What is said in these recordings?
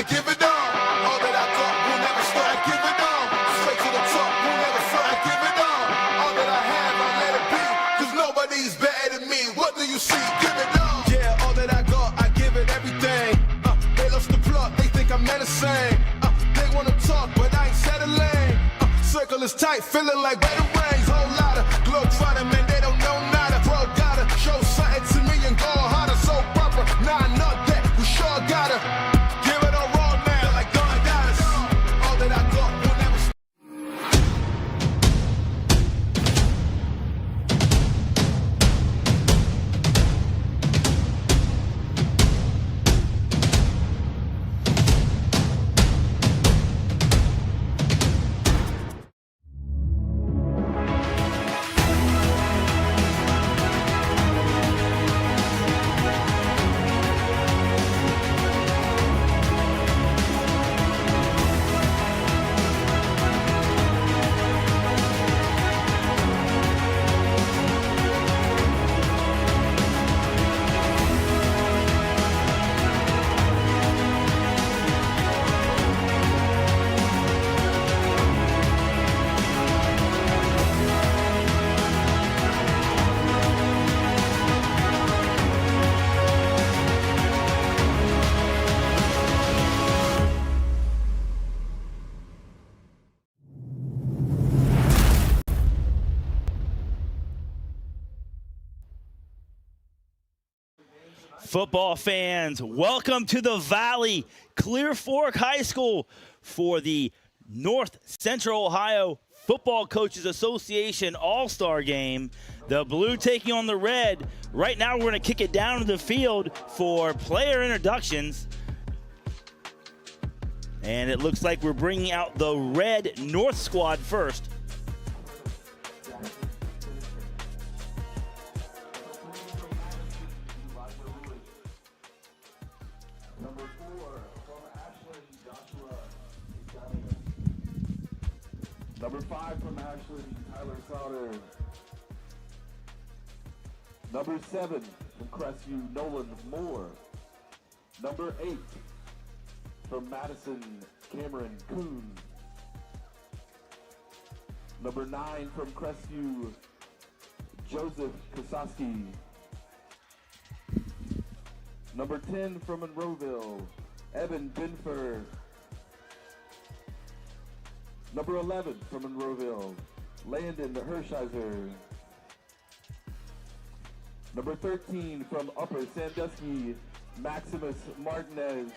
I give it all that I got will never stop. I give it all, straight to the top, will never stop. I give it all that I have, I let it be, cause nobody's better than me. What do you see? Give it all. Yeah, all that I got, I give it everything. They lost the plot, they think I'm menacing. They wanna talk, but I ain't settling. Circle is tight, feeling like better rains. Whole lot of globe trotting, man, they don't know nada. Bro, gotta show something to me and go harder. So proper, nah, not that, we sure gotta give it all raw now, like God got us. All that I got will never stop. Football fans, welcome to the Valley Clear Fork High School for the North Central Ohio Football Coaches Association All-Star Game. The blue taking on the red. Right now we're going to kick it down to the field for player introductions. And it looks like we're bringing out the red North squad first. Number 5 from Ashland, Tyler Sauter. Number 7 from Crestview, Nolan Moore. Number 8 from Madison, Cameron Kuhn. Number 9 from Crestview, Joseph Kosaski. Number 10 from Monroeville, Evan Binfer. Number 11 from Monroeville, Landon Hershiser. Number 13 from Upper Sandusky, Maximus Martinez.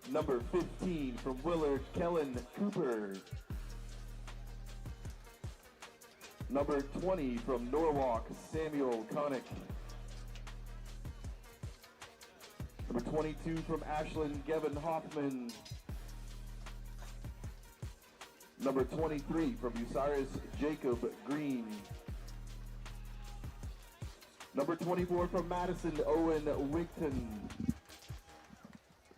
Number 15 from Willard, Kellen Cooper. Number 20 from Norwalk, Samuel Connick. Number 22 from Ashland, Gavin Hoffman. Number 23 from Bucyrus, Jacob Green. Number 24 from Madison, Owen Wigton.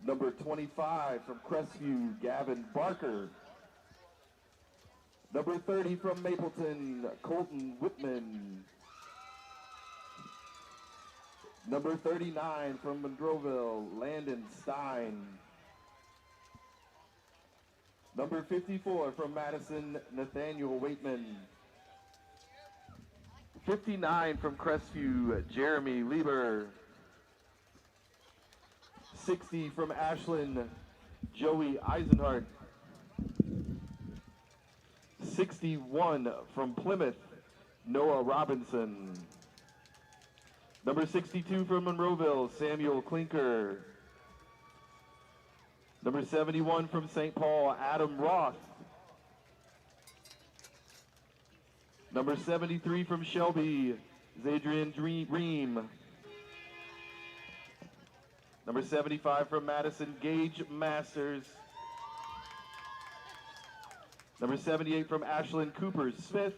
Number 25 from Crestview, Gavin Barker. Number 30 from Mapleton, Colton Whitman. Number 39 from Monroeville, Landon Stein. Number 54 from Madison, Nathaniel Waitman. 59 from Crestview, Jeremy Lieber. 60 from Ashland, Joey Eisenhart. 61 from Plymouth, Noah Robinson. Number 62 from Monroeville, Samuel Klinker. Number 71 from St. Paul, Adam Roth. Number 73 from Shelby, Zadrian Ream. Number 75 from Madison, Gage Masters. Number 78 from Ashland, Cooper Smith.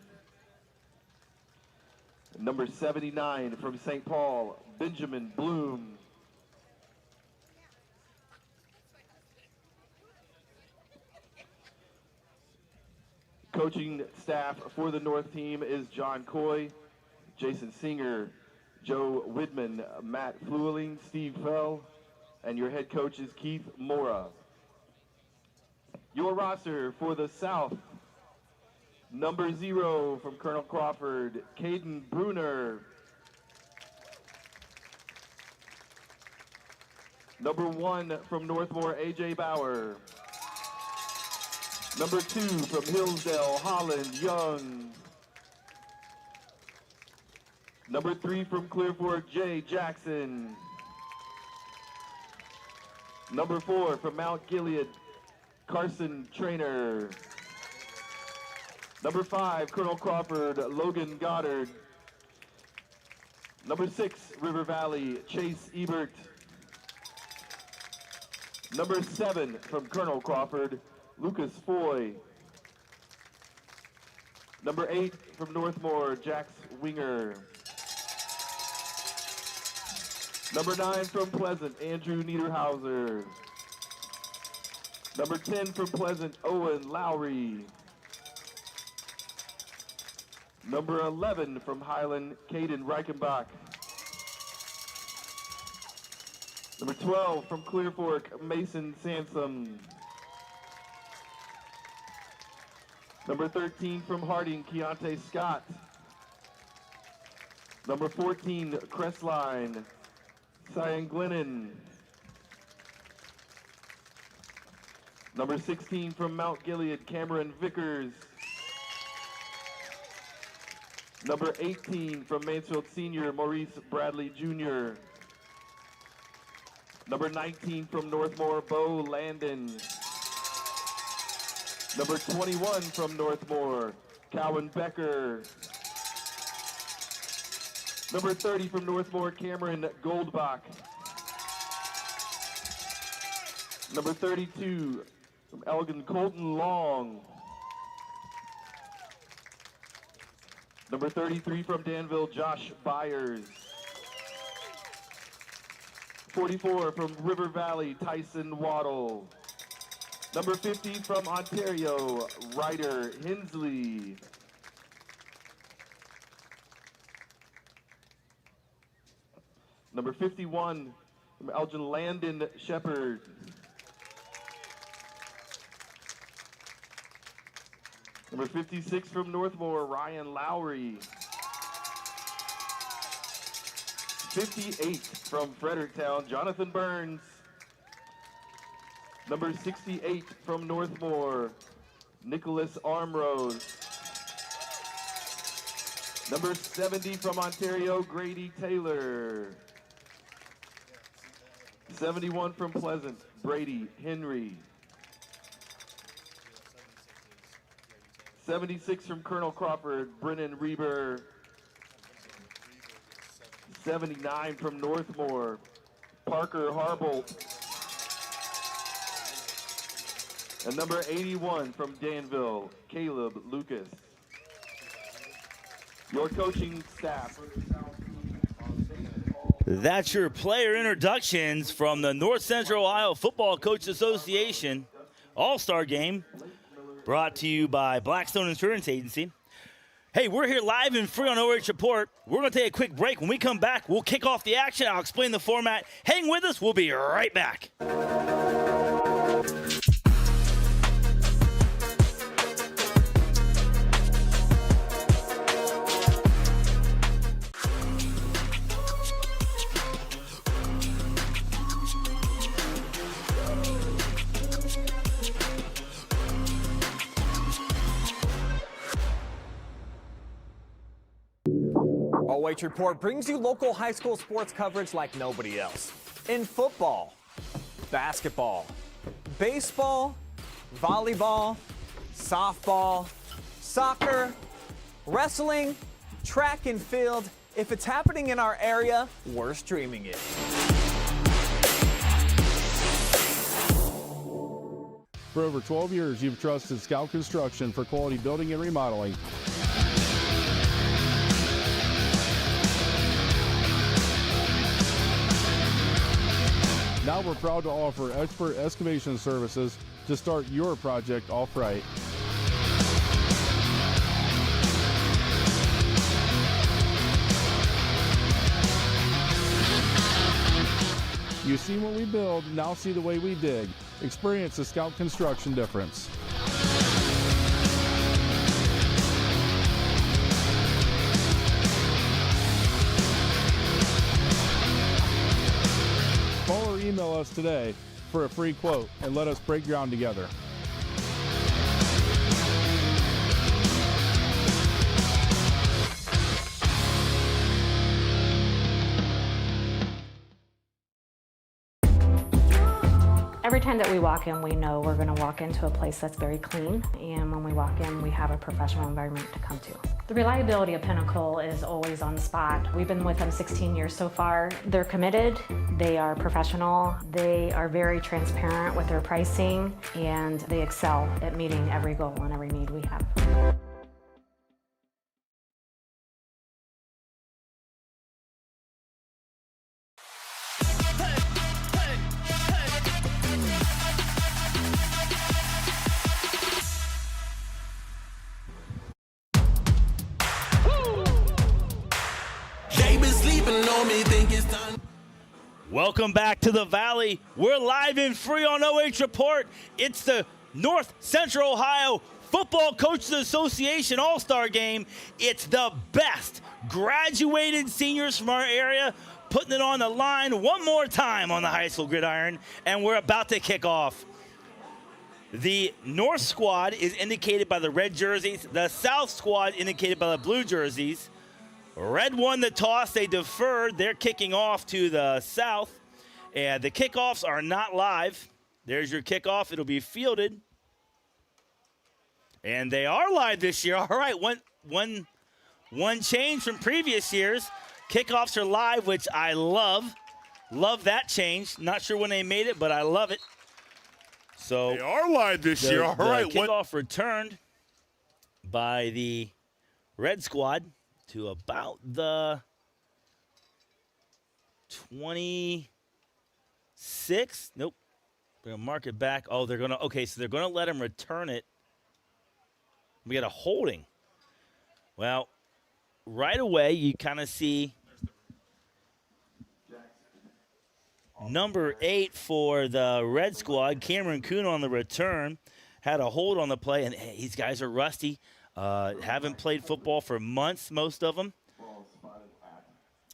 Number 79 from St. Paul, Benjamin Bloom. Coaching staff for the North team is John Coy, Jason Singer, Joe Widman, Matt Flueling, Steve Fell, and your head coach is Keith Mora. Your roster for the South: number 0 from Colonel Crawford, Caden Bruner. Number 1 from Northmor, AJ Bauer. Number 2 from Hillsdale, Holland, Young. Number 3 from Clear Fork, Jay Jackson. Number 4 from Mount Gilead, Carson Trainer. Number 5, Colonel Crawford, Logan Goddard. Number 6, River Valley, Chase Ebert. Number 7 from Colonel Crawford, Lucas Foy. Number 8 from Northmor, Jax Winger. Number 9 from Pleasant, Andrew Niederhauser. Number 10 from Pleasant, Owen Lowry. Number 11 from Highland, Caden Reichenbach. Number 12 from Clear Fork, Mason Sansom. Number 13 from Harding, Keontae Scott. Number 14, Crestline, Cyan Glennon. Number 16 from Mount Gilead, Cameron Vickers. Number 18 from Mansfield Senior, Maurice Bradley Jr. Number 19 from Northmor, Bo Landon. Number 21 from Northmor, Cowan Becker. Number 30 from Northmor, Cameron Goldbach. Number 32 from Elgin, Colton Long. Number 33 from Danville, Josh Byers. 44 from River Valley, Tyson Waddle. Number 50 from Ontario, Ryder Hensley. Number 51 from Elgin, Landon Shepard. Number 56 from Northmor, Ryan Lowry. 58 from Fredericktown, Jonathan Burns. Number 68 from Northmor, Nicholas Armrose. Number 70 from Ontario, Grady Taylor. 71 from Pleasant, Brady Henry. 76 from Colonel Crawford, Brennan Reber. 79 from Northmor, Parker Harbolt. And number 81 from Danville, Caleb Lucas. Your coaching staff. That's your player introductions from the North Central Ohio Football Coaches Association All-Star Game, brought to you by Blackstone Insurance Agency. Hey, we're here live and free on OH Report. We're going to take a quick break. When we come back, we'll kick off the action. I'll explain the format. Hang with us. We'll be right back. OH Report brings you local high school sports coverage like nobody else. In football, basketball, baseball, volleyball, softball, soccer, wrestling, track and field. If it's happening in our area, we're streaming it. For over 12 years, you've trusted Scout Construction for quality building and remodeling. Now we're proud to offer expert excavation services to start your project off right. You've seen what we build, now see the way we dig. Experience the Scout Construction difference. Call or email us today for a free quote and let us break ground together. Every time that we walk in, we know we're going to walk into a place that's very clean, and when we walk in, we have a professional environment to come to. The reliability of Pinnacle is always on the spot. We've been with them 16 years so far. They're committed, they are professional, they are very transparent with their pricing, and they excel at meeting every goal and every need we have. Welcome back to the Valley. We're live and free on OH.REPORT. It's the North Central Ohio Football Coaches Association All-Star Game. It's the best graduated seniors from our area putting it on the line one more time on the high school gridiron, and we're about to kick off. The North squad is indicated by the red jerseys. The South squad indicated by the blue jerseys. Red won the toss. They deferred. They're kicking off to the South. And the kickoffs are not live. There's your kickoff. It'll be fielded. And they are live this year. All right, one change from previous years. Kickoffs are live, which I love. Love that change. Not sure when they made it, but I love it. So they are live this year. All right. Kickoff returned by the red squad to about the 26. Nope. We're going to mark it back. Oh, they're going to, okay, so they're going to let him return it. We got a holding. Well, right away, you kind of see number 8 for the red squad, Cameron Kuhn on the return, had a hold on the play, and hey, these guys are rusty. Haven't played football for months, most of them.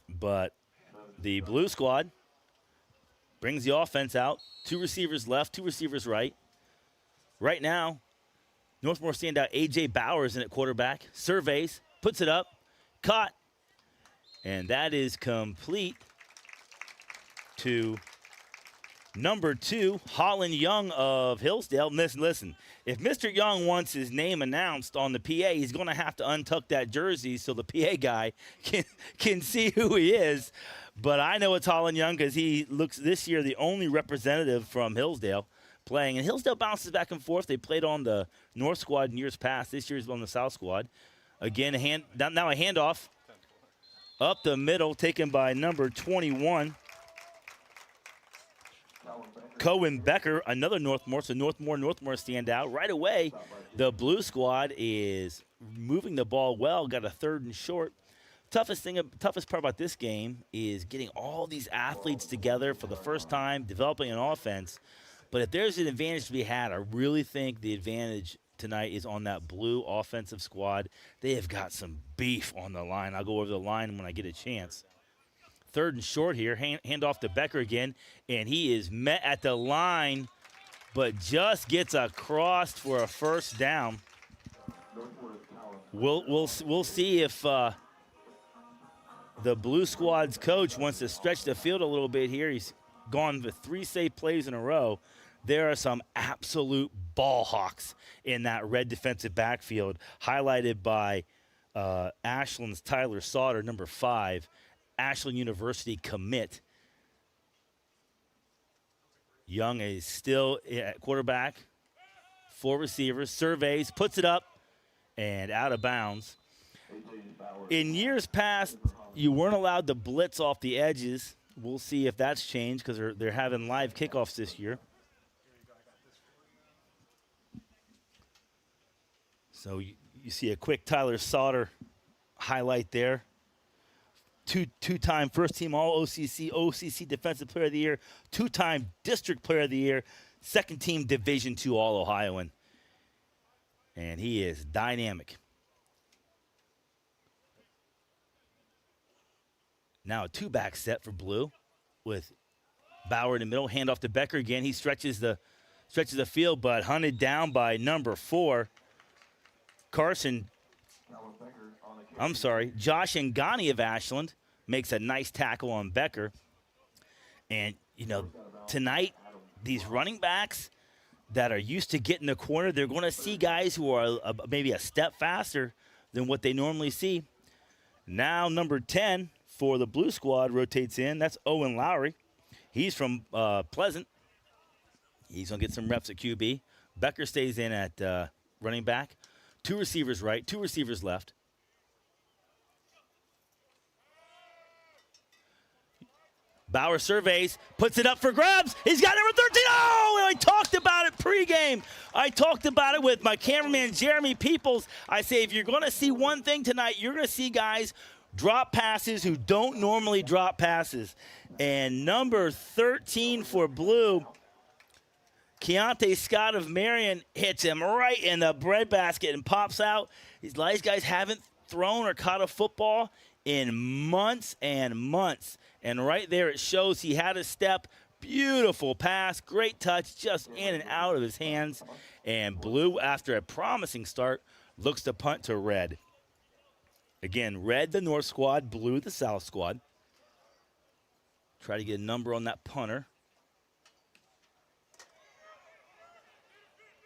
But the blue squad brings the offense out. 2 receivers left, 2 receivers right. Right now, Northmor standout A.J. Bowers in at quarterback. Surveys, puts it up, caught. And that is complete to number 2, Holland Young of Hillsdale. Listen, if Mr. Young wants his name announced on the PA, he's going to have to untuck that jersey so the PA guy can see who he is. But I know it's Holland Young because he looks this year the only representative from Hillsdale playing. And Hillsdale bounces back and forth. They played on the North squad in years past. This year's on the South squad. Again, now a handoff up the middle taken by number 21. Cohen Becker, another Northmor, so Northmor standout. Right away, the blue squad is moving the ball well, got a 3rd and short. Toughest part about this game is getting all these athletes together for the first time, developing an offense. But if there's an advantage to be had, I really think the advantage tonight is on that blue offensive squad. They have got some beef on the line. I'll go over the line when I get a chance. 3rd and short here. Hand off to Becker again, and he is met at the line, but just gets across for a first down. We'll see if the blue squad's coach wants to stretch the field a little bit here. He's gone with 3 safe plays in a row. There are some absolute ball hawks in that red defensive backfield, highlighted by Ashland's Tyler Sauter, number 5. Ashland University commit. Young is still at quarterback. 4 receivers, surveys, puts it up, and out of bounds. In years past, you weren't allowed to blitz off the edges. We'll see if that's changed because they're having live kickoffs this year. So you see a quick Tyler Sauter highlight there. two-time first-team All-OCC Defensive Player of the Year, two-time District Player of the Year, second-team Division II All-Ohioan. And he is dynamic. Now a two-back set for Blue with Bauer in the middle. Hand off to Becker again. He stretches the field, but hunted down by number 4, Josh Ngani of Ashland makes a nice tackle on Becker. And, you know, tonight, these running backs that are used to getting the corner, they're going to see guys who are maybe a step faster than what they normally see. Now number 10 for the Blue Squad rotates in. That's Owen Lowry. He's from Pleasant. He's going to get some reps at QB. Becker stays in at running back. 2 receivers right, 2 receivers left. Bauer surveys, puts it up for grabs. He's got number 13. Oh, and I talked about it pregame. I talked about it with my cameraman, Jeremy Peoples. I say if you're going to see one thing tonight, you're going to see guys drop passes who don't normally drop passes. And number 13 for Blue, Keontae Scott of Marion, hits him right in the breadbasket and pops out. These guys haven't thrown or caught a football in months and months. And right there it shows he had a step. Beautiful pass, great touch, just in and out of his hands. And Blue, after a promising start, looks to punt to Red. Again, Red the North squad, Blue the South squad. Try to get a number on that punter.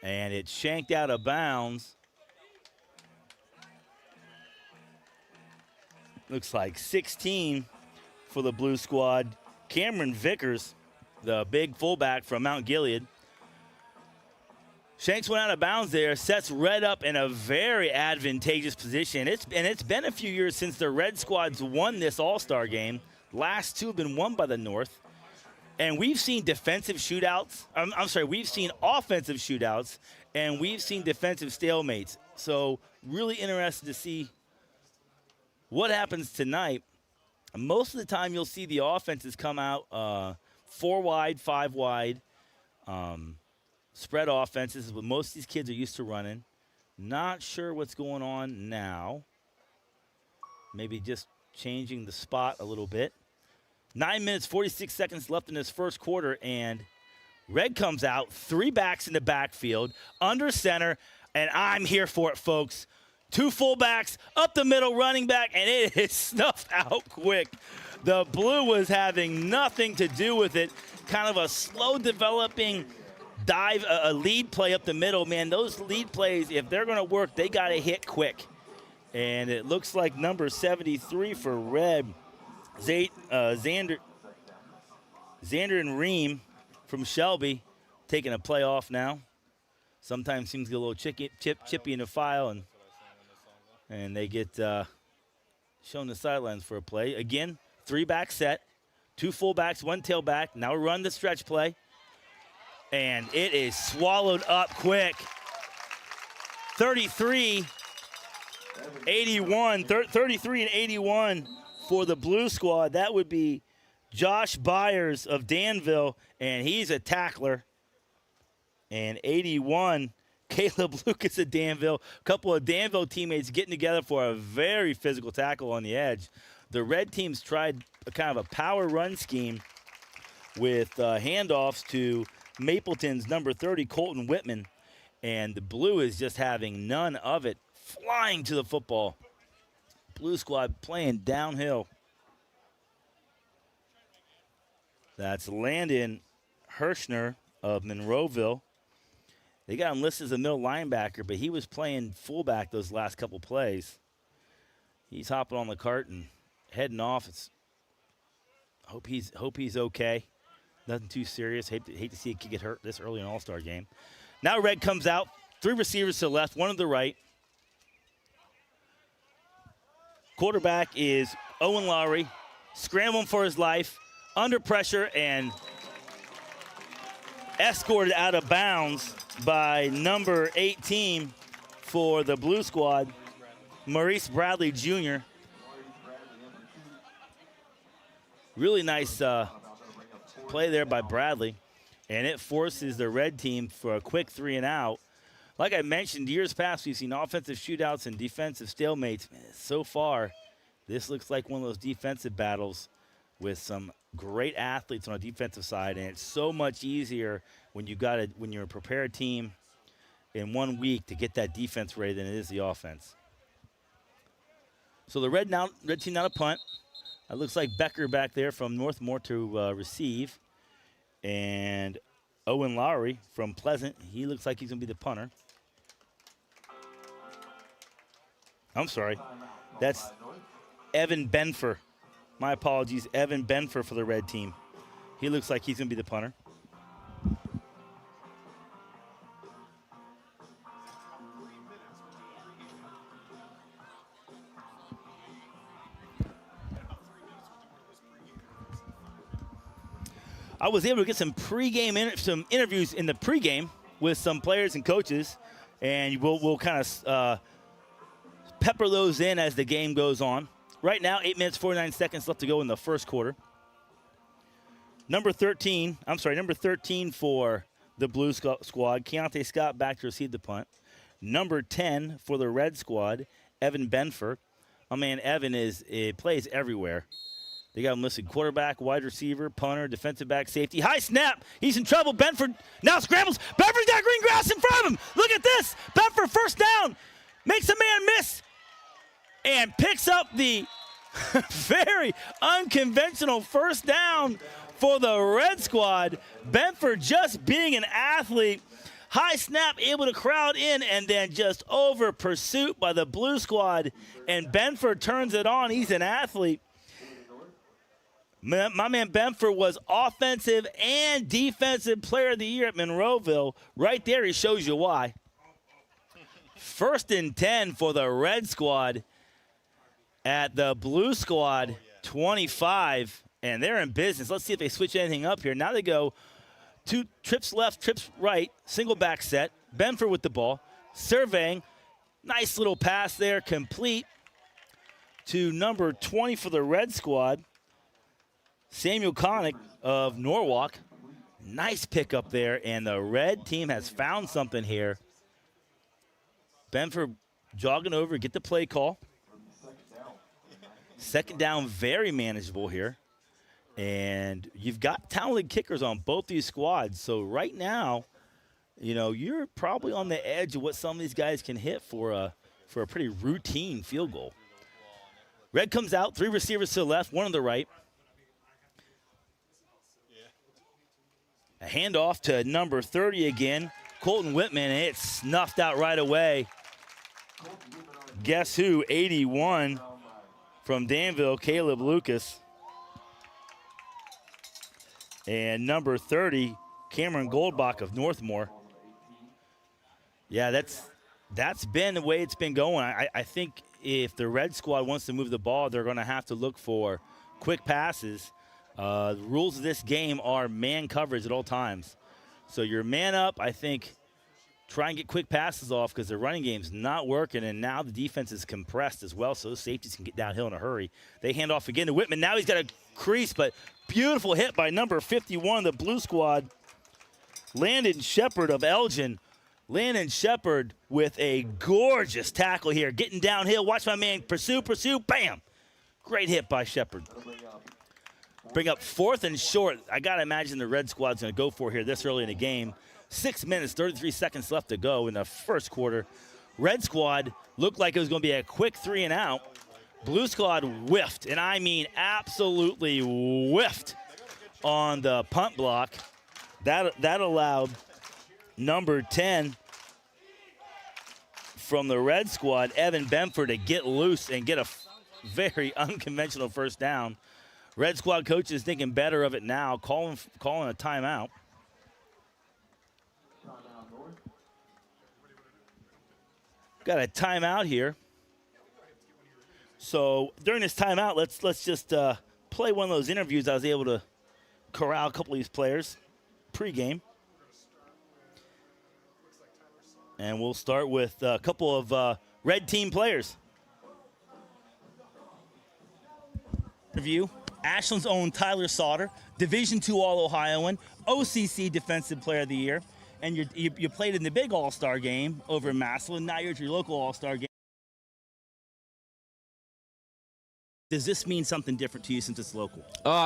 And it's shanked out of bounds. Looks like 16 for the Blue squad. Cameron Vickers, the big fullback from Mount Gilead. Shanks went out of bounds there, sets Red up in a very advantageous position. It's been a few years since the Red squads won this All-Star game. Last 2 have been won by the North. And we've seen defensive shootouts. We've seen offensive shootouts, and we've seen defensive stalemates. So really interested to see what happens tonight. Most of the time you'll see the offenses come out 4 wide, 5 wide, spread offenses is what most of these kids are used to running. Not sure what's going on now. Maybe just changing the spot a little bit. 9 minutes, 46 seconds left in this first quarter, and Red comes out, 3 backs in the backfield, under center, and I'm here for it, folks. 2 fullbacks, up the middle, running back, and it is snuffed out quick. The Blue was having nothing to do with it. Kind of a slow developing dive, a lead play up the middle. Man, those lead plays, if they're going to work, they got to hit quick. And it looks like number 73 for Red, Xander and Ream from Shelby taking a play off now. Sometimes seems to get a little chippy in the file, and they get shown the sidelines for a play. Again, 3-back set, 2 fullbacks, 1 tailback. Now run the stretch play, and it is swallowed up quick. 33 and 81 for the Blue squad. That would be Josh Byers of Danville, and he's a tackler. And 81, Caleb Lucas of Danville. A couple of Danville teammates getting together for a very physical tackle on the edge. The Red teams tried a kind of a power run scheme with handoffs to Mapleton's number 30, Colton Whitman. And the Blue is just having none of it, flying to the football. Blue squad playing downhill. That's Landon Hirschner of Monroeville. They got him listed as a middle linebacker, but he was playing fullback those last couple plays. He's hopping on the cart and heading off. Hope he's okay. Nothing too serious. Hate to see a kid get hurt this early in an All-Star game. Now Red comes out. 3 receivers to the left, 1 to the right. Quarterback is Owen Lowry, scrambling for his life, under pressure, and escorted out of bounds by number 18 for the Blue squad, Maurice Bradley Jr. Really nice play there by Bradley, and it forces the red team for a quick 3 and out. Like I mentioned, years past, we've seen offensive shootouts and defensive stalemates. Man, so far, this looks like one of those defensive battles with some great athletes on a defensive side, and it's so much easier when you're a prepared team in 1 week to get that defense ready than it is the offense. So the red team now to punt. It looks like Becker back there from Northmor to receive, and Owen Lowry from Pleasant. He looks like he's going to be the punter. I'm sorry. That's Evan Benfer. My apologies, Evan Benfer for the red team. He looks like he's going to be the punter. I was able to get some some interviews in the pregame with some players and coaches, and we'll kind of pepper those in as the game goes on. Right now, 8 minutes, 49 seconds left to go in the first quarter. Number 13 for the Blue Squad, Keontae Scott back to receive the punt. Number 10 for the Red Squad, Evan Benfer. My man Evan plays everywhere. They got him listed quarterback, wide receiver, punter, defensive back, safety. High snap. He's in trouble. Benford now scrambles. Benford's got green grass in front of him. Look at this. Benford first down. Makes a man miss. And picks up the very unconventional first down for the Red Squad. Benford just being an athlete. High snap, able to crowd in, and then just over pursuit by the Blue Squad. And Benford turns it on. He's an athlete. My man Benford was offensive and defensive player of the year at Monroeville. Right there, he shows you why. 1st and 10 for the Red Squad at the Blue Squad 25, and they're in business. Let's see if they switch anything up here. Now they go 2 trips left, trips right, single back set. Benford with the ball, surveying. Nice little pass there, complete to number 20 for the Red Squad, Samuel Connick of Norwalk. Nice pickup there, and the red team has found something here. Benford jogging over, get the play call. Second down, very manageable here. And you've got talented kickers on both these squads. So right now, you're probably on the edge of what some of these guys can hit for a pretty routine field goal. Red comes out, 3 receivers to the left, 1 on the right. A handoff to number 30 again, Colton Whitman, and it's snuffed out right away. Guess who? 81 from Danville, Caleb Lucas. And number 30, Cameron Goldbach of Northmor. Yeah, that's been the way it's been going. I think if the Red Squad wants to move the ball, they're going to have to look for quick passes. The rules of this game are man coverage at all times. So your man up, I think, try and get quick passes off because the running game's not working, and now the defense is compressed as well, so those safeties can get downhill in a hurry. They hand off again to Whitman. Now he's got a crease, but beautiful hit by number 51, the Blue Squad, Landon Shepard of Elgin. Landon Shepard with a gorgeous tackle here, getting downhill. Watch my man pursue, bam! Great hit by Shepard. Bring up 4th and short. I got to imagine the Red Squad's going to go for here this early in the game. 6 minutes, 33 seconds left to go in the first quarter. Red Squad looked like it was going to be a quick 3 and out. Blue Squad whiffed, and I mean absolutely whiffed on the punt block. That allowed number 10 from the Red Squad, Evan Benford, to get loose and get a very unconventional first down. Red Squad coaches thinking better of it now, calling a timeout. Got a timeout here. So during this timeout, let's just play one of those interviews. I was able to corral a couple of these players pregame. And we'll start with a couple of red team players. Interview Ashland's own Tyler Sauter, Division II All-Ohioan, OCC Defensive Player of the Year, and you played in the big All-Star game over in Massillon. Now you're at your local All-Star game. Does this mean something different to you since it's local?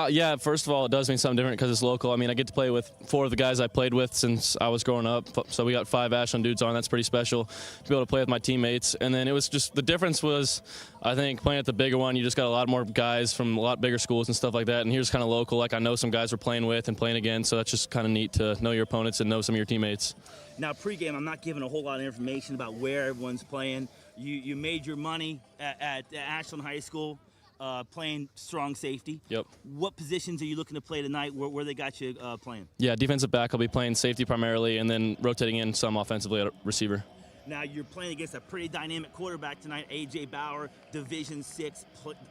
Yeah, first of all, it does mean something different because it's local. I mean, I get to play with 4 of the guys I played with since I was growing up. So we got 5 Ashland dudes on. That's pretty special to be able to play with my teammates. And then it was just, the difference was, I think, playing at the bigger one, you just got a lot more guys from a lot bigger schools and stuff like that. And here's kind of local. Like, I know some guys we're playing with and playing against, so that's just kind of neat to know your opponents and know some of your teammates. Now, pregame, I'm not giving a whole lot of information about where everyone's playing. You made your money at Ashland High School. Playing strong safety. Yep. What positions are you looking to play tonight? Where they got you playing? Yeah, defensive back. I'll be playing safety primarily, and then rotating in some offensively at receiver. Now you're playing against a pretty dynamic quarterback tonight, A.J. Bauer, Division VI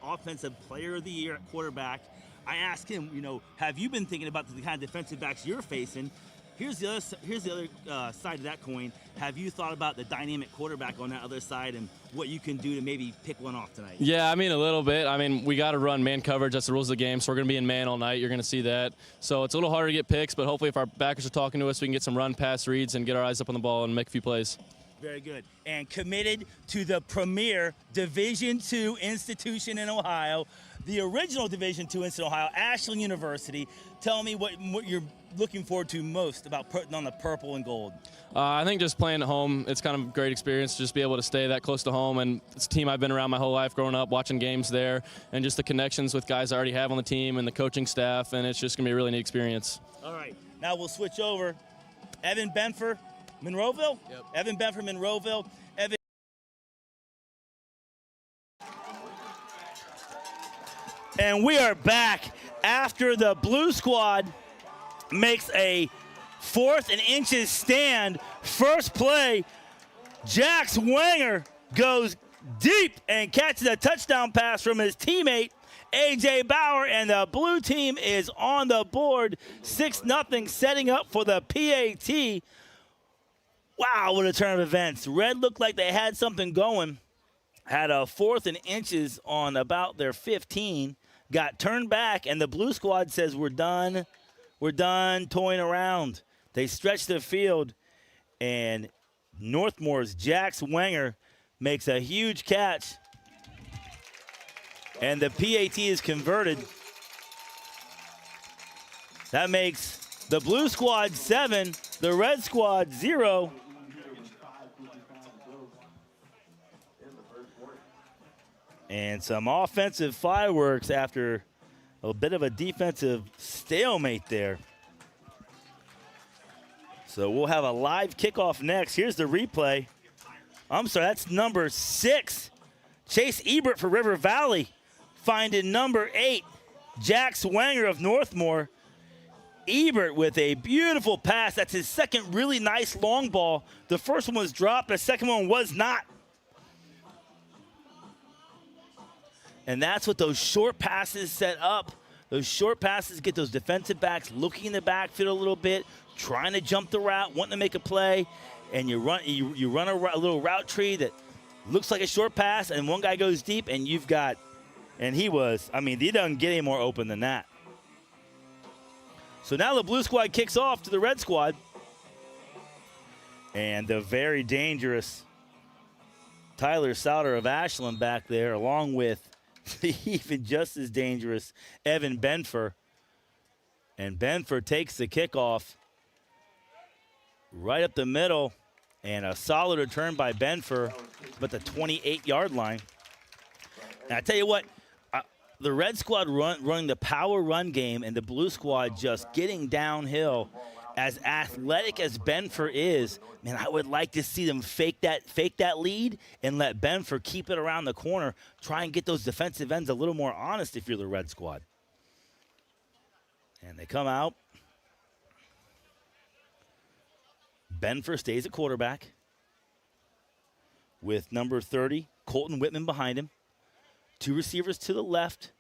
Offensive Player of the Year at quarterback. I asked him, have you been thinking about the kind of defensive backs you're facing? Here's the other side of that coin. Have you thought about the dynamic quarterback on that other side and what you can do to maybe pick one off tonight? Yeah, I mean, a little bit. I mean, we got to run man coverage. That's the rules of the game, so we're going to be in man all night. You're going to see that. So it's a little harder to get picks, but hopefully if our backers are talking to us, we can get some run pass reads and get our eyes up on the ball and make a few plays. Very good. And committed to the premier Division II institution in Ohio, the original Division II institution in Ohio, Ashland University. Tell me what you're looking forward to most about putting on the purple and gold. I think just playing at home, it's kind of a great experience to just be able to stay that close to home. And it's a team I've been around my whole life growing up, watching games there, and just the connections with guys I already have on the team and the coaching staff, and it's just going to be a really neat experience. All right. Now we'll switch over. Evan Benfer, Monroeville? Yep. Evan Benfer, Monroeville. Evan. And we are back after the blue squad makes a 4th and inches stand. First play, Jax Wenger goes deep and catches a touchdown pass from his teammate, A.J. Bauer, and the blue team is on the board, 6-0, setting up for the PAT. Wow, what a turn of events. Red looked like they had something going. Had a 4th and inches on about their 15. Got turned back, and the blue squad says, we're done. We're done toying around. They stretch the field, and Northmor's Jax Wenger makes a huge catch. And the PAT is converted. That makes the blue squad 7, the red squad 0. And some offensive fireworks after a bit of a defensive stalemate there. So we'll have a live kickoff next. Here's the replay. I'm sorry, that's number 6. Chase Ebert for River Valley. Finding number 8, Jax Wenger of Northmor. Ebert with a beautiful pass. That's his second really nice long ball. The first one was dropped. The second one was not. And that's what those short passes set up. Those short passes get those defensive backs looking in the backfield a little bit, trying to jump the route, wanting to make a play, and you run a little route tree that looks like a short pass, and one guy goes deep, and you've got, and he doesn't get any more open than that. So now the blue squad kicks off to the red squad, and the very dangerous Tyler Sauter of Ashland back there, along with the even just as dangerous Evan Benfer. And Benfer takes the kickoff right up the middle, and a solid return by Benfer, but the 28-yard line. And I tell you what, the red squad running the power run game, and the blue squad just getting downhill. As athletic as Benfer is, man, I would like to see them fake that lead and let Benfer keep it around the corner. Try and get those defensive ends a little more honest if you're the red squad. And they come out. Benfer stays at quarterback with number 30, Colton Whitman, behind him. 2 receivers to the left.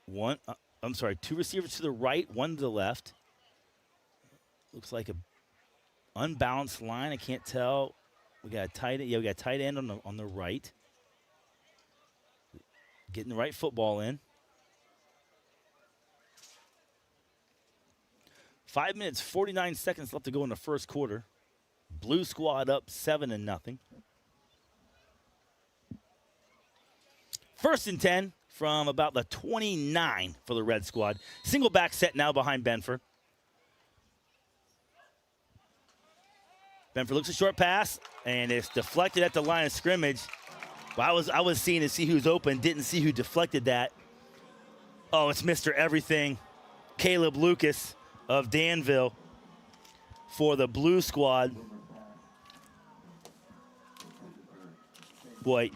2 receivers to the right, 1 to the left. Looks like a unbalanced line. I can't tell. We got a tight end on the right. getting the right football in. 5 minutes, 49 seconds left to go in the first quarter. Blue squad up 7-0. First and 10 from about the 29 for the red squad. Single back set now behind Benford. Benford looks a short pass, and it's deflected at the line of scrimmage. Well, I was seeing to see who's open, didn't see who deflected that. Oh, it's Mr. Everything, Caleb Lucas of Danville for the blue squad. Boy,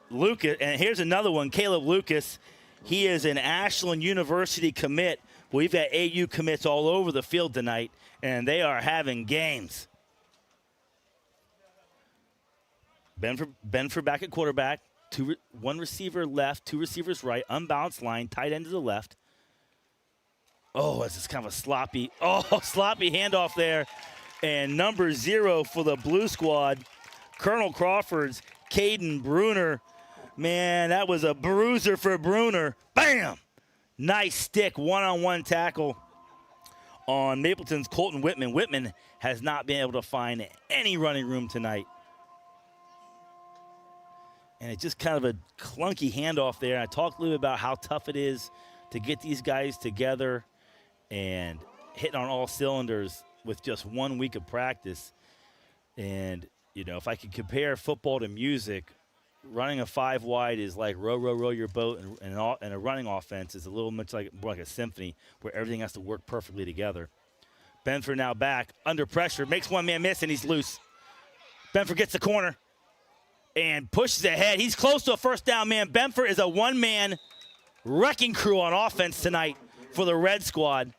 Lucas, and here's another one, Caleb Lucas. He is an Ashland University commit. We've got AU commits all over the field tonight, and they are having games. Benford back at quarterback. One receiver left, two receivers right, unbalanced line, tight end to the left. Oh, this is kind of a sloppy handoff there. And number 0 for the blue squad, Colonel Crawford's Caden Bruner. Man, that was a bruiser for Bruner. Bam! Nice stick, one-on-one tackle on Mapleton's Colton Whitman. Whitman has not been able to find any running room tonight. And it's just kind of a clunky handoff there. I talked a little bit about how tough it is to get these guys together and hitting on all cylinders with just 1 week of practice. And, you know, if I could compare football to music, running a 5 wide is like row, row, row your boat, and a running offense is a little much more like a symphony where everything has to work perfectly together. Benford now back, under pressure, makes one man miss, and he's loose. Benford gets the corner and pushes ahead. He's close to a first down, man. Benford is a one-man wrecking crew on offense tonight for the red squad.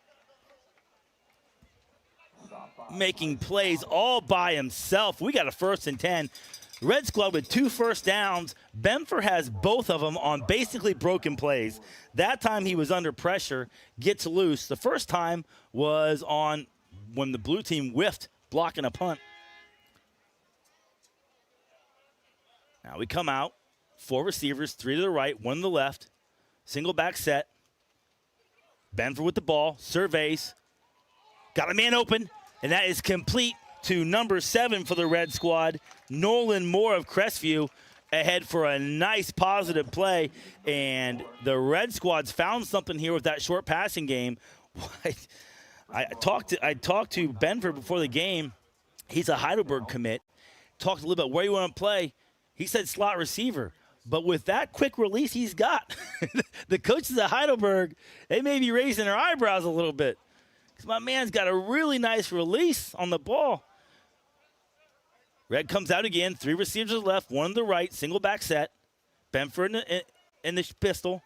Making plays all by himself. We got a 1st and 10. Red squad with 2 first downs. Benford has both of them on basically broken plays. That time he was under pressure, gets loose. The first time was on when the blue team whiffed, blocking a punt. Now we come out, 4 receivers, 3 to the right, 1 to the left. Single back set. Benford with the ball, surveys. Got a man open, and that is complete to number 7 for the red squad, Nolan Moore of Crestview, ahead for a nice positive play. And the red squad's found something here with that short passing game. I talked to Benford before the game. He's a Heidelberg commit. Talked a little bit where you want to play. He said slot receiver. But with that quick release he's got, the coaches at Heidelberg, they may be raising their eyebrows a little bit. Because my man's got a really nice release on the ball. Red comes out again. 3 receivers to the left, 1 to the right. Single back set. Benford in the pistol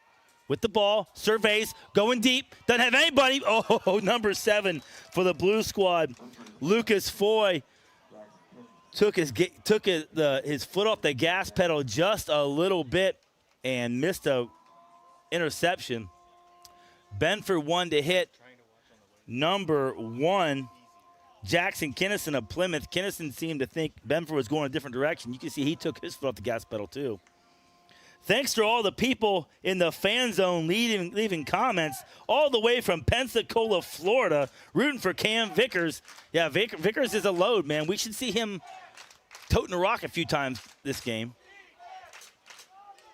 with the ball. Surveys. Going deep. Doesn't have anybody. Oh, number 7 for the blue squad. Lucas Foy took his foot off the gas pedal just a little bit and missed a interception. Benford 1 to hit. Number 1, Jackson Kinnison of Plymouth. Kinnison seemed to think Benford was going a different direction. You can see he took his foot off the gas pedal too. Thanks to all the people in the fan zone leaving comments all the way from Pensacola, Florida, rooting for Cam Vickers. Yeah, Vickers is a load, man. We should see him toting a rock a few times this game.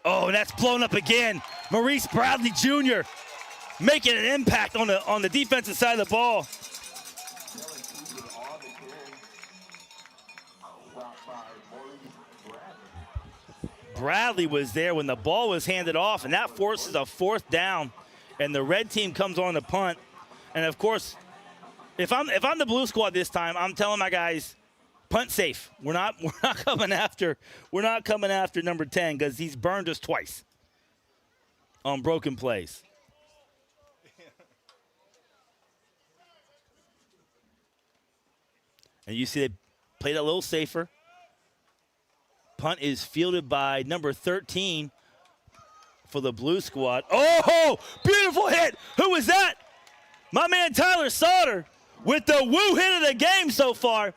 Oh, and that's blown up again. Maurice Bradley Jr. making an impact on the defensive side of the ball. Bradley was there when the ball was handed off, and that forces a 4th down, and the red team comes on the punt. And of course, if I'm the blue squad this time, I'm telling my guys, punt safe. We're not coming after number 10 because he's burned us twice on broken plays. And you see they played a little safer. Punt is fielded by number 13 for the blue squad. Oh, beautiful hit. Who was that? My man Tyler Sauter with the woo hit of the game so far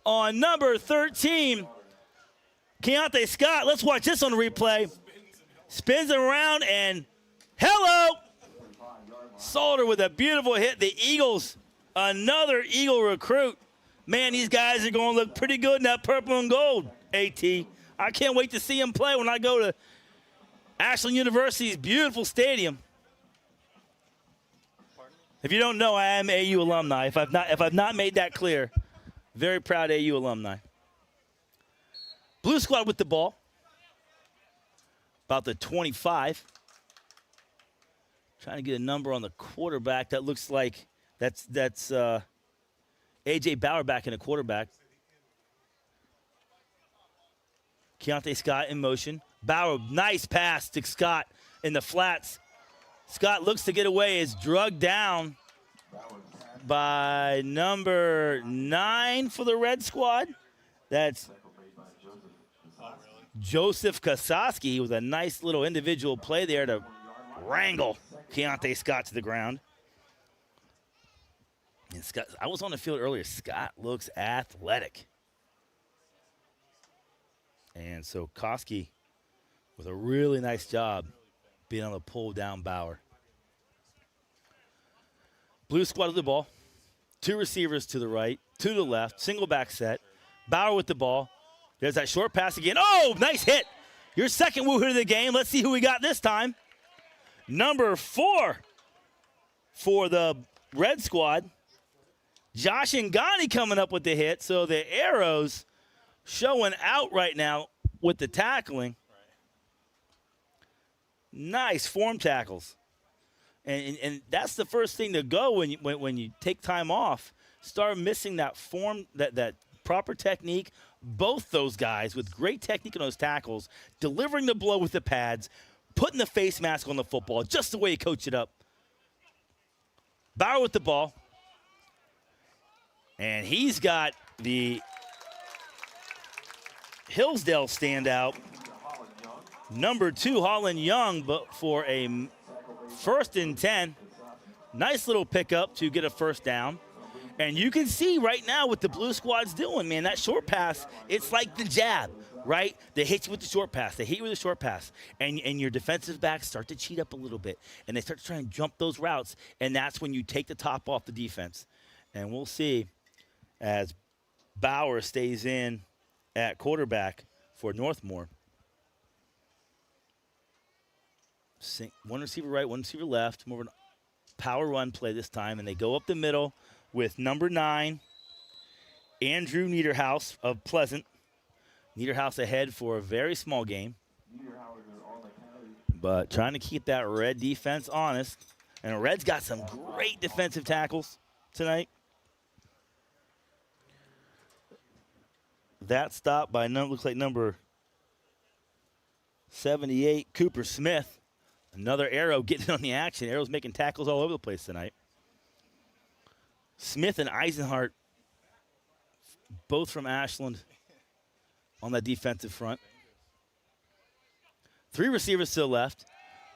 on number 13, Keontae Scott. Let's watch this on the replay. Spins it around, and hello! Salter with a beautiful hit. The Eagles, another Eagle recruit. Man, these guys are going to look pretty good in that purple and gold, AT. I can't wait to see them play when I go to Ashland University's beautiful stadium. If you don't know, I am AU alumni. If I've not made that clear, very proud AU alumni. Blue squad with the ball. About the 25. Trying to get a number on the quarterback. That looks like that's A.J. Bauer back in a quarterback. Keontae Scott in motion. Bauer, nice pass to Scott in the flats. Scott looks to get away, is drugged down by number 9 for the red squad. That's Joseph Kosaski with a nice little individual play there to wrangle Keontae Scott to the ground. And Scott, I was on the field earlier. Scott looks athletic. And so Koski with a really nice job being able to pull down Bauer. Blue squad with the ball. 2 receivers to the right, 2 to the left, single back set. Bauer with the ball. There's that short pass again. Oh, nice hit. Your second woo-hoo of the game. Let's see who we got this time. Number 4 for the red squad. Josh Ngani coming up with the hit. So the arrows showing out right now with the tackling. Nice form tackles. And that's the first thing to go when you take time off. Start missing that form, that proper technique. Both those guys with great technique on those tackles, delivering the blow with the pads, putting the face mask on the football, just the way you coach it up. Bauer with the ball. And he's got the Hillsdale standout. Number 2, Holland Young, but for a 1st and 10. Nice little pickup to get a first down. And you can see right now what the blue squad's doing, man. That short pass, it's like the jab, right? They hit you with the short pass. They hit you with the short pass. And your defensive backs start to cheat up a little bit. And they start to try and jump those routes. And that's when you take the top off the defense. And we'll see as Bauer stays in at quarterback for Northmor. One receiver right, one receiver left. More of a power run play this time. And they go up the middle with number 9, Andrew Niederhaus of Pleasant. Niederhaus ahead for a very small game. But trying to keep that red defense honest. And the Reds got some great defensive tackles tonight. That stop by looks like number 78, Cooper Smith. Another Arrow getting on the action. Arrow's making tackles all over the place tonight. Smith and Eisenhart, both from Ashland, on that defensive front. 3 receivers to the left.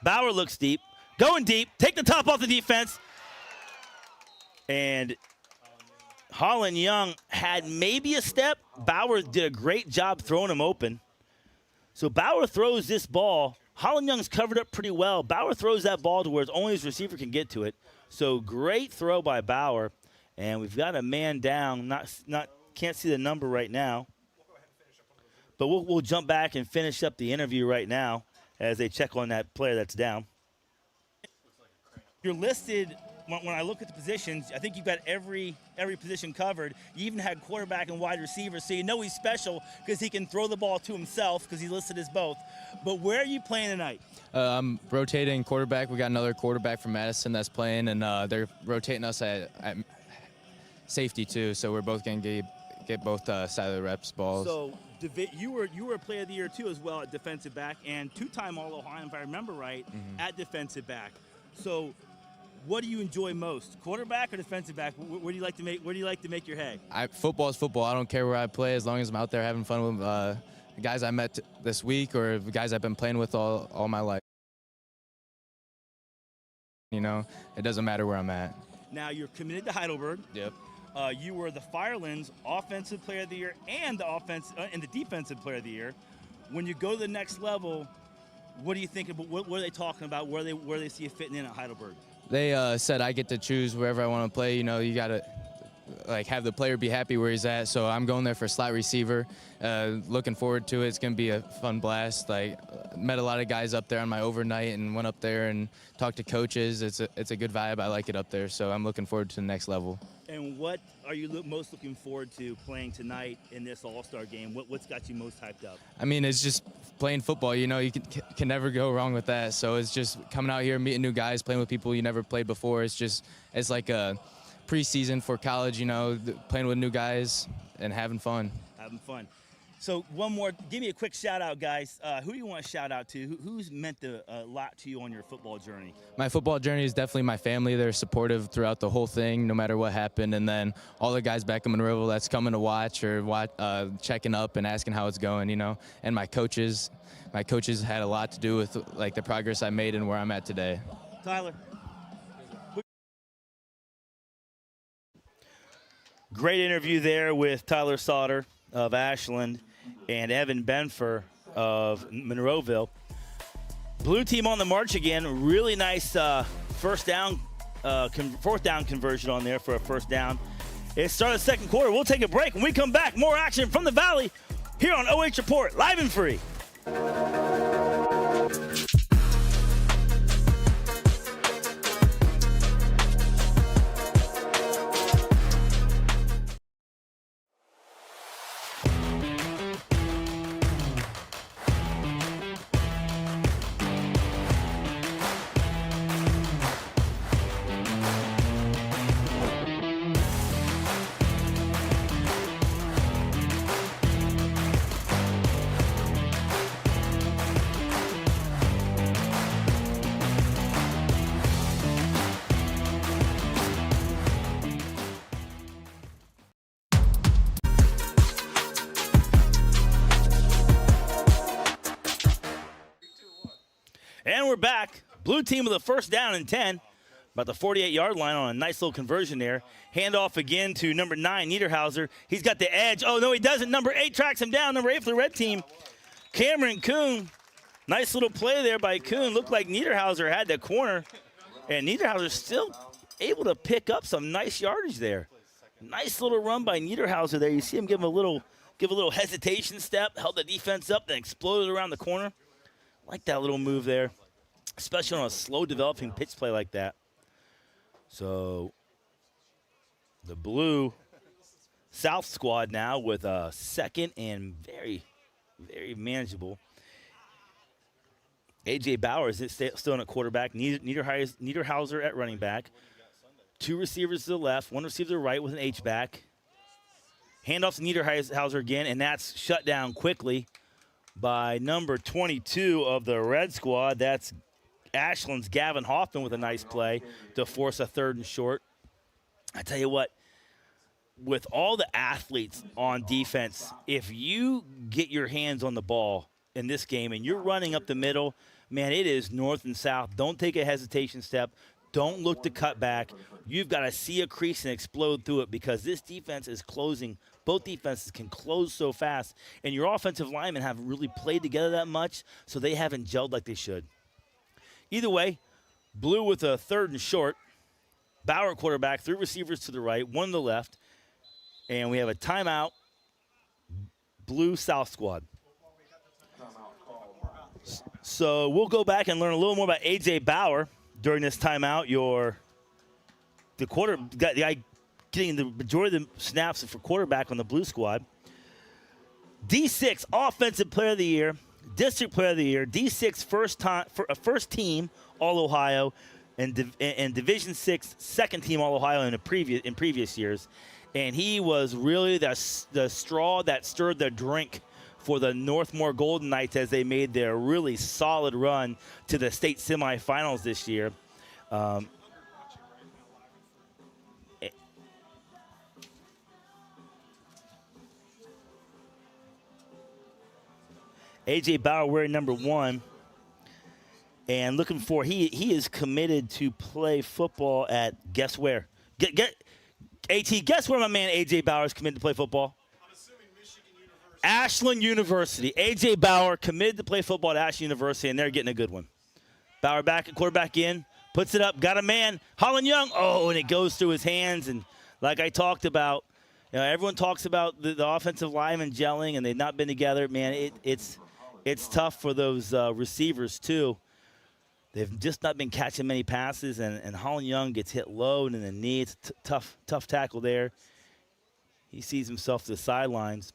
Bauer looks deep. Going deep. Take the top off the defense. And Holland Young had maybe a step. Bauer did a great job throwing him open. So Bauer throws this ball. Holland Young's covered up pretty well. Bauer throws that ball to where only his receiver can get to it. So great throw by Bauer. And we've got a man down. Can't see the number right now. But we'll jump back and finish up the interview right now as they check on that player that's down. You're listed, when I look at the positions, I think you've got every position covered. You even had quarterback and wide receiver, so you know he's special because he can throw the ball to himself because he's listed as both. But where are you playing tonight? I'm rotating quarterback. We got another quarterback from Madison that's playing, and they're rotating us at safety too. So we're both going to get both side of the reps balls. So you were a player of the year too as well at defensive back, and 2-time All-Ohio, if I remember right, at defensive back. So what do you enjoy most, quarterback or defensive back? Where do you like to make your hay? Football is football. I don't care where I play as long as I'm out there having fun with the guys I met this week or the guys I've been playing with all my life. You know, it doesn't matter where I'm at. Now you're committed to Heidelberg. Yep. You were the Firelands Offensive Player of the Year and the Defensive Player of the Year. When you go to the next level, What do you think? What are they talking about? Where they see you fitting in at Heidelberg? They said I get to choose wherever I want to play. You know, you got to have the player be happy where he's at. So I'm going there for slot receiver. Looking forward to it. It's going to be a fun blast. Met a lot of guys up there on my overnight and went up there and talked to coaches. It's a good vibe. I like it up there. So I'm looking forward to the next level. And what are you most looking forward to playing tonight in this All-Star game? What's got you most hyped up? I mean, it's just playing football. You know, you can never go wrong with that. So it's just coming out here, meeting new guys, playing with people you never played before. It's like a preseason for college, you know, playing with new guys and having fun. Having fun. So one more, give me a quick shout out, guys. Who do you want to shout out to? Who's meant a lot to you on your football journey? My football journey is definitely my family. They're supportive throughout the whole thing, no matter what happened. And then all the guys back in Monroeville that's coming to watch or checking up and asking how it's going, you know. And my coaches had a lot to do with the progress I made and where I'm at today. Tyler. Great interview there with Tyler Sauter of Ashland and Evan Benfer of Monroeville. Blue team on the march again. Really nice fourth down conversion on there for a first down. It started the second quarter. We'll take a break. When we come back, more action from the Valley here on OH Report, live and free. And we're back. Blue team with a first down and 10. About the 48-yard line on a nice little conversion there. Handoff again to number 9, Niederhauser. He's got the edge. Oh, no, he doesn't. Number 8 tracks him down. Number 8 for the red team, Cameron Kuhn. Nice little play there by Kuhn. Looked like Niederhauser had the corner. And Niederhauser still able to pick up some nice yardage there. Nice little run by Niederhauser there. You see him give a little hesitation step, held the defense up, then exploded around the corner. Like that little move there, especially on a slow developing pitch play like that. So the blue South squad now with a second and very, very manageable. A.J. Bowers is still in at quarterback. Niederhauser at running back. 2 receivers to the left, 1 receiver to the right with an H-back. Handoff to Niederhauser again, and that's shut down quickly by number 22 of the red squad. That's Ashland's Gavin Hoffman with a nice play to force a 3rd and short. I tell you what, with all the athletes on defense, if you get your hands on the ball in this game and you're running up the middle, man, it is north and south. Don't take a hesitation step. Don't look to cut back. You've got to see a crease and explode through it because this defense is closing. Both defenses can close so fast, and your offensive linemen haven't really played together that much, so they haven't gelled like they should. Either way, blue with a 3rd and short. Bauer quarterback, 3 receivers to the right, 1 to the left, and we have a timeout, blue South squad. So we'll go back and learn a little more about A.J. Bauer during this timeout. The guy getting the majority of the snaps for quarterback on the blue squad. D6 Offensive Player of the Year, District Player of the Year, D6 first team All-Ohio, and Division 6 second team All-Ohio in previous years. And he was really the straw that stirred the drink for the Northmor Golden Knights as they made their really solid run to the state semifinals this year. A.J. Bauer wearing number 1 and looking for, he is committed to play football at, guess where? Guess where my man A.J. Bauer is committed to play football? I'm assuming Michigan Ashland University. A.J. Bauer committed to play football at Ashland University, and they're getting a good one. Bauer back at quarterback in, puts it up, got a man. Holland Young, and it goes through his hands. And like I talked about, everyone talks about the offensive linemen gelling, and they've not been together. Man, it's tough for those receivers, too. They've just not been catching many passes, and Holland Young gets hit low and in the knee. It's tough tackle there. He sees himself to the sidelines,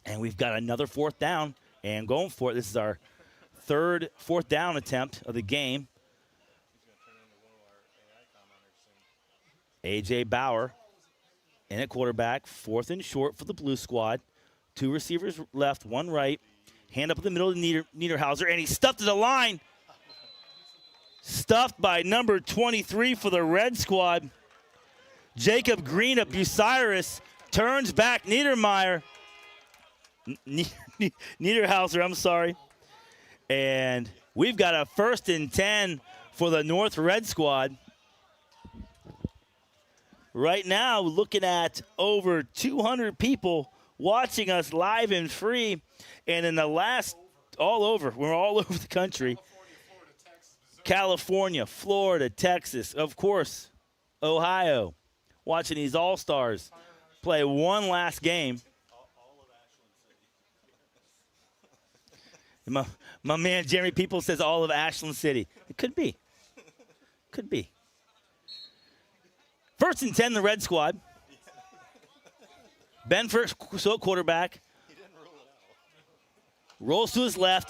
and we've got another 4th down, and going for it. This is our 3rd 4th down attempt of the game. A.J. Bauer in at quarterback, 4th and short for the blue squad. 2 receivers left, 1 right. Hand up in the middle of Niederhauser, and he's stuffed to the line. Stuffed by number 23 for the red squad. Jacob Green of Bucyrus turns back Niederhauser, I'm sorry. And we've got a 1st and 10 for the North Red squad. Right now, looking at over 200 people watching us live and free. And in the last, we're all over the country. California, Florida, Texas, of course, Ohio, watching these All-Stars play one last game. My man Jeremy People says all of Ashland City. It could be. Could be. 1st and 10, the red squad. Benford, quarterback. Rolls to his left.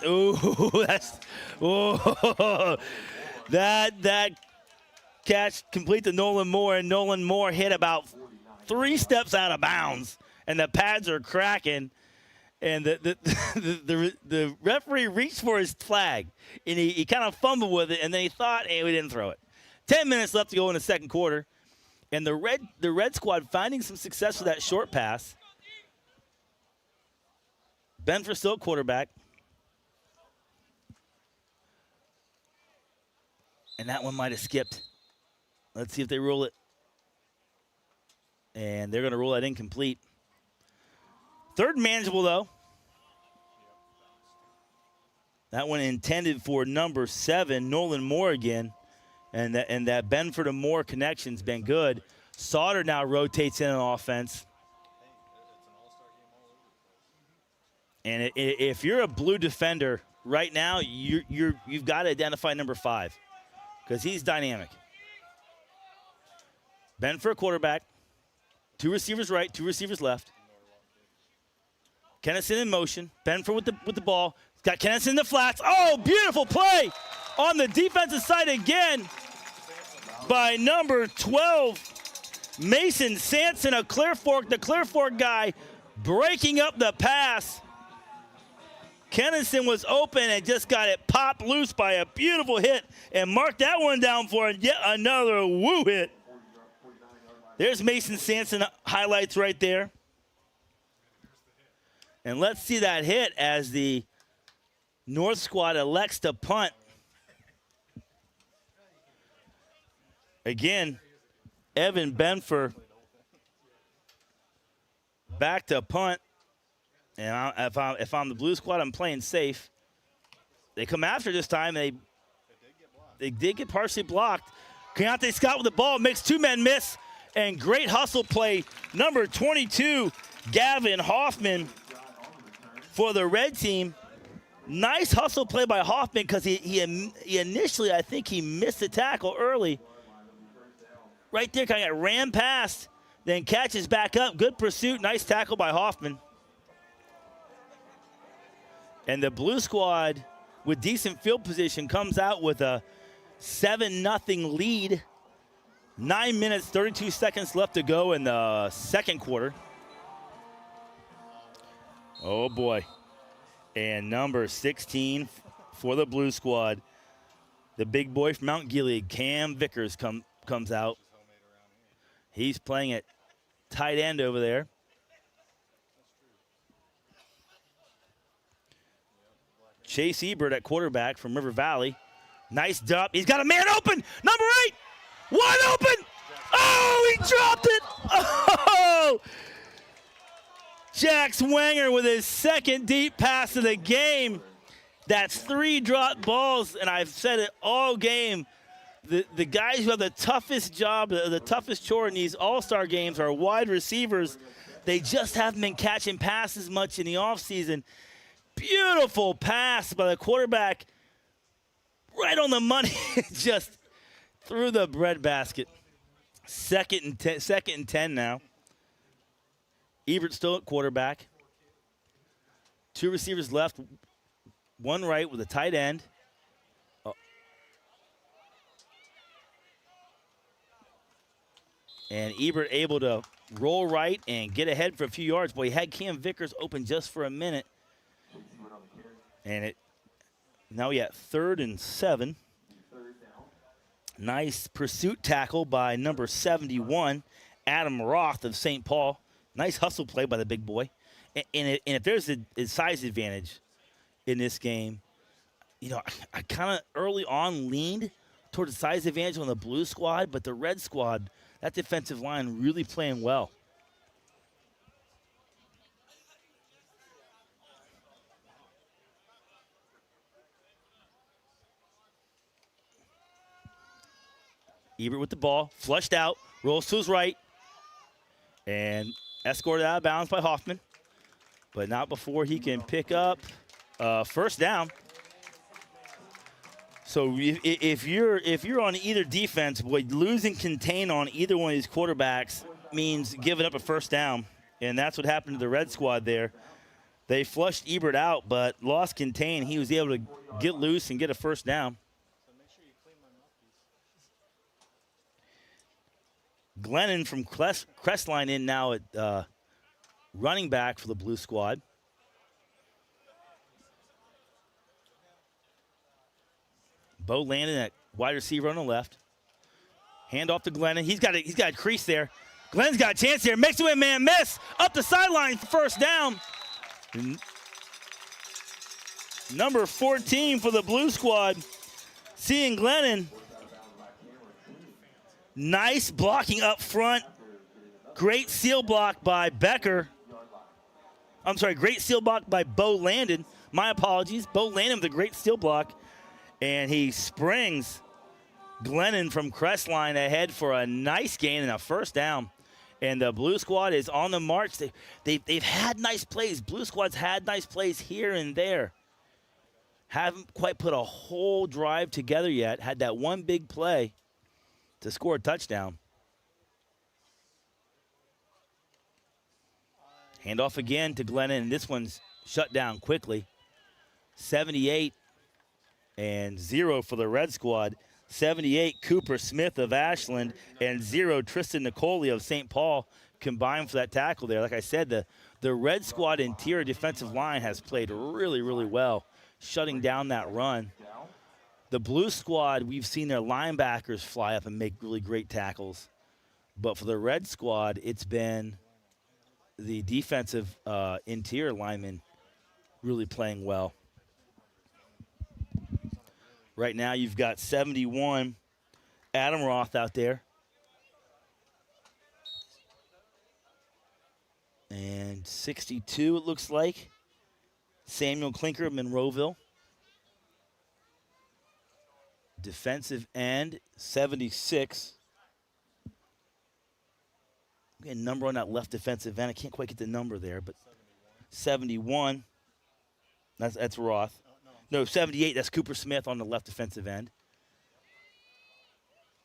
That catch complete to Nolan Moore, and Nolan Moore hit about 3 steps out of bounds, and the pads are cracking. And the referee reached for his flag, and he kind of fumbled with it, and then he thought, we didn't throw it. 10 minutes left to go in the second quarter, and the red squad finding some success with that short pass. Benford still quarterback. And that one might have skipped. Let's see if they rule it. And they're going to rule that incomplete. 3rd manageable, though. That one intended for number 7, Nolan Moore again. And that Benford and Moore connection's been good. Sauter now rotates in on offense. And if you're a blue defender right now, you've got to identify number 5 because he's dynamic. Benford, quarterback. 2 receivers right, 2 receivers left. Kennison in motion. Benford with the ball. Got Kennison in the flats. Beautiful play on the defensive side again by number 12, Mason Sanson of Clear Fork. The Clear Fork guy breaking up the pass. Kennison was open and just got it popped loose by a beautiful hit and marked that one down for yet another woo hit. There's Mason Sanson highlights right there. And let's see that hit as the North squad elects to punt. Again, Evan Benford back to punt. And if I'm the blue squad, I'm playing safe. They come after this time. They did get partially blocked. Keontae Scott with the ball makes 2 men miss. And great hustle play. Number 22, Gavin Hoffman for the red team. Nice hustle play by Hoffman because he initially, I think he missed the tackle early. Right there, kind of ran past, then catches back up. Good pursuit. Nice tackle by Hoffman. And the blue squad, with decent field position, comes out with a 7-0 lead. 9 minutes, 32 seconds left to go in the second quarter. Oh, boy. And number 16 for the blue squad, the big boy from Mount Gilead, Cam Vickers, comes out. He's playing at tight end over there. Chase Ebert at quarterback from River Valley. Nice dump. He's got a man open. Number 8. Wide open. Oh, he dropped it. Oh. Jack Swanger with his second deep pass of the game. That's 3 dropped balls, and I've said it all game. The guys who have the toughest job, the toughest chore in these all-star games are wide receivers. They just haven't been catching passes much in the offseason. Beautiful pass by the quarterback. Right on the money, just through the breadbasket. Second and 10 now. Ebert still at quarterback. 2 receivers left, 1 right with a tight end. And Ebert able to roll right and get ahead for a few yards. Boy, he had Cam Vickers open just for a minute. And now we got 3rd and 7. Nice pursuit tackle by number 71, Adam Roth of St. Paul. Nice hustle play by the big boy. And if there's a size advantage in this game, you know, I kind of early on leaned toward the size advantage on the blue squad, but the red squad, that defensive line really playing well. Ebert with the ball, flushed out, rolls to his right, and escorted out of bounds by Hoffman, but not before he can pick up first down. So if you're on either defense, boy, losing contain on either one of these quarterbacks means giving up a first down, and that's what happened to the red squad there. They flushed Ebert out, but lost contain. He was able to get loose and get a first down. Glennon from Crestline in now at running back for the blue squad. Bo Landon at wide receiver on the left. Hand off to Glennon. He's got a crease there. Glenn's got a chance here. Makes it a man miss. Up the sideline for first down. Number 14 for the blue squad. Seeing Glennon. Nice blocking up front. Great seal block by Becker. I'm sorry, great seal block by Bo Landon. My apologies. Bo Landon with a great seal block. And he springs Glennon from Crestline ahead for a nice gain and a first down. And the blue squad is on the march. They've had nice plays. Blue squad's had nice plays here and there. Haven't quite put a whole drive together yet. Had that one big play to score a touchdown. Handoff again to Glennon, and this one's shut down quickly. 78 and 0 for the red squad. 78 Cooper Smith of Ashland and 0 Tristan Nicoli of St. Paul combined for that tackle there. Like I said, the red squad interior defensive line has played really, really well, shutting down that run. The blue squad, we've seen their linebackers fly up and make really great tackles. But for the red squad, it's been the defensive interior linemen really playing well. Right now, you've got 71 Adam Roth out there. And 62, it looks like, Samuel Klinker of Monroeville. Defensive end, 76. Get a number on that left defensive end. I can't quite get the number there, but 71. That's Roth. No, 78, that's Cooper Smith on the left defensive end.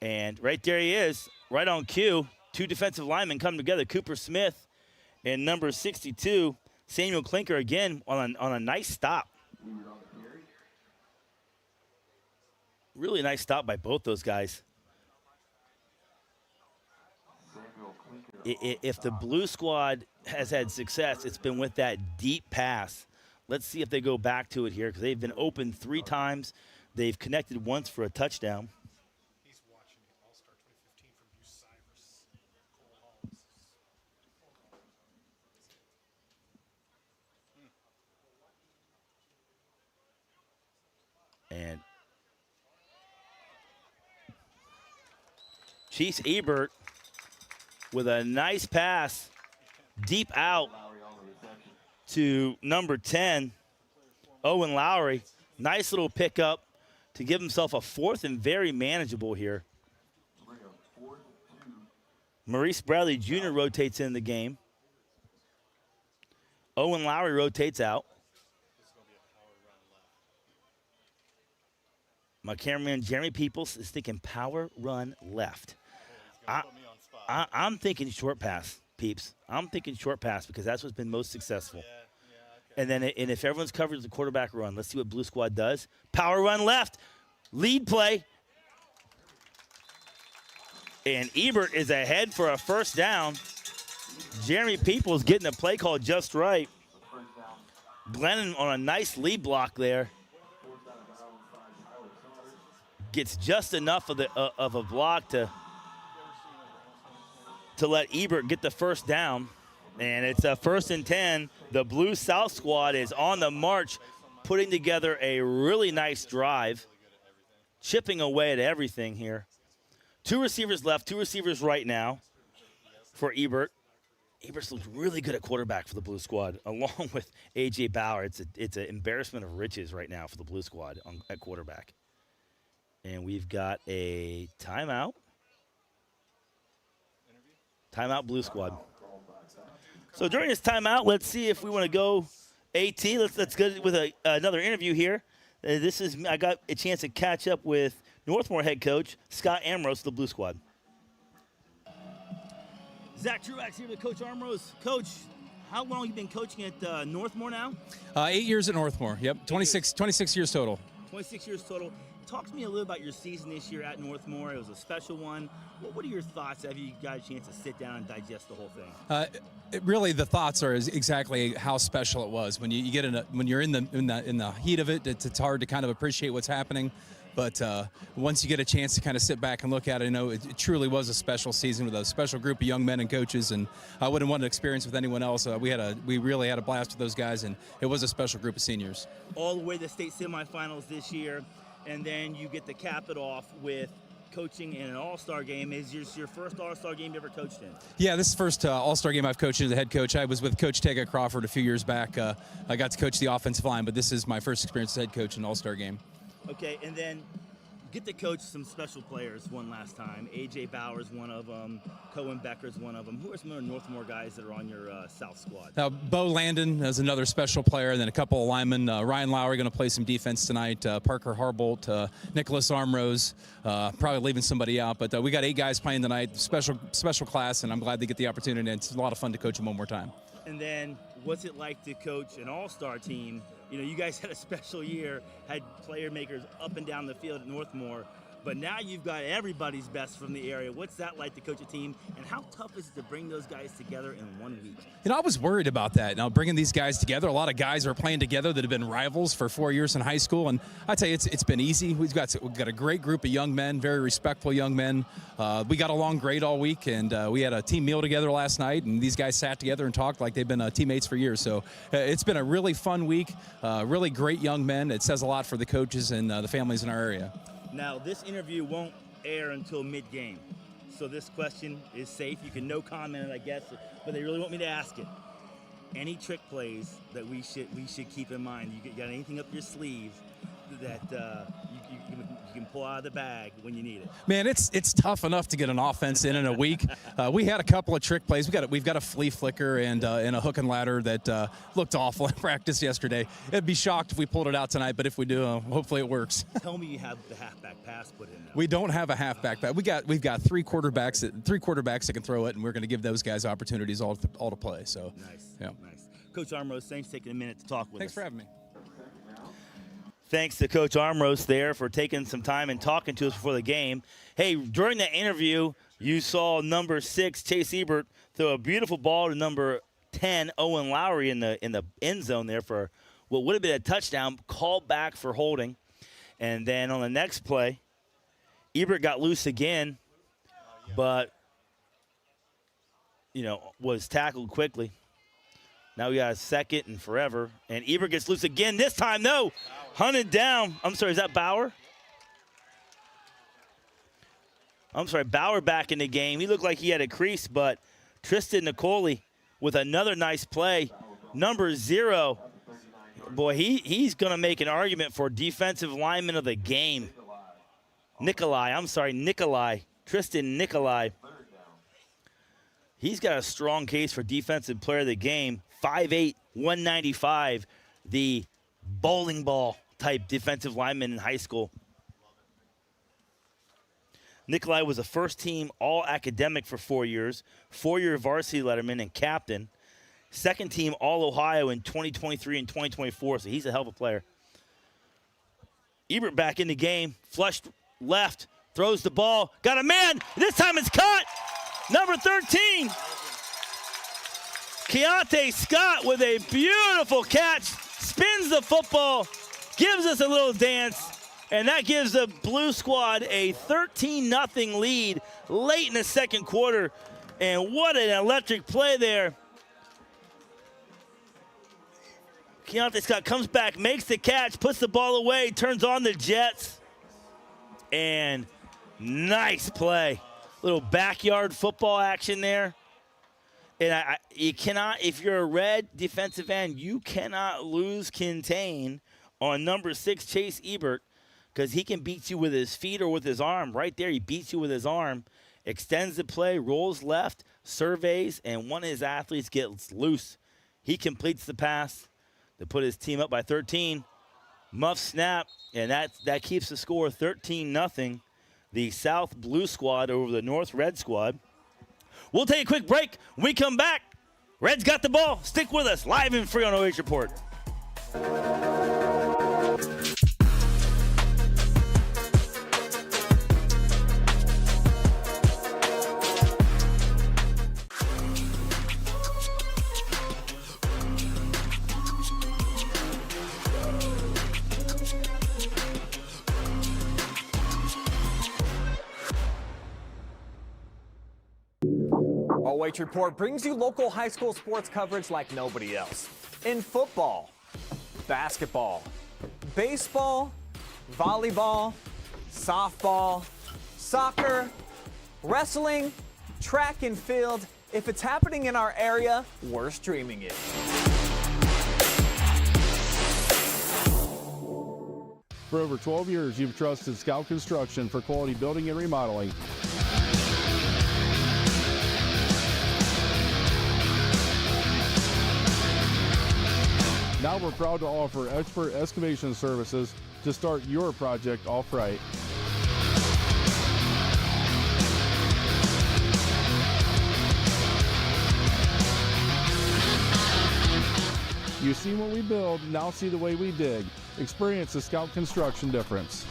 And right there he is, right on cue. 2 defensive linemen come together, Cooper Smith and number 62, Samuel Klinker, again on a nice stop. Really nice stop by both those guys. If the blue squad has had success, it's been with that deep pass. Let's see if they go back to it here, because they've been open 3 times. They've connected once for a touchdown. He's watching All-Star 2015 from And Chiefs Ebert with a nice pass deep out. to number 10, Owen Lowry. Nice little pickup to give himself a 4th and very manageable here. Maurice Bradley Jr. rotates in the game. Owen Lowry rotates out. My cameraman, Jeremy Peoples, is thinking power run left. I'm thinking short pass, Peeps. I'm thinking short pass because that's what's been most successful. And then if everyone's covered, the quarterback run. Let's see what Blue Squad does. Power run left. Lead play. And Ebert is ahead for a first down. Jeremy Peoples getting the play call just right. Glennon on a nice lead block there. Gets just enough of a block to let Ebert get the first down. And it's a 1st and 10. The Blue South squad is on the march, putting together a really nice drive, chipping away at everything here. 2 receivers left, 2 receivers right now for Ebert. Ebert's looked really good at quarterback for the Blue Squad, along with A.J. Bauer. It's an embarrassment of riches right now for the Blue Squad at quarterback. And we've got a timeout. Timeout, Blue Squad. So during this timeout, let's see if we want to go AT. Let's go with another interview here. I got a chance to catch up with Northmor head coach Scott Ambrose of the Blue Squad. Zack Truax here with Coach Ambrose. Coach, how long have you been coaching at Northmor now? 8 years at Northmor. Yep, 26 years total. 26 years total. Talk to me a little about your season this year at Northmor. It was a special one. What are your thoughts? Have you got a chance to sit down and digest the whole thing? Really, the thoughts are exactly how special it was. When you get when you're in the heat of it, it's hard to kind of appreciate what's happening. But once you get a chance to kind of sit back and look at it, it truly was a special season with a special group of young men and coaches, and I wouldn't want to experience with anyone else. We really had a blast with those guys, and it was a special group of seniors. All the way to the state semifinals this year, and then you get to cap it off with coaching in an All-Star game. Is this your first All-Star game you ever coached in? Yeah, this is the first All-Star game I've coached as a head coach. I was with Coach Tega Crawford a few years back. I got to coach the offensive line, but this is my first experience as head coach in an All-Star game. Okay, and then get to coach some special players one last time. A.J. Bauer's one of them. Cohen Becker's one of them. Who are some other Northmore guys that are on your South squad? Now, Bo Landon is another special player, and then a couple of linemen. Ryan Lowry going to play some defense tonight. Parker Harbolt, Nicholas Armrose, probably leaving somebody out. But we got 8 guys playing tonight. Special class, and I'm glad they get the opportunity. It's a lot of fun to coach them one more time. And then what's it like to coach an all-star team? You guys had a special year, had player makers up and down the field at Northmor, but now you've got everybody's best from the area. What's that like to coach a team, and how tough is it to bring those guys together in 1 week? I was worried about that. Now, bringing these guys together, a lot of guys are playing together that have been rivals for 4 years in high school, and I tell you, it's been easy. We've got a great group of young men, very respectful young men. We got along great all week, and we had a team meal together last night, and these guys sat together and talked like they've been teammates for years. So it's been a really fun week, really great young men. It says a lot for the coaches and the families in our area. Now, this interview won't air until mid-game, so this question is safe. You can no comment, I guess, but they really want me to ask it. Any trick plays that we should keep in mind? You got anything up your sleeve that you can pull out of the bag when you need it? Man, it's tough enough to get an offense in a week. We had a couple of trick plays. We've got a flea flicker and a hook and ladder that looked awful in practice yesterday. I'd be shocked if we pulled it out tonight, but if we do, hopefully it works. Tell me you have the halfback pass put in now. We don't have a halfback pass. We've got three quarterbacks that can throw it, and we're going to give those guys opportunities all to play. So nice, yeah. Nice. Coach Armrose, thanks for taking a minute to talk with us. Thanks for having me. Thanks to Coach Armrose there for taking some time and talking to us before the game. Hey, during that interview, you saw number 6, Chase Ebert, throw a beautiful ball to number 10, Owen Lowry, in the end zone there for what would have been a touchdown, called back for holding. And then on the next play, Ebert got loose again, but, was tackled quickly. Now we got a second and forever. And Ebert gets loose again. This time, no. Hunted down. I'm sorry, is that Bauer? I'm sorry, Bauer back in the game. He looked like he had a crease, but Tristan Nicoli with another nice play. number 0. Boy, he's going to make an argument for defensive lineman of the game. Nikolai. Tristan Nikolai. He's got a strong case for defensive player of the game. 5'8", 195, the bowling ball type defensive lineman in high school. Nikolai was a first-team All-Academic for 4 years, 4-year varsity letterman and captain, second-team All-Ohio in 2023 and 2024, so he's a hell of a player. Ebert back in the game, flushed left, throws the ball, got a man, this time it's caught! Number 13, Keontae Scott with a beautiful catch, spins the football, gives us a little dance, and that gives the Blue Squad a 13-0 lead late in the second quarter. And what an electric play there. Keontae Scott comes back, makes the catch, puts the ball away, turns on the Jets. And nice play. Little backyard football action there. And you cannot, if you're a red defensive end, you cannot lose contain on number 6, Chase Ebert, because he can beat you with his feet or with his arm. Right there, he beats you with his arm, extends the play, rolls left, surveys, and one of his athletes gets loose. He completes the pass to put his team up by 13. Muff snap, and that keeps the score 13-0. The South Blue Squad over the North Red Squad. We'll take a quick break. When we come back, Reds got the ball. Stick with us, live and free on OH Report. OH Report brings you local high school sports coverage like nobody else. In football, basketball, baseball, volleyball, softball, soccer, wrestling, track and field. If it's happening in our area, we're streaming it. For over 12 years, you've trusted Scout Construction for quality building and remodeling. Now we're proud to offer expert excavation services to start your project off right. You see what we build, now see the way we dig. Experience the Scout Construction difference.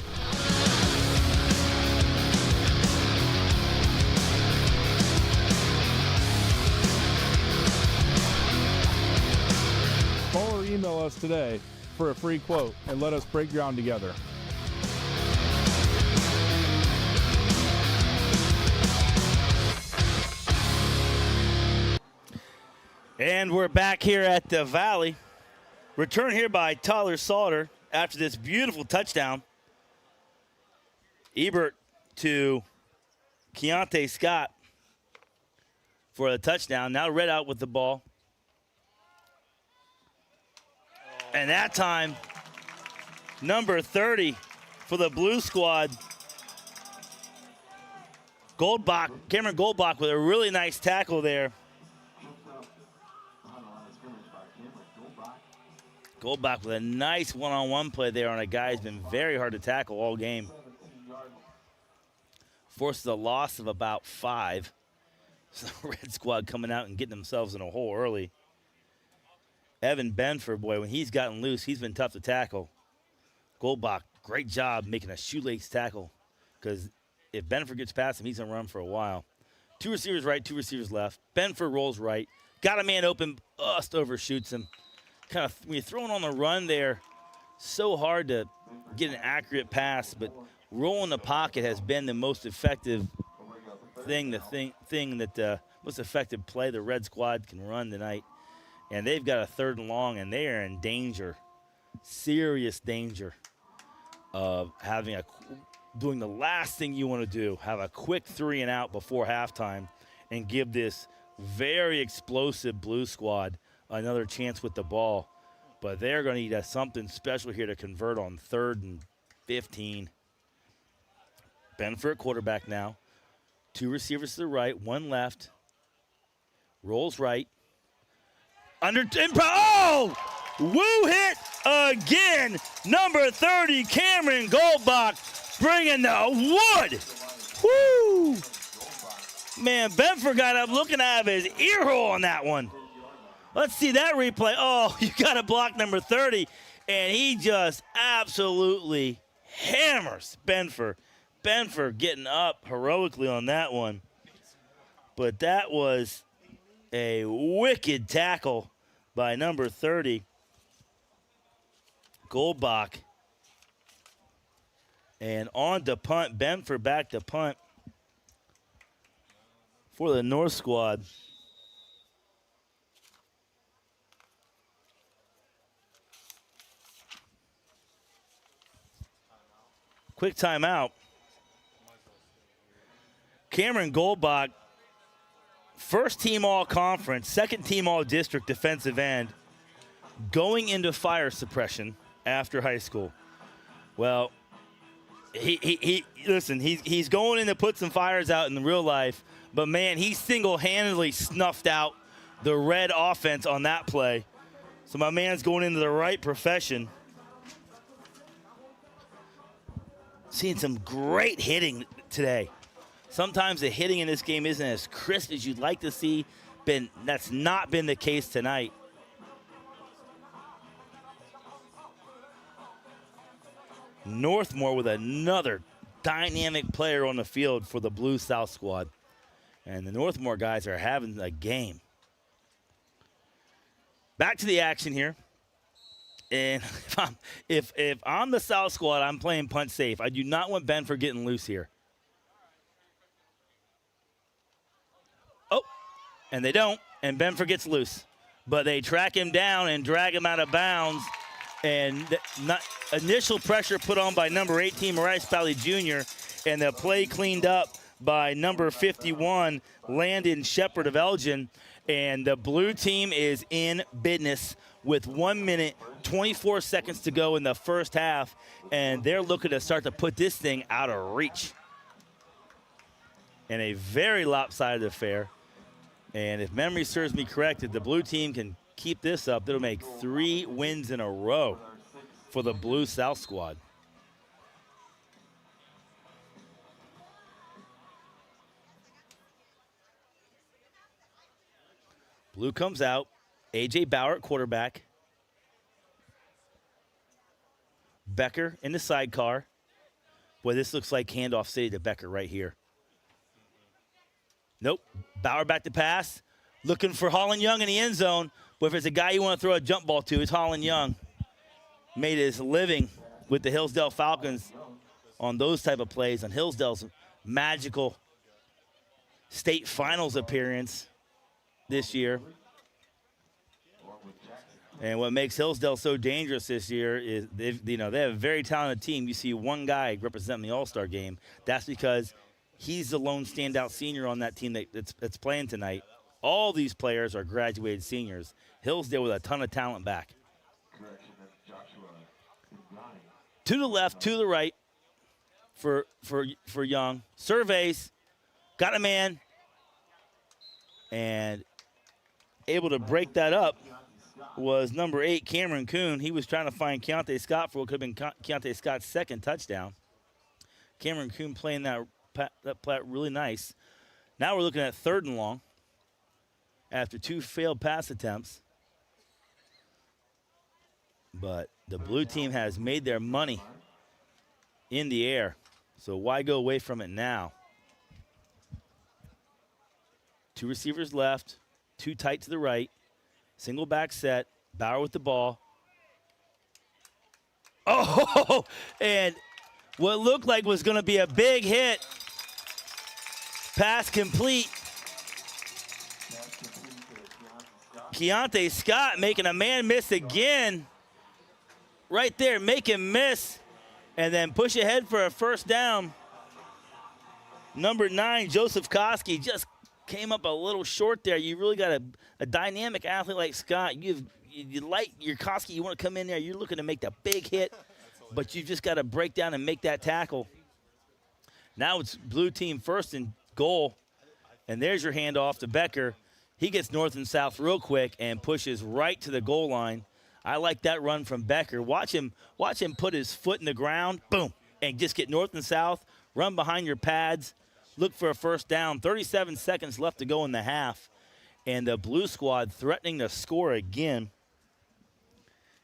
Call or email us today for a free quote and let us break ground together. And we're back here at the Valley. Return here by Tyler Salter after this beautiful touchdown. Ebert to Keontae Scott for the touchdown. Now Red out with the ball. And that time, number 30 for the Blue Squad, Goldbach, Cameron Goldbach with a really nice tackle there. Goldbach with a nice one-on-one play there on a guy who's been very hard to tackle all game. Forces a loss of about 5. So the Red Squad coming out and getting themselves in a hole early. Evan Benford, boy, when he's gotten loose, he's been tough to tackle. Goldbach, great job making a shoelace tackle, because if Benford gets past him, he's going to run for a while. 2 receivers right, 2 receivers left. Benford rolls right. Got a man open, just overshoots him. Kind of, when you're throwing on the run there, so hard to get an accurate pass, but rolling the pocket has been the most effective most effective play the Red Squad can run tonight. And they've got a 3rd and long, and they are in danger, serious danger of doing the last thing you want to do, have a quick 3 and out before halftime and give this very explosive Blue Squad another chance with the ball. But they're going to need something special here to convert on 3rd and 15. Benford at quarterback now. 2 receivers to the right, 1 left. Rolls right. Oh! Woo hit again. Number 30, Cameron Goldbach, bringing the wood. Woo! Man, Benford got up looking out of his ear hole on that one. Let's see that replay. Oh, you got to block number 30, and he just absolutely hammers Benford. Benford getting up heroically on that one. But that was a wicked tackle by number 30, Goldbach. And on to punt. Benford back to punt for the North squad. Quick timeout. Cameron Goldbach, first team all-conference, second team all-district defensive end, going into fire suppression after high school. Well, listen, he's going in to put some fires out in the real life, but man, he single-handedly snuffed out the red offense on that play. So my man's going into the right profession. Seeing some great hitting today. Sometimes the hitting in this game isn't as crisp as you'd like to see. That's not been the case tonight. Northmor with another dynamic player on the field for the Blue South squad. And the Northmor guys are having a game. Back to the action here. And if I'm the South squad, I'm playing punt safe. I do not want Benford getting loose here. Oh, and they don't, and Benford gets loose. But they track him down and drag him out of bounds. And initial pressure put on by number 18, Maurice Bally Jr., and the play cleaned up by number 51, Landon Shepard of Elgin. And the blue team is in business with 1 minute, 24 seconds to go in the first half, and they're looking to start to put this thing out of reach. In a very lopsided affair. And if memory serves me correct, if the blue team can keep this up, it'll make 3 wins in a row for the Blue South squad. Blue comes out. A.J. Bauer at quarterback. Becker in the sidecar. Boy, this looks like handoff city to Becker right here. Nope. Bauer back to pass. Looking for Holland Young in the end zone. But if it's a guy you want to throw a jump ball to, it's Holland Young. Made his living with the Hillsdale Falcons on those type of plays, on Hillsdale's magical state finals appearance this year. And what makes Hillsdale so dangerous this year is they have a very talented team. You see one guy representing the All-Star game. That's because he's the lone standout senior on that team that's playing tonight. All these players are graduated seniors. Hillsdale with a ton of talent back. To the left, to the right for Young. Surveys, got a man, and able to break that up was number 8, Cameron Kuhn. He was trying to find Keontae Scott for what could have been Keontae Scott's second touchdown. Cameron Kuhn playing that play really nice. Now we're looking at 3rd and long after 2 failed pass attempts. But the blue team has made their money in the air, so why go away from it now? 2 receivers left, 2 tight to the right. Single back set, Bauer with the ball. Oh, and what looked like was going to be a big hit. Pass complete. Keontae Scott making a man miss again. Right there, make him miss. And then push ahead for a first down. Number 9, Joseph Koski, just came up a little short there. You really got a dynamic athlete like Scott. You like your Koski, you want to come in there. You're looking to make the big hit, but you just got to break down and make that tackle. Now it's blue team first and goal, and there's your handoff to Becker. He gets north and south real quick and pushes right to the goal line. I like that run from Becker. Watch him put his foot in the ground, boom, and just get north and south, run behind your pads, look for a first down. 37 seconds left to go in the half, and the blue squad threatening to score again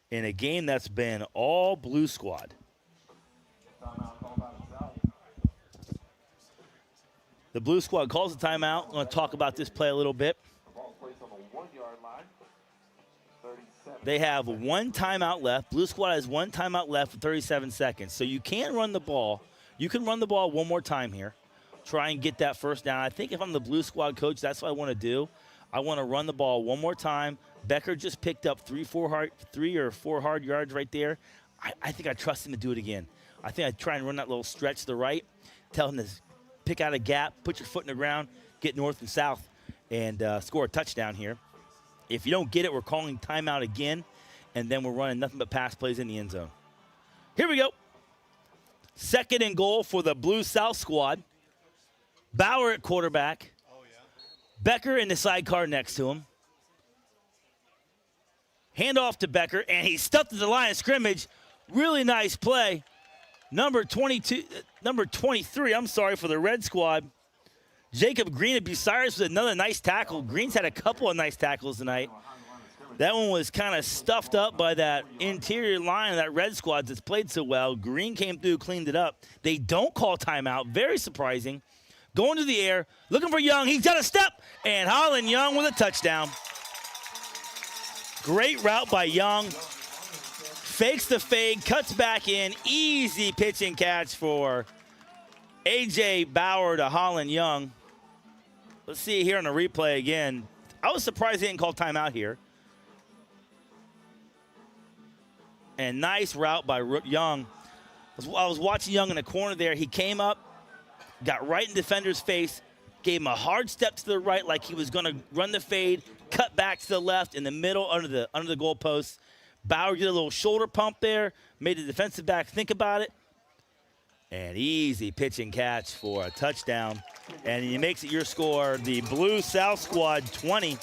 in a game that's been all blue squad. The blue squad calls a timeout. I'm going to talk about this play a little bit. They have one timeout left. Blue squad has one timeout left for 37 seconds. So you can run the ball. You can run the ball one more time here. Try and get that first down. I think if I'm the blue squad coach, that's what I want to do. I want to run the ball one more time. Becker just picked up 3 or 4 hard yards right there. I think I trust him to do it again. I think I'd try and run that little stretch to the right, tell him to pick out a gap, put your foot in the ground, get north and south, and score a touchdown here. If you don't get it, we're calling timeout again, and then we're running nothing but pass plays in the end zone. Here we go. 2nd and goal for the Blue South squad. Bauer at quarterback. Becker in the sidecar next to him. Handoff to Becker, and he's stuffed at the line of scrimmage. Really nice play. Number 23, for the red squad. Jacob Green at Bucyrus with another nice tackle. Green's had a couple of nice tackles tonight. That one was kind of stuffed up by that interior line of that red squad that's played so well. Green came through, cleaned it up. They don't call timeout. Very surprising. Going to the air, looking for Young. He's got a step, and Holland Young with a touchdown. Great route by Young. Fakes the fade, cuts back in. Easy pitch and catch for A.J. Bauer to Holland Young. Let's see here on the replay again. I was surprised they didn't call timeout here. And nice route by Young. I was watching Young in the corner there. He came up, got right in defender's face, gave him a hard step to the right like he was going to run the fade, cut back to the left in the middle under the goalpost. Bauer did a little shoulder pump there, made the defensive back think about it. And easy pitch and catch for a touchdown. And he makes it your score. The Blue South squad 20,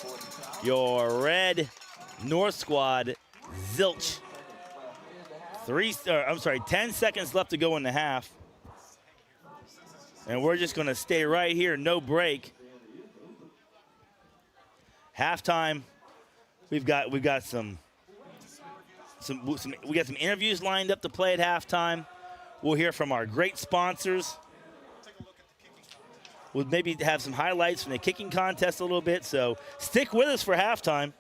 your red North squad zilch. 10 seconds left to go in the half. And we're just going to stay right here, no break. Halftime. We got some interviews lined up to play at halftime. We'll hear from our great sponsors. We'll maybe have some highlights from the kicking contest a little bit, so stick with us for halftime.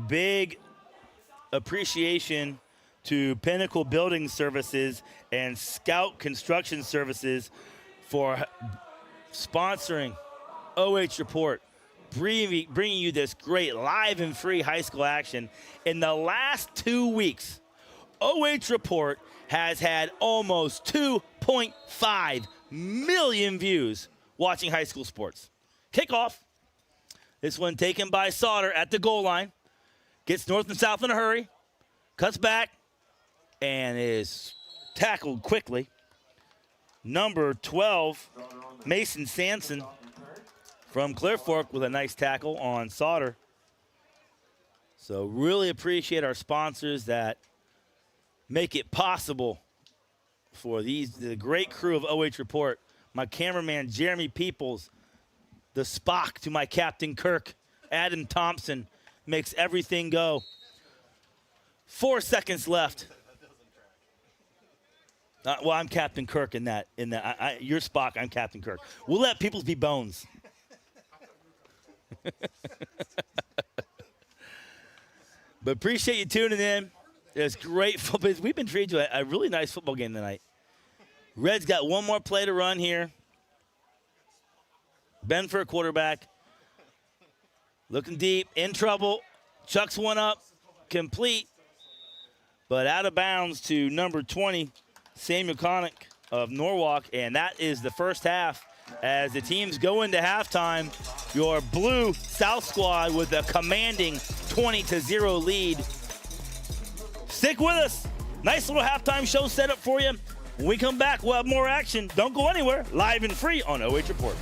Big appreciation to Pinnacle Building Services and Scout Construction Services for sponsoring OH Report, bringing you this great live and free high school action. In the last 2 weeks, OH Report has had almost 2.5 million views watching high school sports. Kickoff. This one taken by Sauter at the goal line. Gets north and south in a hurry. Cuts back and is tackled quickly. Number 12, Mason Sampson from Clear Fork with a nice tackle on Sauter. So really appreciate our sponsors that make it possible for the great crew of OH Report. My cameraman, Jeremy Peoples, the Spock to my Captain Kirk, Adam Thompson, makes everything go. 4 seconds left. Well, I'm Captain Kirk in that. You're Spock, I'm Captain Kirk. We'll let Peoples be Bones. But appreciate you tuning in. It's great football. We've been treated to a really nice football game tonight. Red's got one more play to run here. Ben for a quarterback. Looking deep, in trouble. Chucks one up, complete. But out of bounds to number 20, Samuel Connick of Norwalk, and that is the first half. As the teams go into halftime, your blue South squad with a commanding 20-0 lead. Stick with us. Nice little halftime show set up for you. When we come back, we'll have more action. Don't go anywhere. Live and free on OH Report.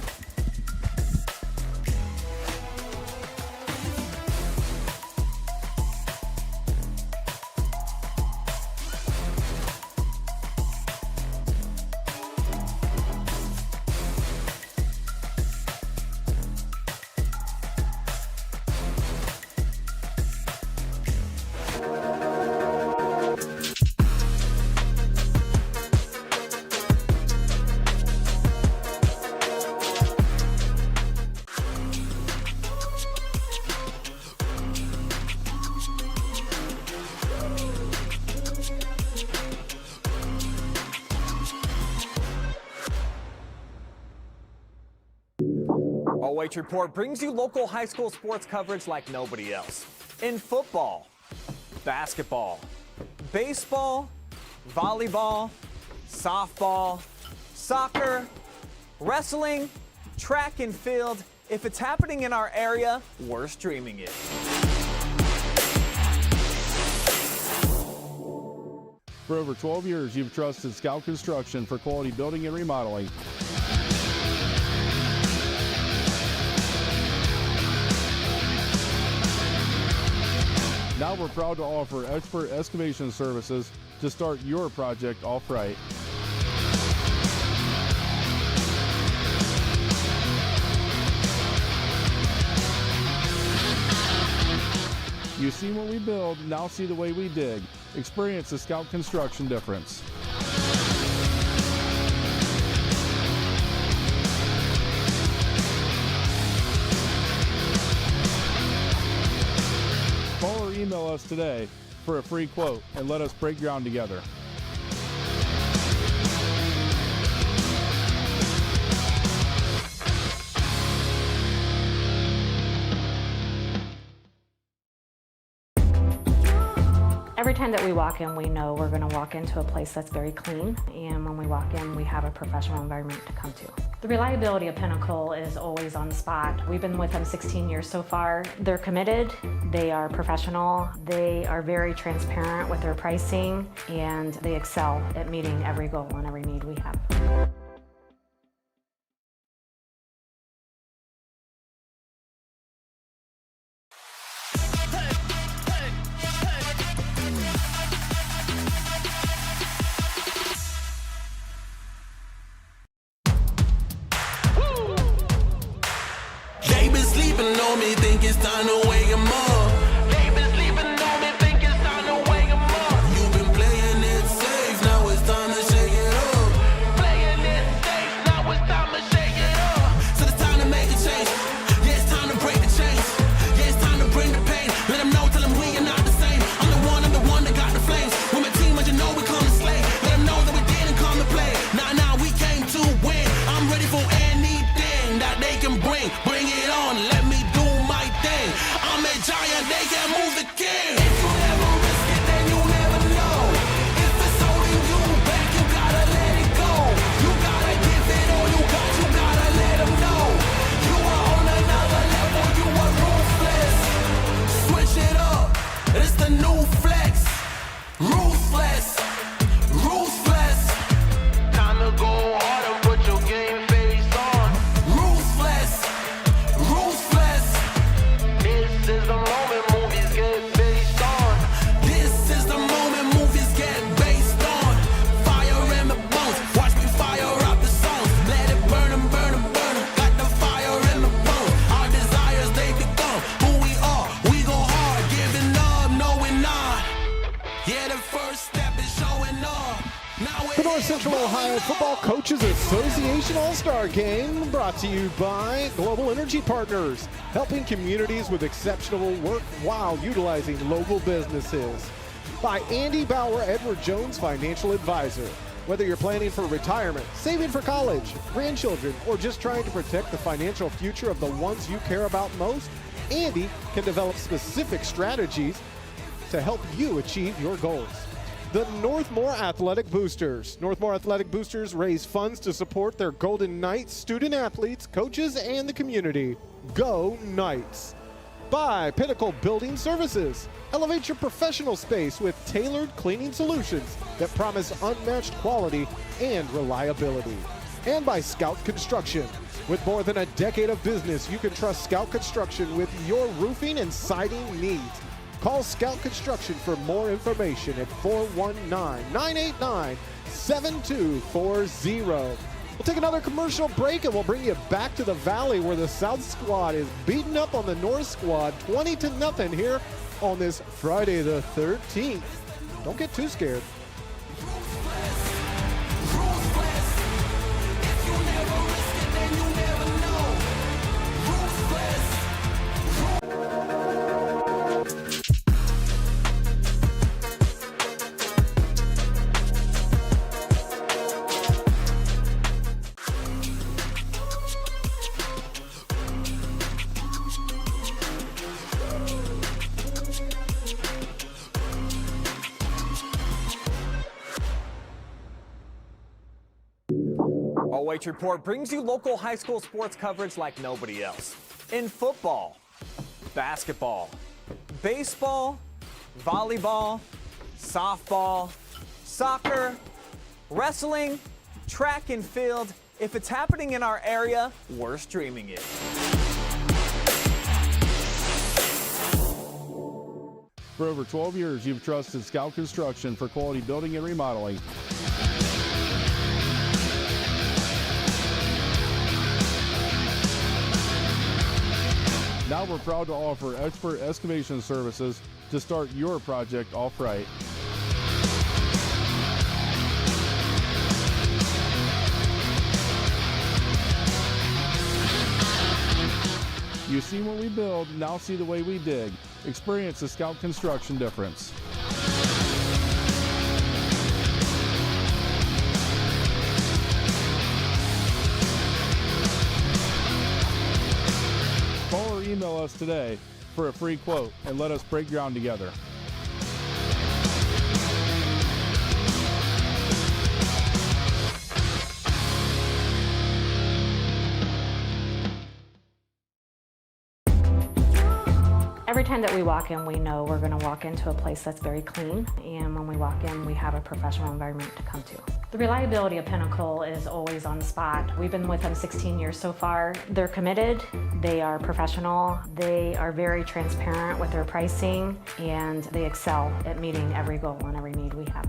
OH Report brings you local high school sports coverage like nobody else. In football, basketball, baseball, volleyball, softball, soccer, wrestling, track and field. If it's happening in our area, we're streaming it. For over 12 years, you've trusted Scout Construction for quality building and remodeling. Now we're proud to offer expert excavation services to start your project off right. You've seen what we build, now see the way we dig. Experience the Scout Construction difference. Call or email us today for a free quote and let us break ground together. Every time that we walk in, we know we're going to walk into a place that's very clean, and when we walk in, we have a professional environment to come to. The reliability of Pinnacle is always on the spot. We've been with them 16 years so far. They're committed, they are professional, they are very transparent with their pricing, and they excel at meeting every goal and every need we have. On me, think it's time to wake 'em up. They been sleeping on me, think it's time to wake 'em up. You've been playing it safe, now it's time to shake it up. Playing it safe, now it's time to shake it up. So it's time to make a change. Yeah, it's time to break the chains. Yeah, it's time to bring the pain. Let them know, tell them we are not the same. I'm the one that got the flames. With my team, as you know, we come to slay. Let them know that we didn't come to play. Nah, we came to win. I'm ready for anything that they can bring. Bring it on, let me do my thing. I'm a giant, they can move the king. If you never risk it, then you never know. If it's holding you back, you gotta let it go. You gotta give it all you got, you gotta let them know. You are on another level, you are ruthless. Switch it up, it's the new flex. Ruthless, ruthless. Time to go hard and put your game face on. Ruthless, ruthless. This is the moment movies get based on. This is the moment movies get based on. Fire in the bones, watch me fire up the songs. Let it burn 'em, burn 'em, burn 'em. Got the fire in the bones. Our desires, they become who we are. We go hard, giving up, no we're not. Yeah, the first step is showing up. Now The North Central Ohio Football Coaches Association All-Star Game, brought to you by Global Energy Partners, helping communities with exceptional work while utilizing local businesses. By Andy Bauer, Edward Jones Financial Advisor. Whether you're planning for retirement, saving for college, grandchildren, or just trying to protect the financial future of the ones you care about most, Andy can develop specific strategies to help you achieve your goals. the Northmor Athletic Boosters. Northmor Athletic Boosters raise funds to support their Golden Knights student athletes, coaches, and the community. Go Knights. By Pinnacle Building Services. Elevate your professional space with tailored cleaning solutions that promise unmatched quality and reliability. And by Scout Construction. With more than a decade of business, you can trust Scout Construction with your roofing and siding needs. Call Scout Construction for more information at 419-989-7240. We'll take another commercial break and we'll bring you back to the Valley where the South squad is beating up on the North squad 20-0 here on this Friday the 13th. Don't get too scared. OH Report brings you local high school sports coverage like nobody else. In football, basketball, baseball, volleyball, softball, soccer, wrestling, track and field. If it's happening in our area, we're streaming it. For over 12 years, you've trusted Scout Construction for quality building and remodeling. Now we're proud to offer expert excavation services to start your project off right. You've seen what we build, now see the way we dig. Experience the Scout Construction difference. Call or email us today for a free quote and let us break ground together. Every time that we walk in, we know we're going to walk into a place that's very clean, and when we walk in, we have a professional environment to come to. The reliability of Pinnacle is always on the spot. We've been with them 16 years so far. They're committed, they are professional, they are very transparent with their pricing, and they excel at meeting every goal and every need we have.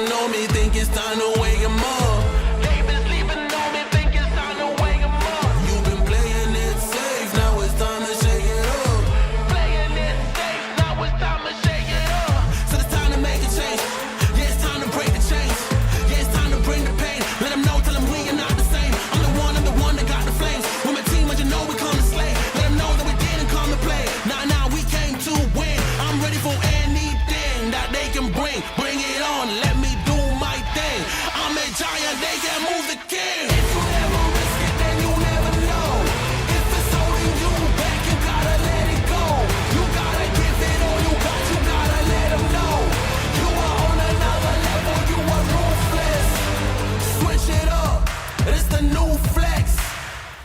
On me, think it's time to wake 'em up. They been sleeping on me, think it's time to wake 'em up. You've been playing it safe, now it's time to shake it up. Playing it safe, now it's time to shake it up. So it's time to make a change. Yeah, it's time to break the chains. Yeah, it's time to bring the pain. Let them know, tell them we are not the same. I'm the one that got the flames. With my team, but you know we come to slay. Let them know that we didn't come to play. Nah, we came to win. I'm ready for anything that they can bring. Bring it on, let me do my thing. I'm a giant, they can move the king. If you never risk it, then you never know. If it's holding you back, you gotta let it go. You gotta give it all you got, you gotta let them know. You are on another level, you are ruthless. Switch it up, it's the new flex.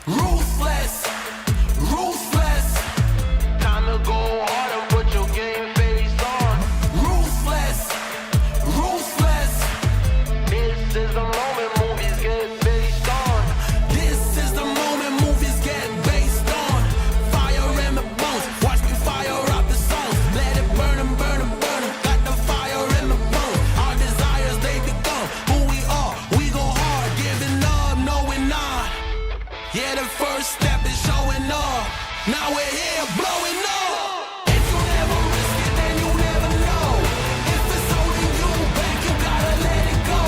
Ruthless, ruthless. Time to go hard and put your game face on. Ruthless, ruthless. This is the moment movies get based on. This is the moment movies get based on. Fire in the bones, watch me fire up the songs. Let it burn 'em, burn 'em, burn 'em. Got the fire in the bones. Our desires, they become who we are. We go hard, giving up, no we're not. Yeah, the first step is showing up. Now we're here blowing up. If you never risk it, then you never know. If it's holding you back, you gotta let it go.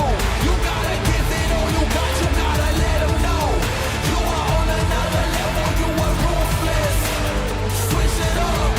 You gotta give it all you got, you gotta let them know. You are on another level, you are ruthless. Switch it up,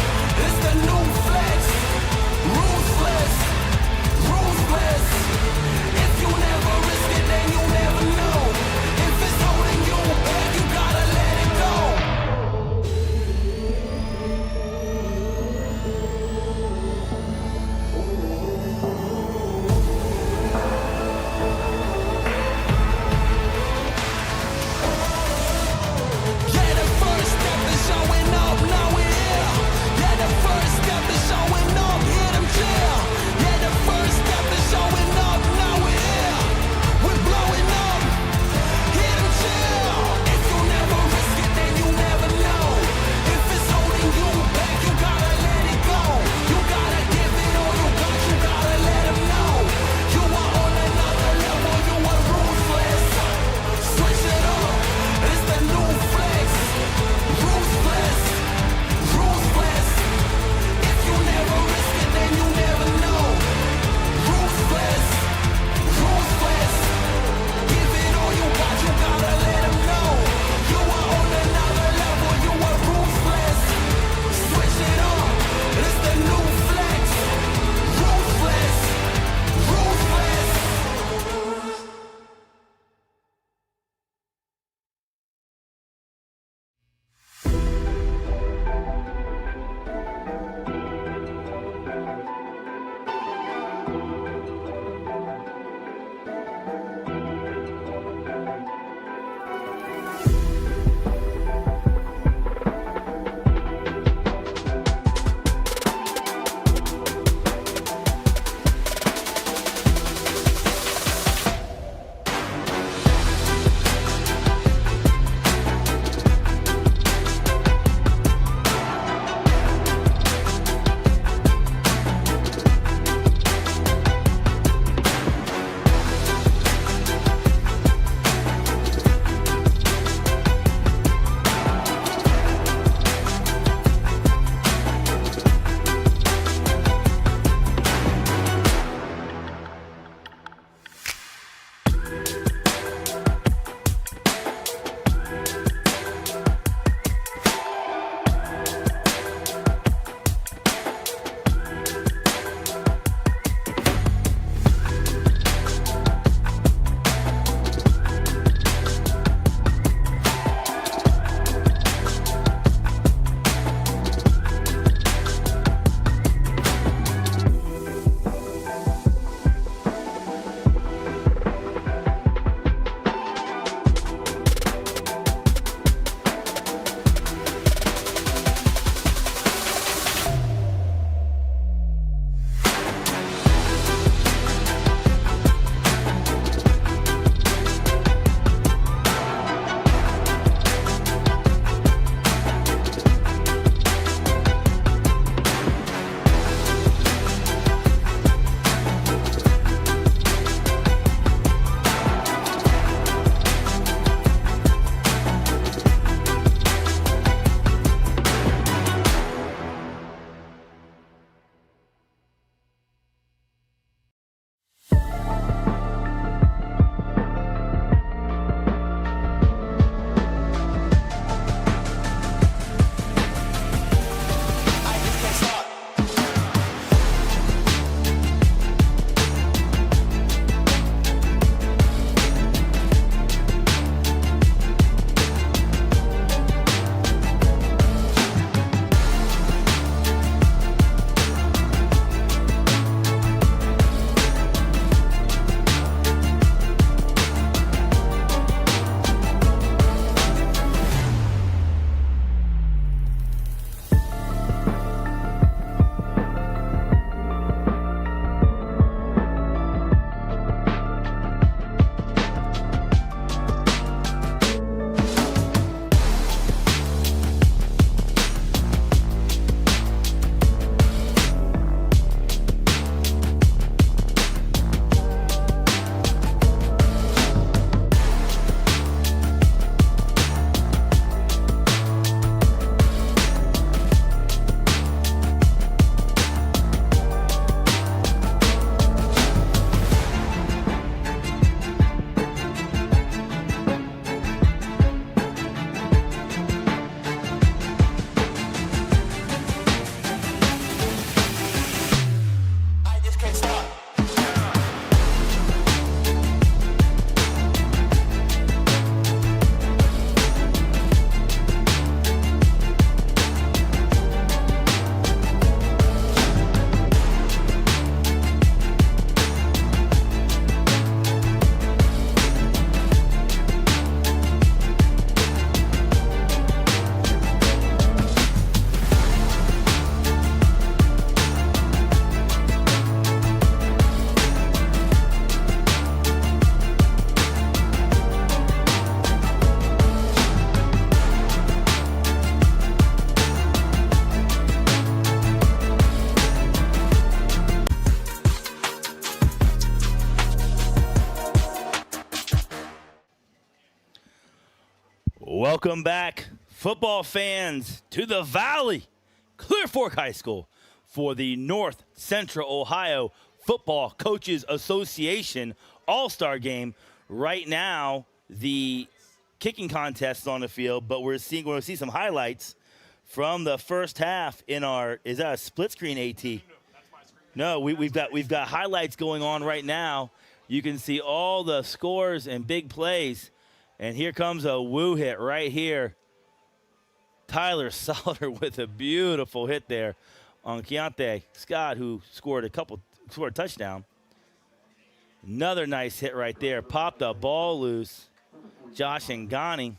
Welcome back, football fans, to the Valley, Clear Fork High School for the North Central Ohio Football Coaches Association All-Star Game. Right now, the kicking contest is on the field, but we're going to see some highlights from the first half in our, is that a split screen, AT? No, we've got highlights going on right now. You can see all the scores and big plays. And here comes a woo hit right here. Tyler Solder with a beautiful hit there on Keontae Scott, who scored a touchdown. Another nice hit right there. Popped the ball loose. Josh Ngani.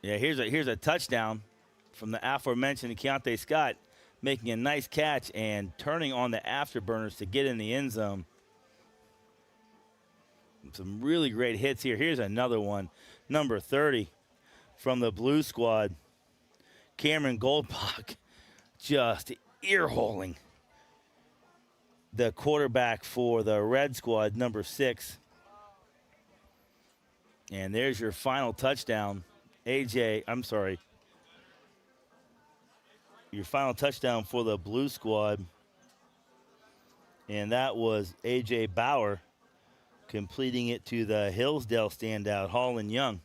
Yeah, here's a touchdown from the aforementioned Keontae Scott, making a nice catch and turning on the afterburners to get in the end zone. Some really great hits here. Here's another one. Number 30 from the Blue Squad. Cameron Goldbach just ear-holing the quarterback for the Red Squad, number 6. And there's your final touchdown. Your final touchdown for the Blue Squad. And that was A.J. Bauer, completing it to the Hillsdale standout, Holland Young.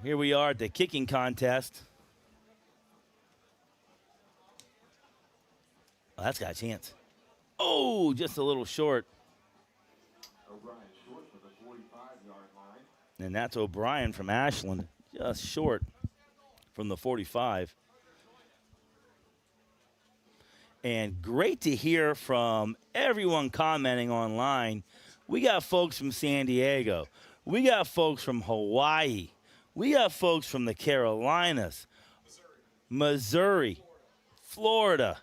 Here we are at the kicking contest. Oh, that's got a chance. Oh, just a little short. And that's O'Brien from Ashland, just short from the 45. And great to hear from everyone commenting online. We got folks from San Diego. We got folks from Hawaii. We got folks from the Carolinas, Missouri, Florida.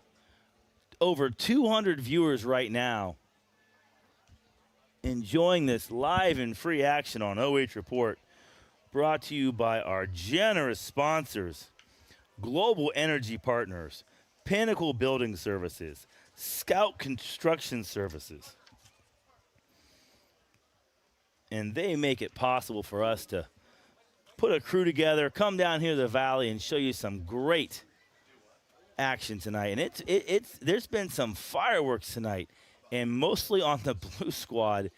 Over 200 viewers right now enjoying this live and free action on OH Report, brought to you by our generous sponsors, Global Energy Partners, Pinnacle Building Services, Scout Construction Services. And they make it possible for us to put a crew together, come down here to the Valley and show you some great action tonight. And there's been some fireworks tonight, and mostly on the Blue Squad.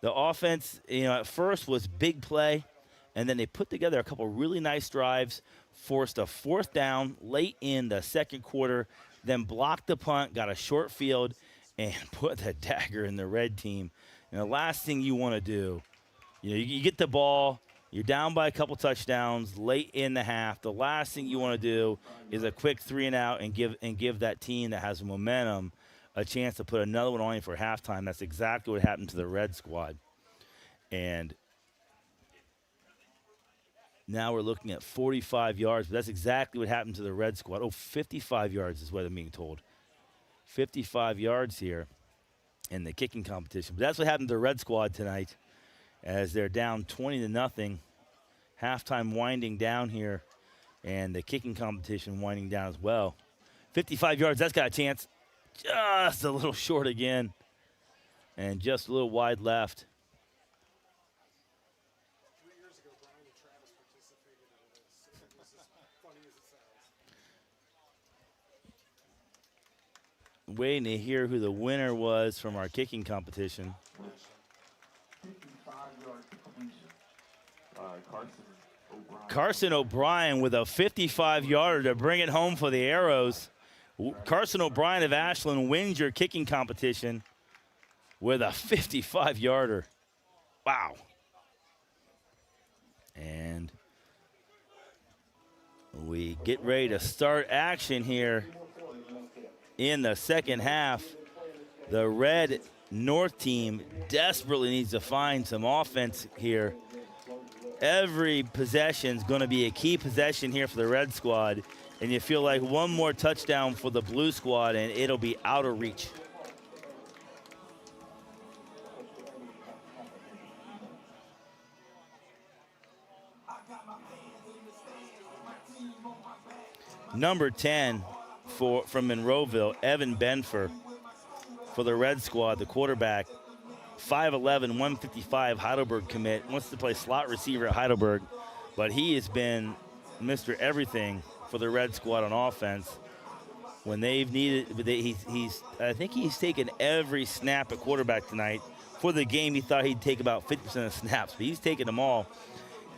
The offense, at first was big play, and then they put together a couple really nice drives, forced a 4th down late in the second quarter, then blocked the punt, got a short field, and put the dagger in the red team. And the last thing you want to do, you get the ball, you're down by a couple touchdowns late in the half. The last thing you want to do is a quick 3 and out and give that team that has momentum a chance to put another one on you for halftime. That's exactly what happened to the Red Squad. And now we're looking at 45 yards, but that's exactly what happened to the Red Squad. 55 yards is what I'm being told. 55 yards here in the kicking competition. But that's what happened to the Red Squad tonight, as they're down 20-0. Halftime winding down here, and the kicking competition winding down as well. 55 yards, that's got a chance. Just a little short again, and just a little wide left. 3 years ago, Brian and Travis participated in this. It was as funny as it sounds. Waiting to hear who the winner was from our kicking competition. Carson O'Brien with a 55-yarder to bring it home for the Arrows. Carson O'Brien of Ashland wins your kicking competition with a 55-yarder. Wow. And we get ready to start action here in the second half. The Red North team desperately needs to find some offense here. Every possession is going to be a key possession here for the Red Squad, and you feel like one more touchdown for the Blue Squad and it'll be out of reach. Number 10 from Monroeville, Evan Benfer, for the Red Squad, the quarterback, 5'11", 155 Heidelberg commit. Wants to play slot receiver at Heidelberg, but he has been Mr. Everything for the Red Squad on offense. When they've needed, I think he's taken every snap at quarterback tonight. For the game, he thought he'd take about 50% of snaps, but he's taken them all.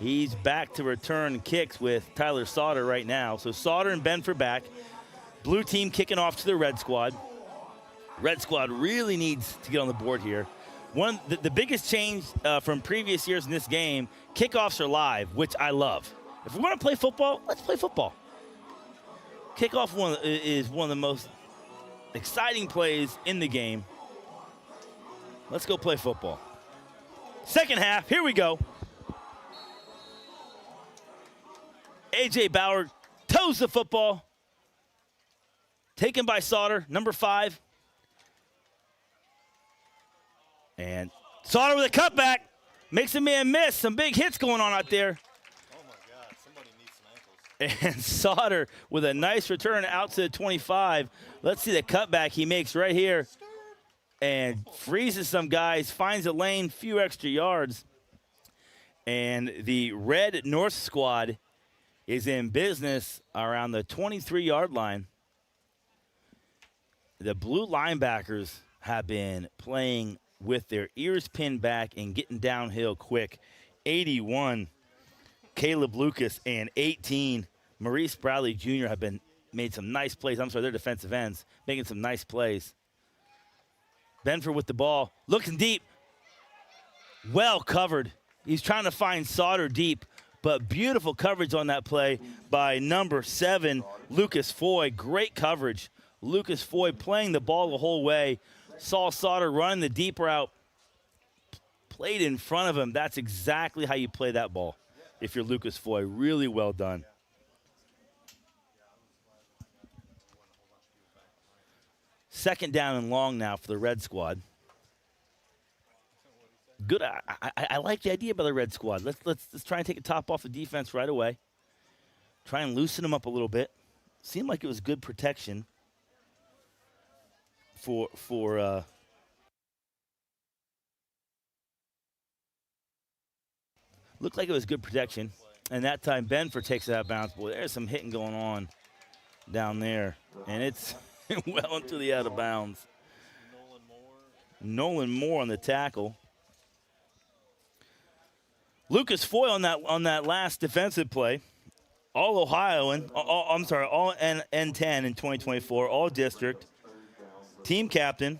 He's back to return kicks with Tyler Sauter right now. So Sauter and Benford back. Blue team kicking off to the Red Squad. Red Squad really needs to get on the board here. The biggest change from previous years in this game, kickoffs are live, which I love. If we want to play football, let's play football. Kickoff is one of the most exciting plays in the game. Let's go play football. Second half, here we go. A.J. Bauer toes the football. Taken by Sauter, number 5. And Sauter with a cutback. Makes a man miss. Some big hits going on out there. Oh, my God. Somebody needs some ankles. And Sauter with a nice return out to the 25. Let's see the cutback he makes right here. And freezes some guys, finds a lane, few extra yards. And the Red North squad is in business around the 23-yard line. The blue linebackers have been playing with their ears pinned back and getting downhill quick. 81, Caleb Lucas, and 18, Maurice Bradley Jr. have made some nice plays. I'm sorry, they're defensive ends, making some nice plays. Benford with the ball, looking deep. Well covered. He's trying to find Sauter deep, but beautiful coverage on that play by number 7, Lucas Foy. Great coverage. Lucas Foy playing the ball the whole way. Saw Sauter running the deep route. Played in front of him. That's exactly how you play that ball if you're Lucas Foy. Really well done. Second down and long now for the Red Squad. Good. I like the idea by the Red Squad. Let's try and take the top off the defense right away. Try and loosen them up a little bit. Seemed like it was good protection for looked like it was good protection. And that time Benford takes it out of bounds. Boy, there's some hitting going on down there. And it's well into the out of bounds. Nolan Moore on the tackle. Lucas Foy on that last defensive play. All Ohioan, all N10 in 2024, all district. Team captain.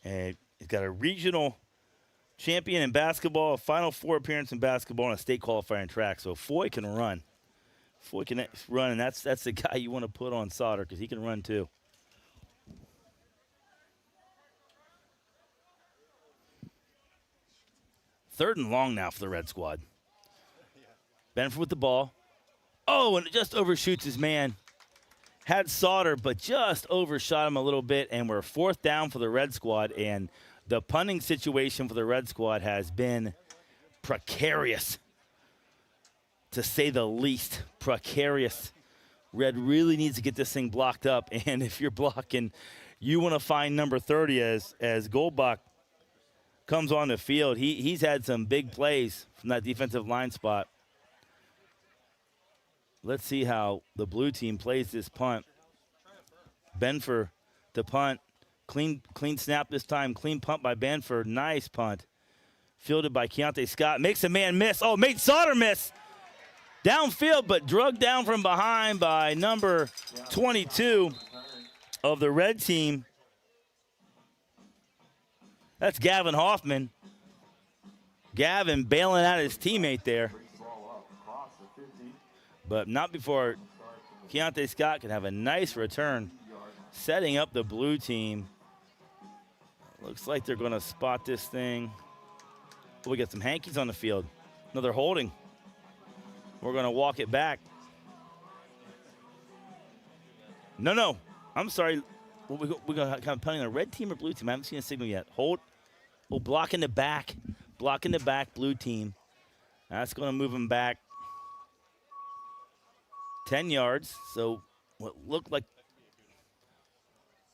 And he's got a regional champion in basketball, a Final Four appearance in basketball, and a state qualifier in track. So Foy can run. Foy can run, and that's the guy you want to put on Sauter because he can run too. Third and long now for the Red Squad. Benford with the ball. Oh, and it just overshoots his man. Had Sauter, but just overshot him a little bit, and we're fourth down for the Red Squad, and the punting situation for the Red Squad has been precarious, to say the least. Precarious. Red really needs to get this thing blocked up, and if you're blocking, you want to find number 30 as Goldbach comes on the field. He's had some big plays from that defensive line spot. Let's see how the blue team plays this punt. Benford to punt. Clean snap this time. Clean punt by Benford. Nice punt. Fielded by Keontae Scott. Makes a man miss. Oh, made Sauter miss. Downfield, but drugged down from behind by number 22 of the red team. That's Gavin Hoffman. Gavin bailing out his teammate there. But not before Keontae Scott can have a nice return. Setting up the blue team. Looks like they're going to spot this thing. Oh, we got some hankies on the field. Another holding. We're going to walk it back. No. I'm sorry. We're going to have punting the red team or blue team. I haven't seen a signal yet. Hold. Oh, blocking the back. Blocking the back, blue team. That's going to move them back 10 yards. So what looked like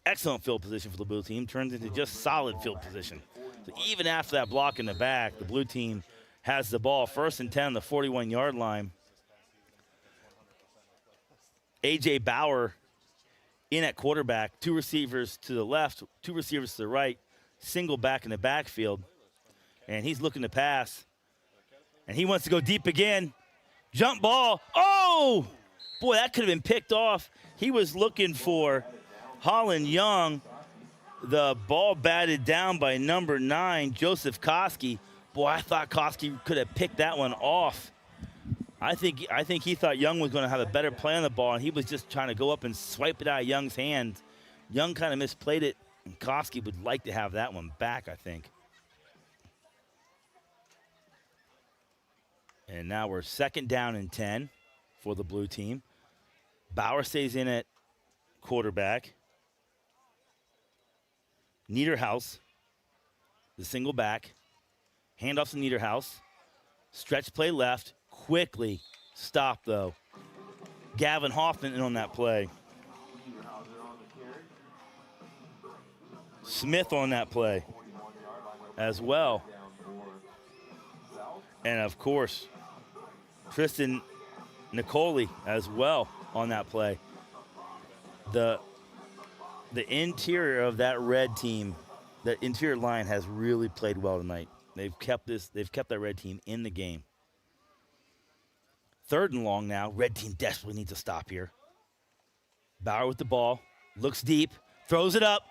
excellent field position for the blue team turns into just solid field position. So even after that block in the back, the blue team has the ball. 1st and 10 on the 41-yard line. A.J. Bauer in at quarterback, 2 receivers to the left, 2 receivers to the right, single back in the backfield. And he's looking to pass. And he wants to go deep again. Jump ball. Oh! Boy, that could have been picked off. He was looking for Holland Young. The ball batted down by number 9, Joseph Koski. Boy, I thought Koski could have picked that one off. I think he thought Young was going to have a better play on the ball, and he was just trying to go up and swipe it out of Young's hand. Young kind of misplayed it, and Koski would like to have that one back, I think. And now we're 2nd down and 10 for the blue team. Bauer stays in at quarterback. Niederhaus, the single back. Handoff to Niederhaus. Stretch play left. Quickly stopped, though. Gavin Hoffman in on that play. Smith on that play as well. And, of course, Tristan Nicoli as well on that play. The interior of that red team, that interior line has really played well tonight. They've kept that red team in the game. 3rd and long now. Red team desperately needs to stop here. Bauer with the ball, looks deep, throws it up.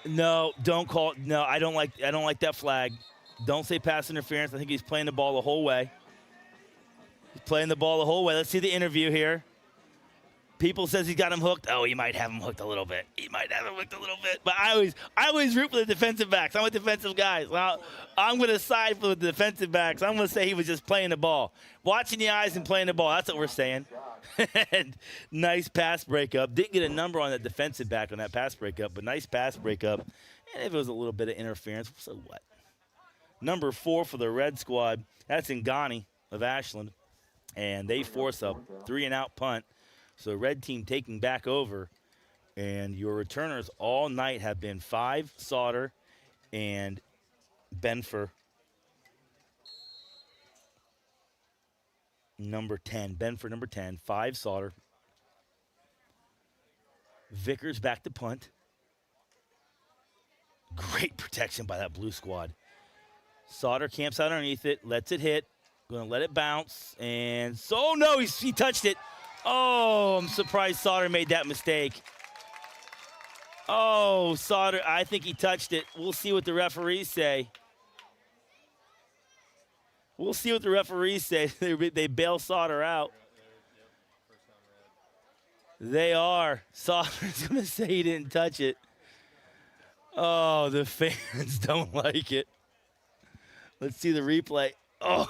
No, don't call. No, I don't like that flag. Don't say pass interference. I think he's playing the ball the whole way. He's playing the ball the whole way. Let's see the interview here. People says he's got him hooked. Oh, he might have him hooked a little bit. But I always root for the defensive backs. I'm a defensive guy. Well, I'm going to side for the defensive backs. I'm going to say he was just playing the ball. Watching the eyes and playing the ball. That's what we're saying. And nice pass breakup. Didn't get a number on that defensive back on that pass breakup, but nice pass breakup. And if it was a little bit of interference, so what? Number 4 for the red squad. That's Ngani of Ashland. And they force a 3-and-out punt. So red team taking back over, and your returners all night have been 5 Sauter and Benfer. Number 10, Benfer number 10, 5 Sauter. Vickers back to punt. Great protection by that blue squad. Sauter camps out underneath it, lets it hit, going to let it bounce, and so no, he touched it. Oh, I'm surprised Sauter made that mistake. Oh, Sauter, I think he touched it. We'll see what the referees say. They bail Sauter out. They are. Sauter's going to say he didn't touch it. Oh, the fans don't like it. Let's see the replay. Oh,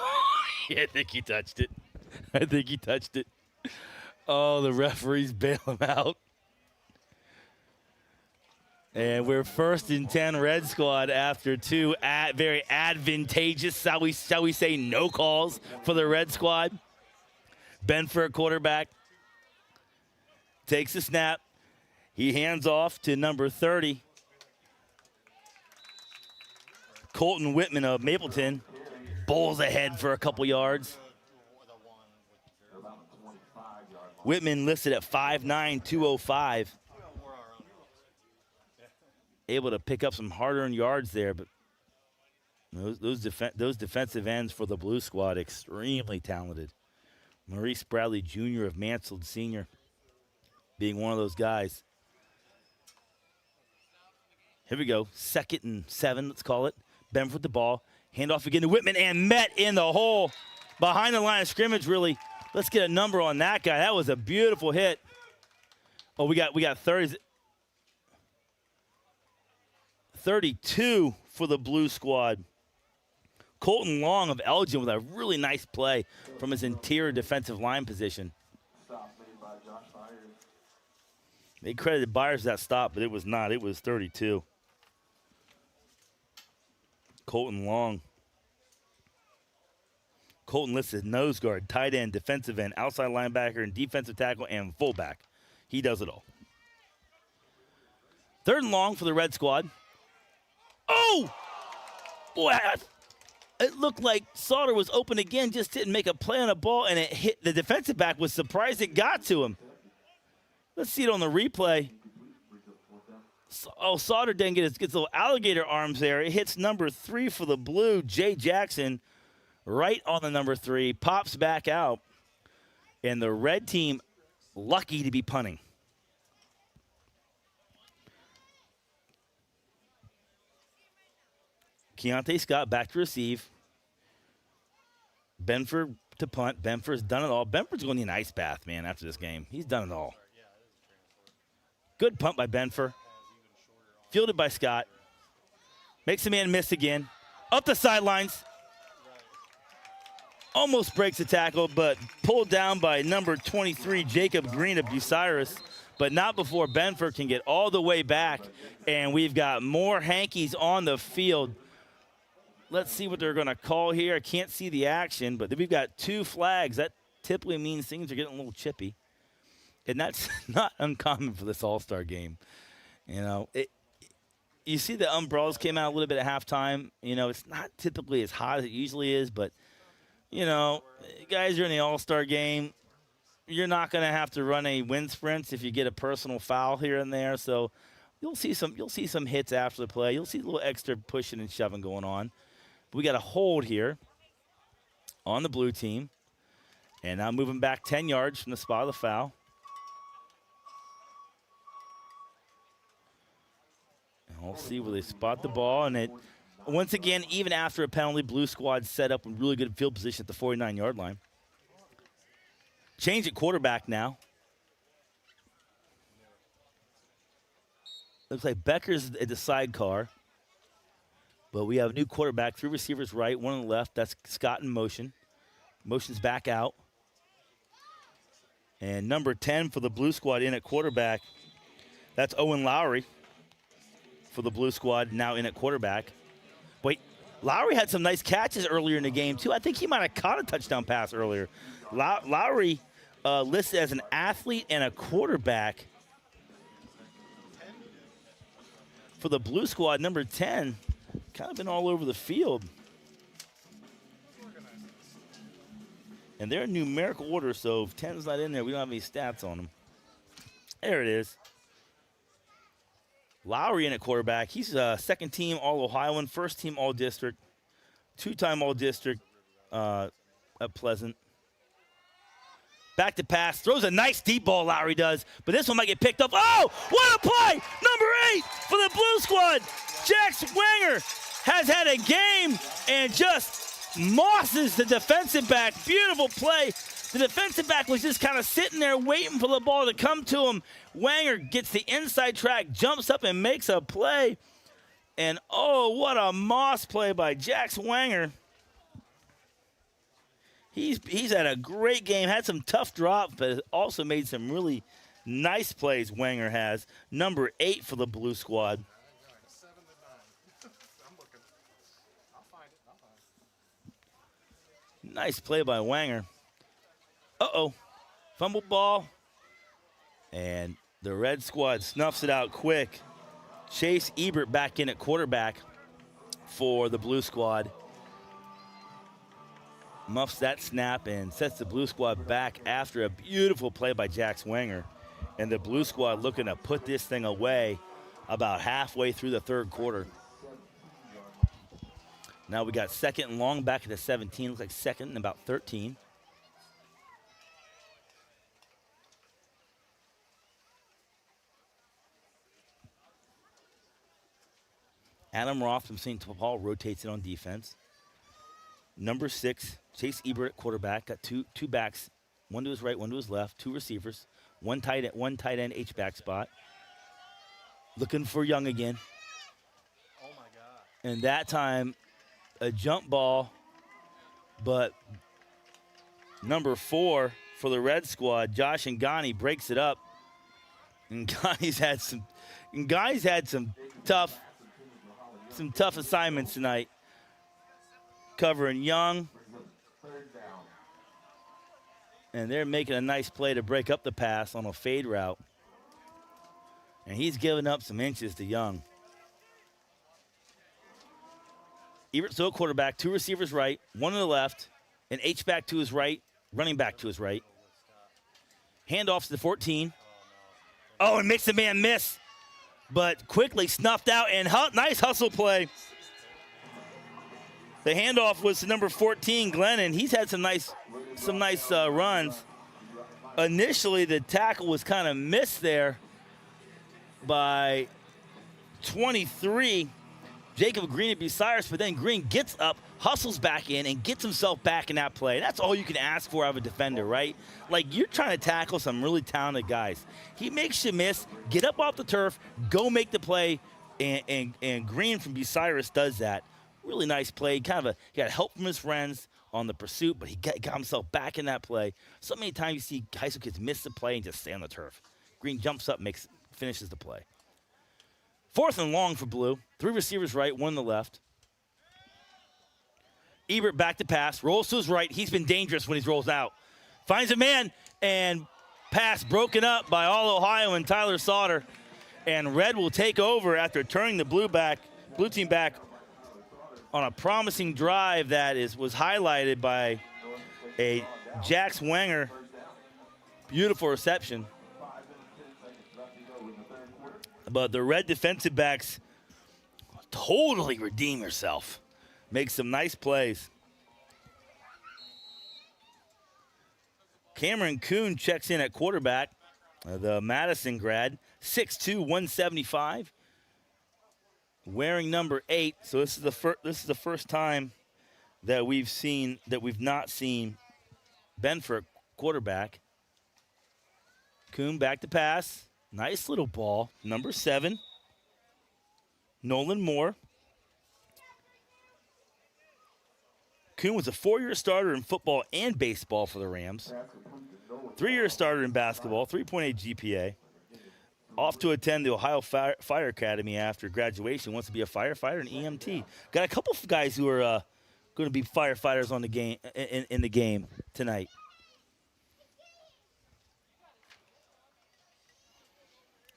yeah, I think he touched it. Oh, the referees bail him out. And we're 1st and 10 red squad after 2 very advantageous, shall we say, no calls for the red squad. Benfer, quarterback, takes the snap. He hands off to number 30. Colton Whitman of Mapleton bowls ahead for a couple yards. Whitman listed at 5'9", 205. Able to pick up some hard-earned yards there, but those defensive ends for the blue squad, extremely talented. Maurice Bradley Jr. of Mansfield Sr. being one of those guys. Here we go, 2nd and 7, let's call it. Benford with the ball, handoff again to Whitman, and met in the hole behind the line of scrimmage, really. Let's get a number on that guy. That was a beautiful hit. Oh, we got 32 for the blue squad. Colton Long of Elgin with a really nice play from his interior defensive line position. They credited Byers that stop, but it was not. It was 32. Colton Long. Colton listed nose guard, tight end, defensive end, outside linebacker, and defensive tackle, and fullback. He does it all. 3rd and long for the red squad. Oh! Boy, it looked like Sauter was open again, just didn't make a play on a ball, and it hit the defensive back. Was surprised it got to him. Let's see it on the replay. Oh, Sauter didn't gets little alligator arms there. It hits number 3 for the Blue, Jay Jackson, right on the number 3, pops back out, and the red team lucky to be punting. Keontae Scott back to receive. Benford to punt. Benford's done it all. Benford's going to need an ice bath, man, after this game. He's done it all. Good punt by Benford. Fielded by Scott. Makes the man miss again. Up the sidelines. Almost breaks the tackle, but pulled down by number 23, Jacob Green of Bucyrus. But not before Benford can get all the way back. And we've got more Hankies on the field. Let's see what they're going to call here. I can't see the action, but we've got 2 flags. That typically means things are getting a little chippy. And that's not uncommon for this All-Star game. You know, you see the umbrellas came out a little bit at halftime. You know, it's not typically as hot as it usually is, but, you know, guys are in the All-Star game. You're not going to have to run any wind sprints if you get a personal foul here and there. So you'll see some hits after the play. You'll see a little extra pushing and shoving going on. We got a hold here on the blue team. And now moving back 10 yards from the spot of the foul. And we'll see where they spot the ball. And it, once again, even after a penalty, blue squad set up in really good field position at the 49-yard line. Change at quarterback now. Looks like Becker's at the sidecar. But we have a new quarterback, 3 receivers right, 1 on the left. That's Scott in motion. Motion's back out. And number 10 for the blue squad in at quarterback. That's Owen Lowry for the blue squad, now in at quarterback. Wait, Lowry had some nice catches earlier in the game, too. I think he might have caught a touchdown pass earlier. Lowry listed as an athlete and a quarterback for the blue squad, number 10. Kind of been all over the field. And they're in numerical order, so if 10's not in there, we don't have any stats on them. There it is. Lowry in at quarterback. He's a second-team All-Ohioan, first-team All-District, 2-time All-District at Pleasant. Back to pass. Throws a nice deep ball, Lowry does. But this one might get picked up. Oh, what a play! Number 8 for the blue squad. Jack Swanger has had a game and just mosses the defensive back. Beautiful play. The defensive back was just kind of sitting there waiting for the ball to come to him. Wanger gets the inside track, jumps up and makes a play. And oh, what a moss play by Jack Swanger. He's had a great game, had some tough drops, but also made some really nice plays, Wanger has. Number 8 for the blue squad. 7 to 9. I'm looking. I'll find it. Nice play by Wanger. Uh-oh. Fumble ball. And the red squad snuffs it out quick. Chase Ebert back in at quarterback for the blue squad. Muffs that snap and sets the blue squad back after a beautiful play by Jack Swanger. And the blue squad looking to put this thing away about halfway through the third quarter. Now we got second and long back at the 17. Looks like second and about 13. Adam Roth from St. Paul rotates it on defense. Number 6, Chase Ebert at quarterback. Got two backs, one to his right, one to his left. 2 receivers, one tight end H-back spot. Looking for Young again. Oh, my God. And that time, a jump ball, but number 4 for the red squad, Josh Ngani, breaks it up. Ngani's had some tough assignments tonight. Covering Young. And they're making a nice play to break up the pass on a fade route. And he's giving up some inches to Young. Ebert still quarterback, 2 receivers right, 1 to the left, an H-back to his right, running back to his right. Handoff to the 14. Oh, and makes the man miss, but quickly snuffed out, and nice hustle play. The handoff was to number 14, Glennon. He's had some nice runs. Initially, the tackle was kind of missed there by 23, Jacob Green at Bucyrus, but then Green gets up, hustles back in, and gets himself back in that play. That's all you can ask for out of a defender, right? Like, you're trying to tackle some really talented guys. He makes you miss, get up off the turf, go make the play, and Green from Bucyrus does that. Really nice play. He got help from his friends on the pursuit, but he got himself back in that play. So many times you see high school kids miss the play and just stay on the turf. Green jumps up, finishes the play. 4th and long for Blue. 3 receivers right, 1 on the left. Ebert back to pass, rolls to his right. He's been dangerous when he rolls out. Finds a man, and pass broken up by All-Ohio and Tyler Sauter. And Red will take over after turning the blue team back on a promising drive that was highlighted by a Jax Wenger. Beautiful reception. But the Red defensive backs totally redeem yourself. Make some nice plays. Cameron Kuhn checks in at quarterback, the Madison grad, 6'2", 175, wearing number 8. So this is the first time that we've not seen Benford quarterback. Kuhn back to pass. Nice little ball. Number 7, Nolan Moore. Kuhn was a 4-year starter in football and baseball for the Rams. 3-year starter in basketball, 3.8 GPA. Off to attend the Ohio Fire Academy after graduation. Wants to be a firefighter and EMT. Got a couple of guys who are going to be firefighters on the game in the game tonight.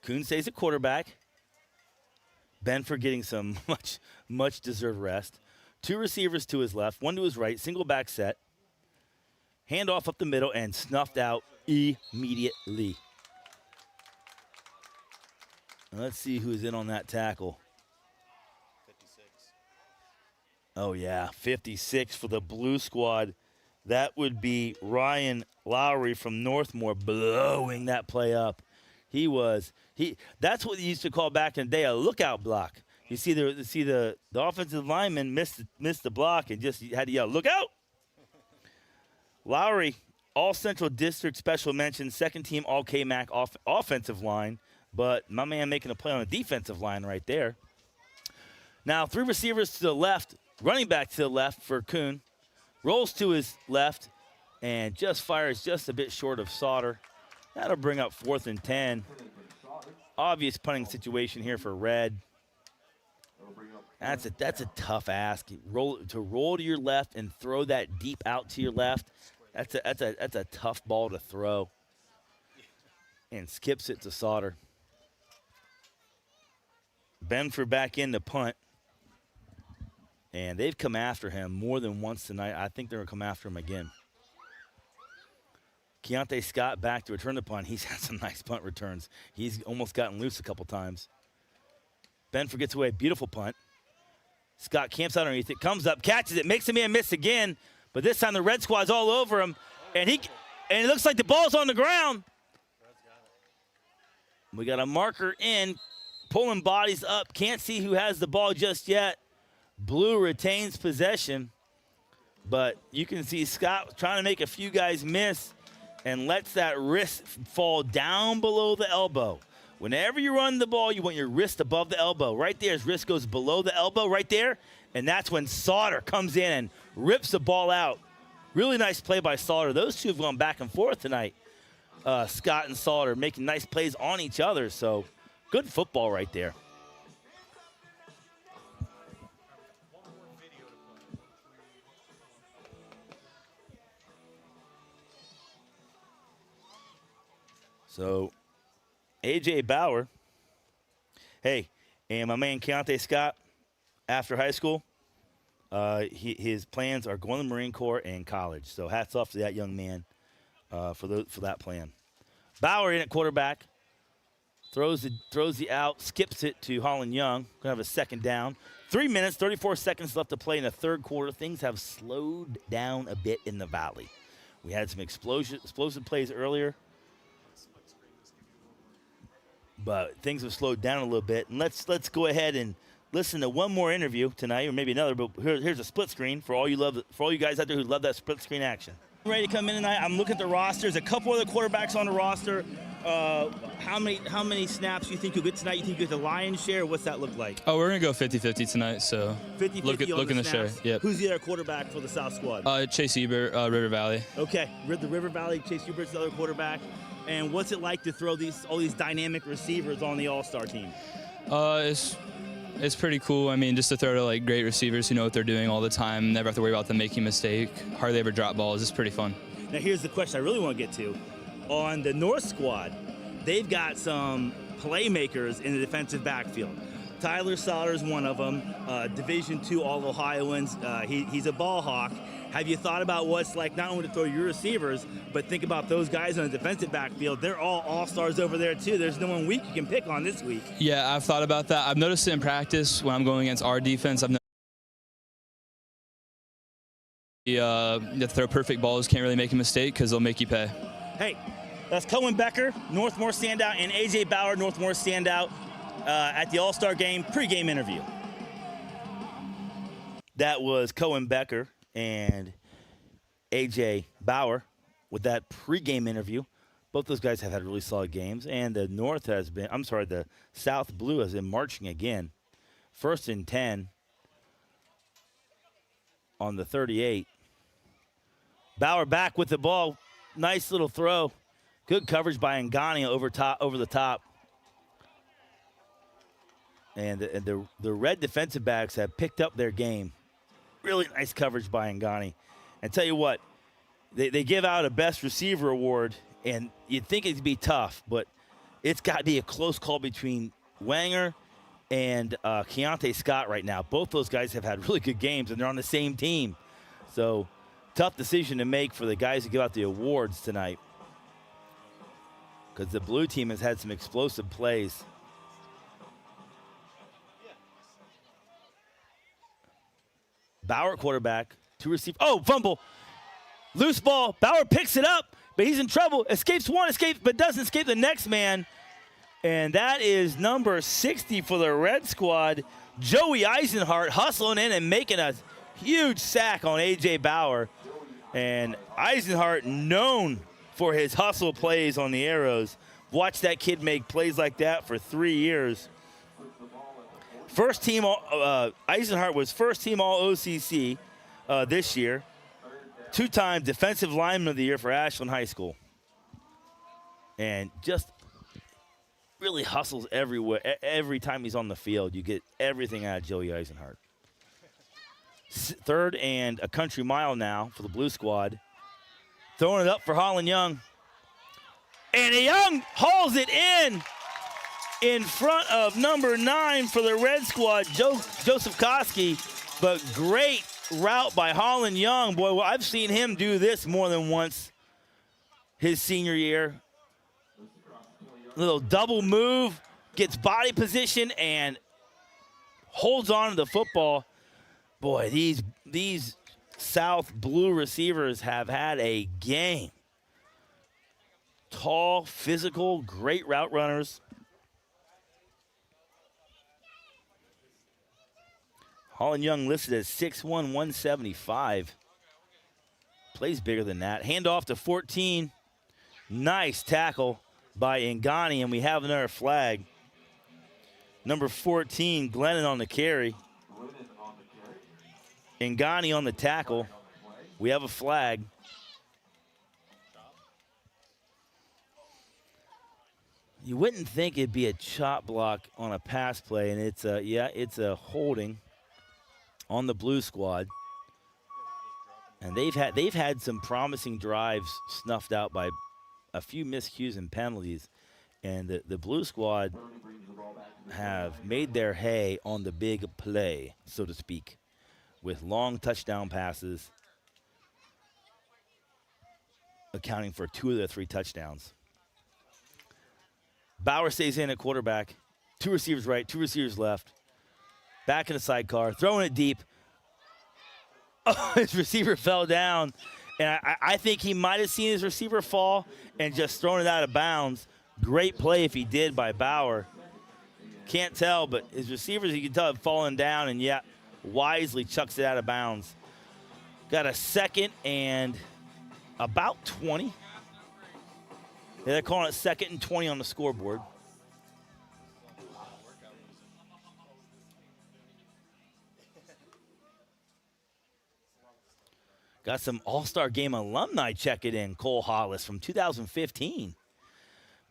Kuhn stays at quarterback. Benford getting some much deserved rest. 2 receivers to his left, 1 to his right, single back set. Handoff up the middle and snuffed out immediately. Let's see who's in on that tackle. 56. Oh, yeah, 56 for the Blue squad. That would be Ryan Lowry from Northmor blowing that play up. That's what they used to call back in the day a lookout block. You see the offensive lineman missed the block and just had to yell, "Look out!" Lowry, all Central District special mention, 2nd team all KMAC offensive line, but my man making a play on the defensive line right there. Now 3 receivers to the left, running back to the left for Kuhn, rolls to his left and just fires just a bit short of Sauter. That'll bring up 4th and 10. Obvious punting situation here for Red. That's a tough ask. Roll to your left and throw that deep out to your left. That's a tough ball to throw. And skips it to Sauter. Benford back in to punt. And they've come after him more than once tonight. I think they're going to come after him again. Keontae Scott back to return the punt. He's had some nice punt returns. He's almost gotten loose a couple times. Benford gets away. Beautiful punt. Scott camps out underneath it, comes up, catches it, makes a man miss again. But this time the Red squad's all over him. And it looks like the ball's on the ground. We got a marker in, pulling bodies up. Can't see who has the ball just yet. Blue retains possession. But you can see Scott trying to make a few guys miss and lets that wrist fall down below the elbow. Whenever you run the ball, you want your wrist above the elbow. Right there, his wrist goes below the elbow right there, and that's when Sauter comes in and rips the ball out. Really nice play by Sauter. Those two have gone back and forth tonight. Scott and Sauter making nice plays on each other, so good football right there. So, A.J. Bauer, hey, and my man Keontae Scott, after high school, His plans are going to the Marine Corps and college. So hats off to that young man for that plan. Bauer in at quarterback. Throws the out, skips it to Holland Young. Gonna have a second down. 3 minutes, 34 seconds left to play in the third quarter. Things have slowed down a bit in the Valley. We had some explosive plays earlier, but things have slowed down a little bit. And let's go ahead and listen to one more interview tonight, or maybe another. But here's a split screen for all you guys out there who love that split screen action. Ready to come in tonight. I'm looking at the rosters. A couple other quarterbacks on the roster. How many snaps do you think you'll get tonight? You think you get the lion's share? What's that look like? Oh, we're going to go 50-50 tonight, so 50-50 looking to share. Yep. Who's the other quarterback for the South squad? Chase Ebert, River Valley. Okay, the River Valley, Chase Ebert's the other quarterback. And what's it like to throw all these dynamic receivers on the All-Star team? It's pretty cool. I mean, just to throw to like great receivers who know what they're doing all the time, never have to worry about them making a mistake, hardly ever drop balls. It's pretty fun. Now here's the question I really want to get to. On the North squad, they've got some playmakers in the defensive backfield. Tyler Sauter's one of them, Division II All-Ohioans. He's a ball hawk. Have you thought about what it's like not only to throw your receivers, but think about those guys on the defensive backfield? They're all all-stars over there, too. There's no one weak you can pick on this week. Yeah, I've thought about that. I've noticed it in practice when I'm going against our defense. You have to throw perfect balls, can't really make a mistake because they'll make you pay. Hey, that's Cohen Becker, Northmor standout, and A.J. Bauer, Northmor standout at the All-Star Game pregame interview. That was Cohen Becker and A.J. Bauer with that pregame interview. Both those guys have had really solid games, and the South Blue has been marching again. 1st and 10 on the 38. Bauer back with the ball. Nice little throw. Good coverage by Ngani over the top. And the red defensive backs have picked up their game. Really nice coverage by Ngani. And tell you what, they give out a best receiver award, and you'd think it'd be tough, but it's got to be a close call between Wanger and Keontae Scott right now. Both those guys have had really good games, and they're on the same team. So tough decision to make for the guys who give out the awards tonight, because the blue team has had some explosive plays. Bauer quarterback, to receive. Oh, fumble. Loose ball. Bauer picks it up, but he's in trouble. Escapes one, but doesn't escape the next man. And that is number 60 for the red squad, Joey Eisenhart, hustling in and making a huge sack on A.J. Bauer. And Eisenhart, known for his hustle plays on the arrows. Watch that kid make plays like that for 3 years. First team, Eisenhart was first team All-OCC this year. 2-time Defensive Lineman of the Year for Ashland High School. And just really hustles everywhere. Every time he's on the field, you get everything out of Joey Eisenhart. 3rd and a country mile now for the blue squad. Throwing it up for Holland Young. And Young hauls it in front of number 9 for the red squad, Joseph Koski. But great route by Holland Young. Boy, well, I've seen him do this more than once his senior year. Little double move, gets body position, and holds on to the football. Boy, these South Blue receivers have had a game. Tall, physical, great route runners. Holland Young listed as 6'1", 175. Plays bigger than that. Handoff to 14. Nice tackle by Ngani, and we have another flag. Number 14, Glennon on the carry. Ngani on the tackle. We have a flag. You wouldn't think it'd be a chop block on a pass play, and it's a holding on the blue squad. And they've had some promising drives snuffed out by a few miscues and penalties, and the blue squad have made their hay on the big play, so to speak. with long touchdown passes, accounting for 2 of their 3 touchdowns. Bauer stays in at quarterback. 2 receivers right, 2 receivers left. Back in the sidecar, throwing it deep. Oh, his receiver fell down. And I think he might have seen his receiver fall and just thrown it out of bounds. Great play if he did by Bauer. Can't tell, but his receivers, you can tell, have fallen down, and yet wisely chucks it out of bounds. Got a 2nd and about 20. Yeah, they're calling it 2nd and 20 on the scoreboard. Got some All-Star Game alumni checking in. Cole Hollis from 2015.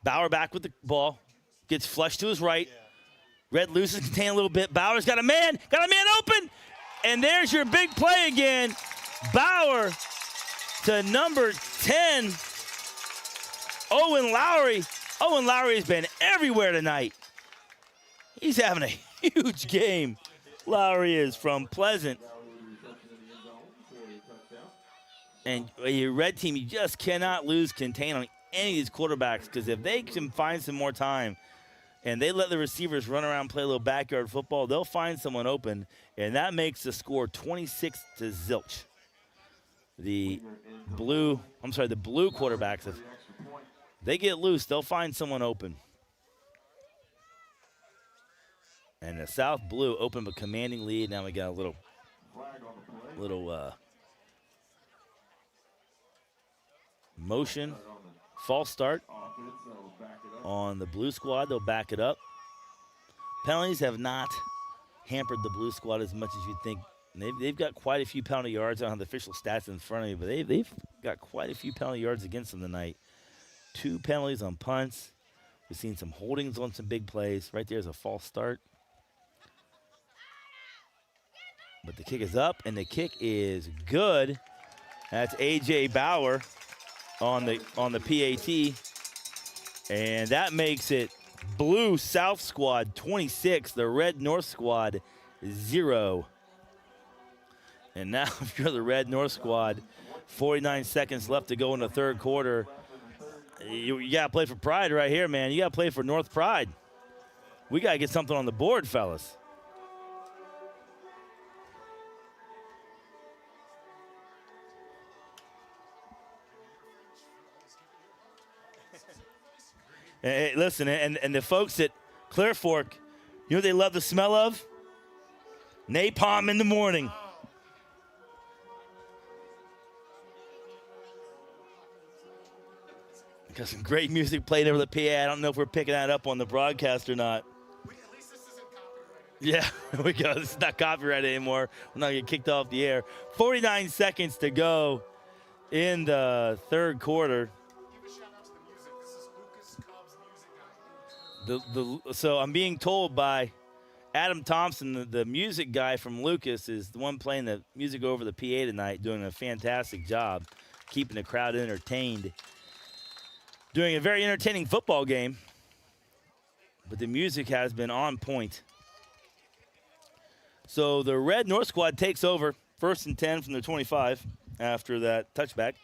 Bauer back with the ball. Gets flushed to his right. Red loses contain a little bit. Bauer's got a man open. And there's your big play again. Bauer to number 10, Owen Lowry. Owen Lowry has been everywhere tonight. He's having a huge game. Lowry is from Pleasant. And your red team, you just cannot lose contain on any of these quarterbacks, because if they can find some more time and they let the receivers run around and play a little backyard football, they'll find someone open, and that makes the score 26-0. The blue quarterbacks, if they get loose, they'll find someone open. And the South Blue open but commanding lead. Now we got a little motion, false start on the blue squad. They'll back it up. Penalties have not hampered the blue squad as much as you'd think. They've got quite a few penalty yards. I don't have the official stats in front of me, but they've got quite a few penalty yards against them tonight. 2 penalties on punts. We've seen some holdings on some big plays. Right there's a false start. But the kick is up, and the kick is good. That's A.J. Bauer on the PAT. And that makes it blue South squad 26, the red North squad 0. And now if you're the red North squad, 49 seconds left to go in the third quarter. You got to play for pride right here, man. You got to play for North pride. We got to get something on the board, fellas. Hey, listen, and the folks at Clear Fork, you know what they love the smell of? Napalm in the morning. Got some great music played over the PA. I don't know if we're picking that up on the broadcast or not. At least this isn't copyrighted. Yeah, there we go. This is not copyrighted anymore. We're not getting kicked off the air. 49 seconds to go in the third quarter. So I'm being told by Adam Thompson, the music guy from Lucas, is the one playing the music over the PA tonight, doing a fantastic job keeping the crowd entertained. Doing a very entertaining football game, but the music has been on point. So the red North squad takes over, 1st and 10 from the 25 after that touchback.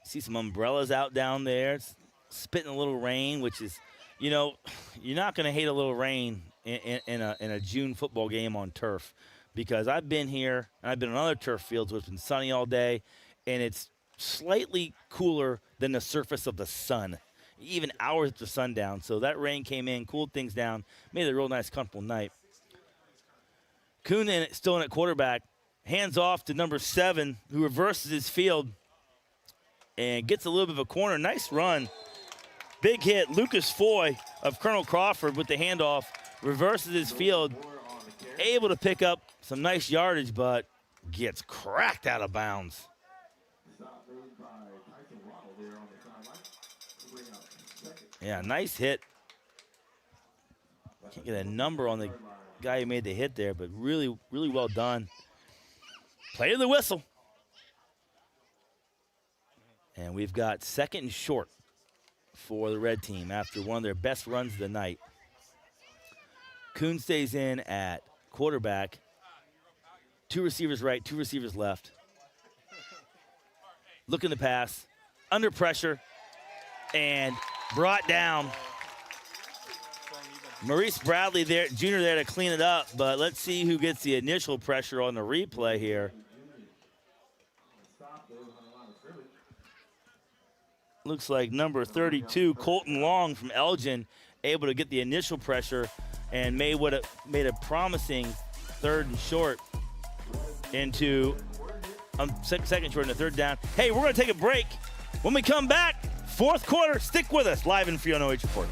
See some umbrellas out down there. It's spitting a little rain, which is, you know, you're not going to hate a little rain in a June football game on turf, because I've been here and I've been on other turf fields where it's been sunny all day, and it's slightly cooler than the surface of the sun, even hours after sundown. So that rain came in, cooled things down, made it a real nice, comfortable night. Kuhn still in at quarterback, hands off to number 7, who reverses his field and gets a little bit of a corner. Nice run. Big hit. Lucas Foy of Colonel Crawford with the handoff. Reverses his field. Able to pick up some nice yardage, but gets cracked out of bounds. Yeah, nice hit. Can't get a number on the guy who made the hit there, but really, really well done. Play to the whistle. And we've got 2nd and short for the red team after one of their best runs of the night. Kuhn stays in at quarterback. 2 receivers right, 2 receivers left. Looking to pass, under pressure, and brought down. Maurice Bradley there, Jr. there to clean it up, but let's see who gets the initial pressure on the replay here. Looks like number 32, Colton Long from Elgin, able to get the initial pressure and made a promising 3rd and short into second short and a 3rd down. Hey, we're going to take a break. When we come back, 4th quarter, stick with us live in Free on OH Report.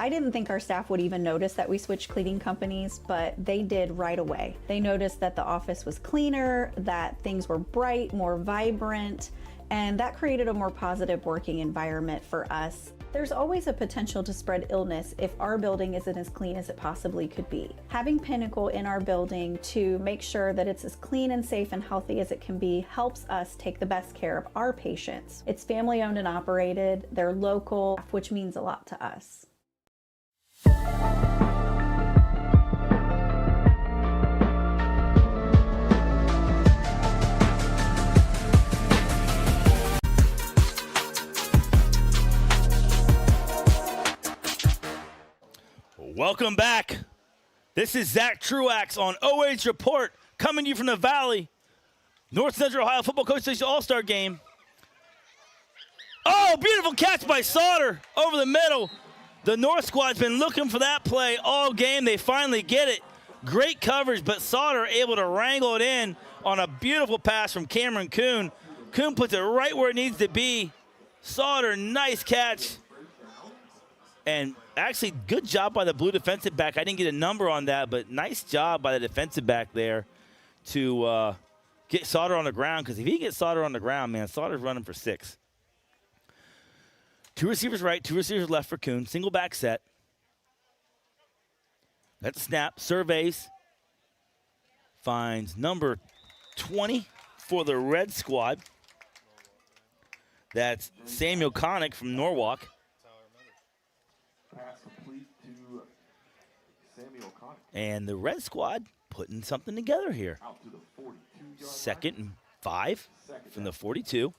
I didn't think our staff would even notice that we switched cleaning companies, but they did right away. They noticed that the office was cleaner, that things were bright, more vibrant, and that created a more positive working environment for us. There's always a potential to spread illness if our building isn't as clean as it possibly could be. Having Pinnacle in our building to make sure that it's as clean and safe and healthy as it can be helps us take the best care of our patients. It's family owned and operated, they're local, which means a lot to us. Welcome back. This is Zack Truax on OH Report, coming to you from the Valley. North Central Ohio Football Coach Association All-Star Game. Oh, beautiful catch by Sauter over the middle. The North squad's been looking for that play all game. They finally get it. Great coverage, but Sauter able to wrangle it in on a beautiful pass from Cameron Kuhn. Kuhn puts it right where it needs to be. Sauter, nice catch. And actually, good job by the blue defensive back. I didn't get a number on that, but nice job by the defensive back there to get Sauter on the ground, because if he gets Sauter on the ground, man, Sauter's running for 6. 2 receivers right, 2 receivers left for Kuhn. Single back set. That's a snap. Surveys. Finds number 20 for the red squad. That's Samuel Connick from Norwalk. Pass complete to Samuel Connick. And the red squad putting something together here. Out to the 42-yard 2nd and 5 from the 42.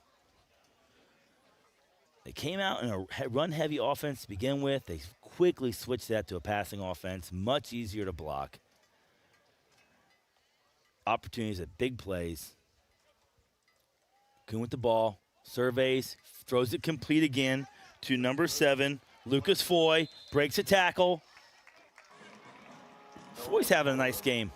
They came out in a run-heavy offense to begin with. They quickly switched that to a passing offense, much easier to block. Opportunities at big plays. Kuhn with the ball, surveys, throws it complete again to number 7, Lucas Foy, breaks a tackle. Foy's having a nice game.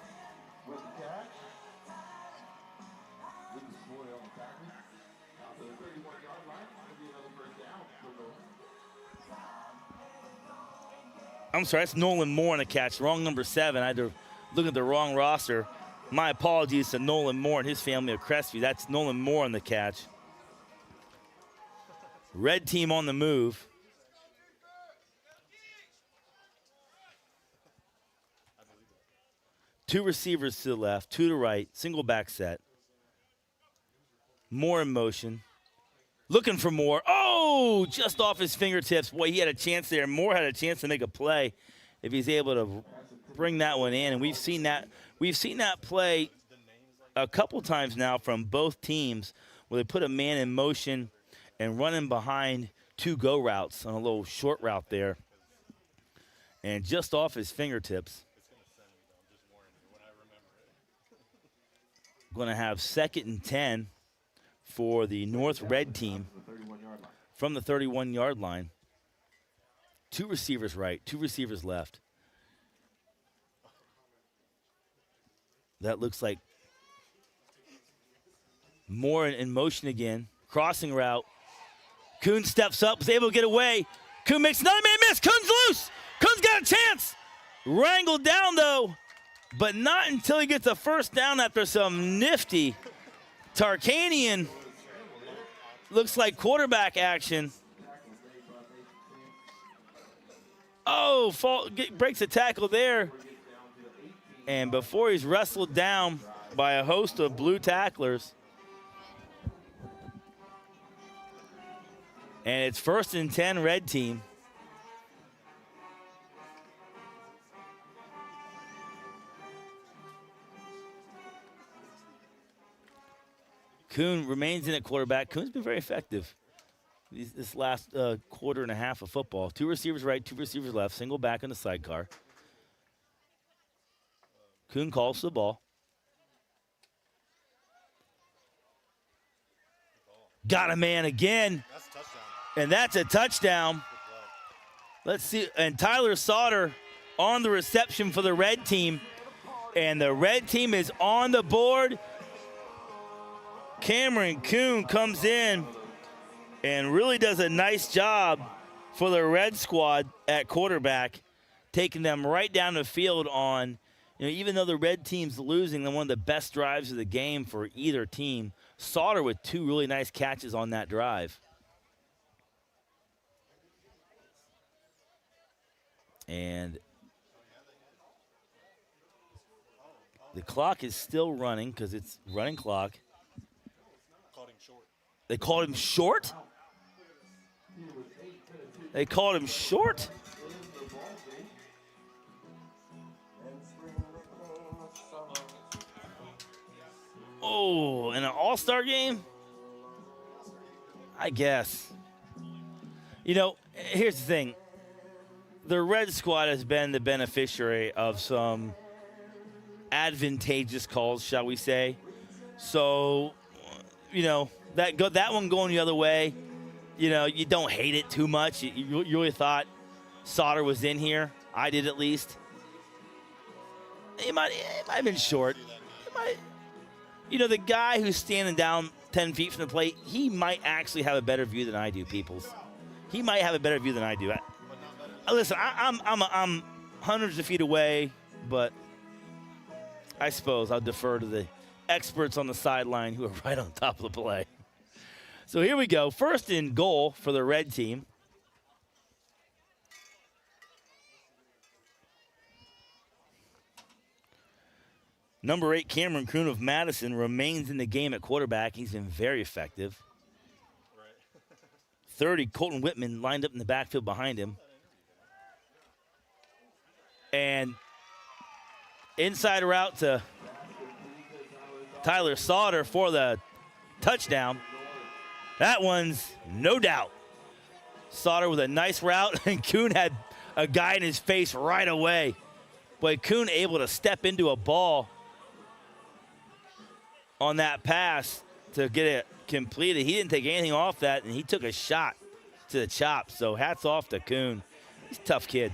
I'm sorry, that's Nolan Moore on the catch. Wrong number 7. I had to look at the wrong roster. My apologies to Nolan Moore and his family of Crestview. That's Nolan Moore on the catch. Red team on the move. Two receivers to the left, 2 to the right, single back set. Moore in motion. Looking for Moore. Oh, just off his fingertips. Boy, he had a chance there. Moore had a chance to make a play if he's able to bring that one in. And we've seen that play a couple times now from both teams where they put a man in motion and running behind 2 go routes on a little short route there. And just off his fingertips. Going to have 2nd and 10 for the North Red team from the 31-yard line. 2 receivers right, 2 receivers left. That looks like Moore in motion again. Crossing route. Kuhn steps up, is able to get away. Kuhn makes another man miss. Kuhn's loose. Kuhn's got a chance. Wrangled down, though, but not until he gets a first down after some nifty Tarkanian, looks like quarterback action. Oh, breaks a tackle there. And before he's wrestled down by a host of blue tacklers, and it's 1st and 10, red team. Kuhn remains in at quarterback. Kuhn's been very effective this last quarter and a half of football. 2 receivers right, 2 receivers left, single back in the sidecar. Kuhn calls the ball. Got a man again. That's a touchdown. And that's a touchdown. Let's see. And Tyler Sauter on the reception for the red team. And the red team is on the board. Cameron Kuhn comes in and really does a nice job for the red squad at quarterback, taking them right down the field on, even though the red team's losing, they're one of the best drives of the game for either team. Sauter with 2 really nice catches on that drive. And the clock is still running because it's running clock. Called him short. They called him short? They called him short? Oh, in an all-star game? I guess. Here's the thing. The red squad has been the beneficiary of some advantageous calls, shall we say. So, that one going the other way, you don't hate it too much. You really thought Sauter was in here. I did at least. It might have been short. The guy who's standing down 10 feet from the plate, he might actually have a better view than I do, Peoples. He might have a better view than I do. Listen, I'm hundreds of feet away, but I suppose I'll defer to the experts on the sideline who are right on top of the play. So here we go. 1st and goal for the red team. Number 8, Cameron Kuhn of Madison, remains in the game at quarterback. He's been very effective. 30, Colton Whitman lined up in the backfield behind him. And inside route to Tyler Sauter for the touchdown. That one's no doubt. Sauter with a nice route, and Kuhn had a guy in his face right away. Boy, Kuhn able to step into a ball on that pass to get it completed. He didn't take anything off that, and he took a shot to the chop. So hats off to Kuhn. He's a tough kid.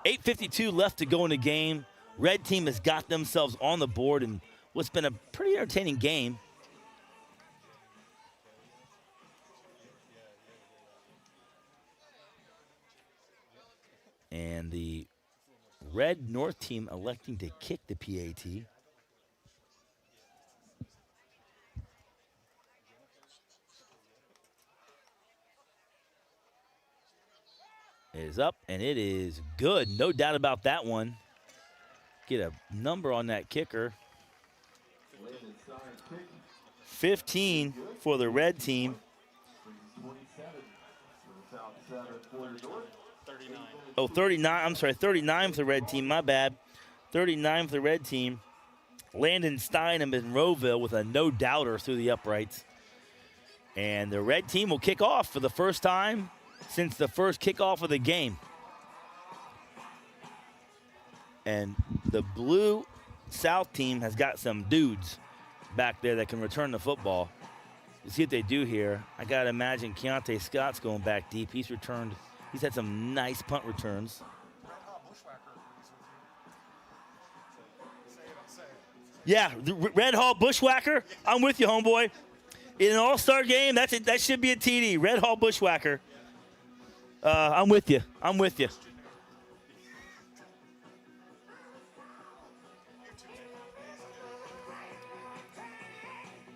8:52 left to go in the game. Red team has got themselves on the board in what's been a pretty entertaining game. And the red North team electing to kick the PAT. It is up, and it is good. No doubt about that one. Get a number on that kicker. 15 for the red team. 39. I'm sorry, 39 for the red team. My bad. 39 for the red team. Landon Stein of Monroeville with a no-doubter through the uprights. And the red team will kick off for the first time since the first kickoff of the game. And the blue South team has got some dudes back there that can return the football. Let's see what they do here. I got to imagine Keontae Scott's going back deep. He's had some nice punt returns. Yeah, the Red Hall Bushwhacker. I'm with you, homeboy. In an all-star game, that should be a TD. Red Hall Bushwhacker. I'm with you. I'm with you.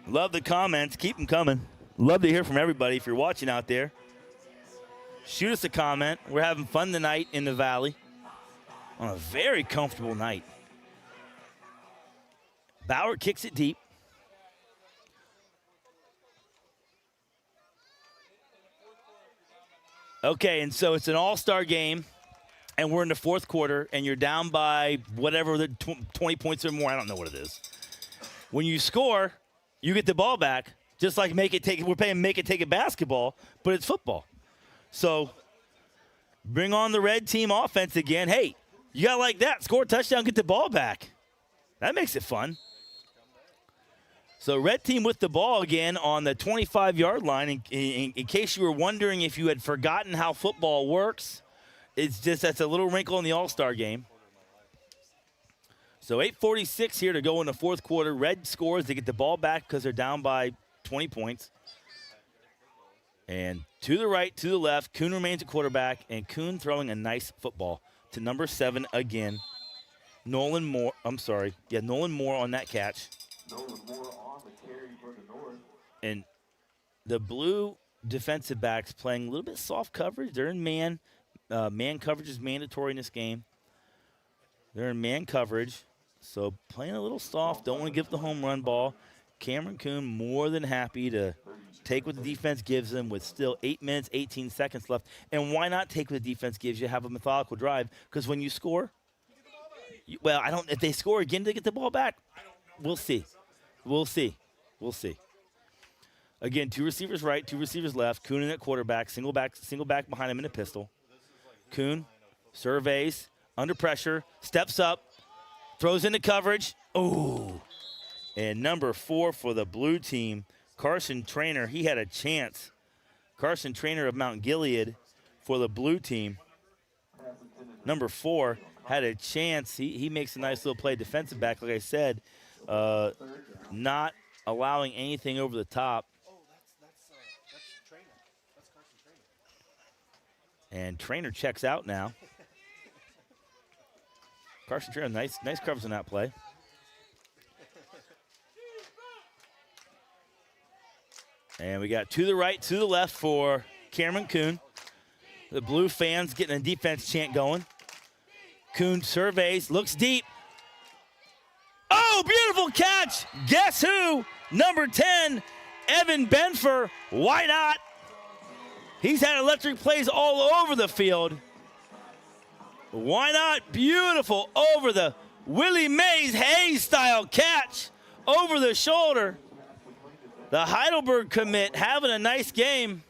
Love the comments. Keep them coming. Love to hear from everybody. If you're watching out there, shoot us a comment. We're having fun tonight in the Valley. on a very comfortable night. Bauer kicks it deep. Okay, and so it's an all-star game, and we're in the fourth quarter, and you're down by whatever, the 20 points or more. I don't know what it is. When you score, you get the ball back, just like we're playing make it take it basketball, but it's football. So bring on the red team offense again. Hey, you got like that. Score a touchdown, get the ball back. That makes it fun. So red team with the ball again on the 25-yard line. In case you were wondering if you had forgotten how football works, it's just that's a little wrinkle in the All-Star game. So 8:46 here to go in the fourth quarter. Red scores. They get the ball back because they're down by 20 points. And to the right, to the left, Kuhn remains at quarterback, and Kuhn throwing a nice football to number 7 again. Nolan Moore on that catch. Nolan Moore on the carry for the North. And the blue defensive backs playing a little bit soft coverage. They're in man. Man coverage is mandatory in this game. They're in man coverage. So playing a little soft. Don't want to give the home run ball. Cameron Kuhn more than happy to take what the defense gives them with still 8 minutes, 18 seconds left. And why not take what the defense gives you, have a methodical drive? Because when you score, if they score again, they get the ball back. We'll see. We'll see. Again, 2 receivers right, 2 receivers left. Kuhn in at quarterback, single back behind him in a pistol. Kuhn surveys, under pressure, steps up, throws into coverage. Oh. And number 4 for the blue team, Carson Trainer, he had a chance. Carson Trainer of Mount Gilead for the blue team. Number 4 had a chance. He makes a nice little play, defensive back, like I said, not allowing anything over the top. And Trainer checks out now. Carson Trainer, nice covers on that play. And we got to the right, to the left for Cameron Kuhn. The blue fans getting a defense chant going. Kuhn surveys, looks deep. Oh, beautiful catch. Guess who? Number 10, Evan Benfer. Why not? He's had electric plays all over the field. Why not? Beautiful over the Willie Mays Hayes style catch over the shoulder. The Heidelberg commit having a nice game.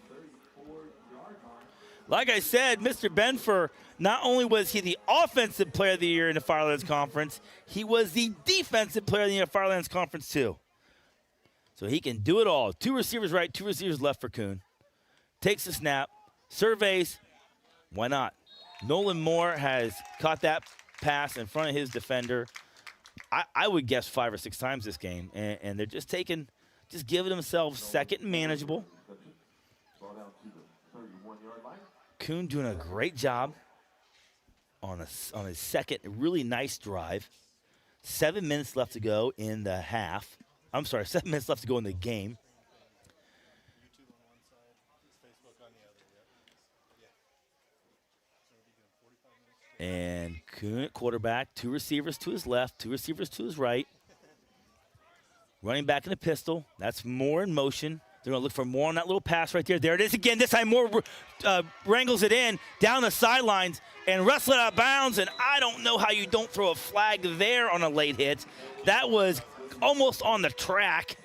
Like I said, Mr. Benfer, not only was he the offensive player of the year in the Firelands Conference, he was the defensive player of the year in the Firelands Conference too. So he can do it all. 2 receivers right, 2 receivers left for Kuhn. Takes the snap, surveys. Why not? Nolan Moore has caught that pass in front of his defender. I would guess 5 or 6 times this game, and they're just giving themselves second and manageable. Kuhn doing a great job on his second really nice drive. 7 minutes left to go in the half. 7 minutes left to go in the game. And Kuhn at quarterback, 2 receivers to his left, 2 receivers to his right. Running back in the pistol. That's Moore in motion. They're going to look for Moore on that little pass right there. There it is again. This time Moore wrangles it in down the sidelines and wrestles it out of bounds. And I don't know how you don't throw a flag there on a late hit. That was almost on the track.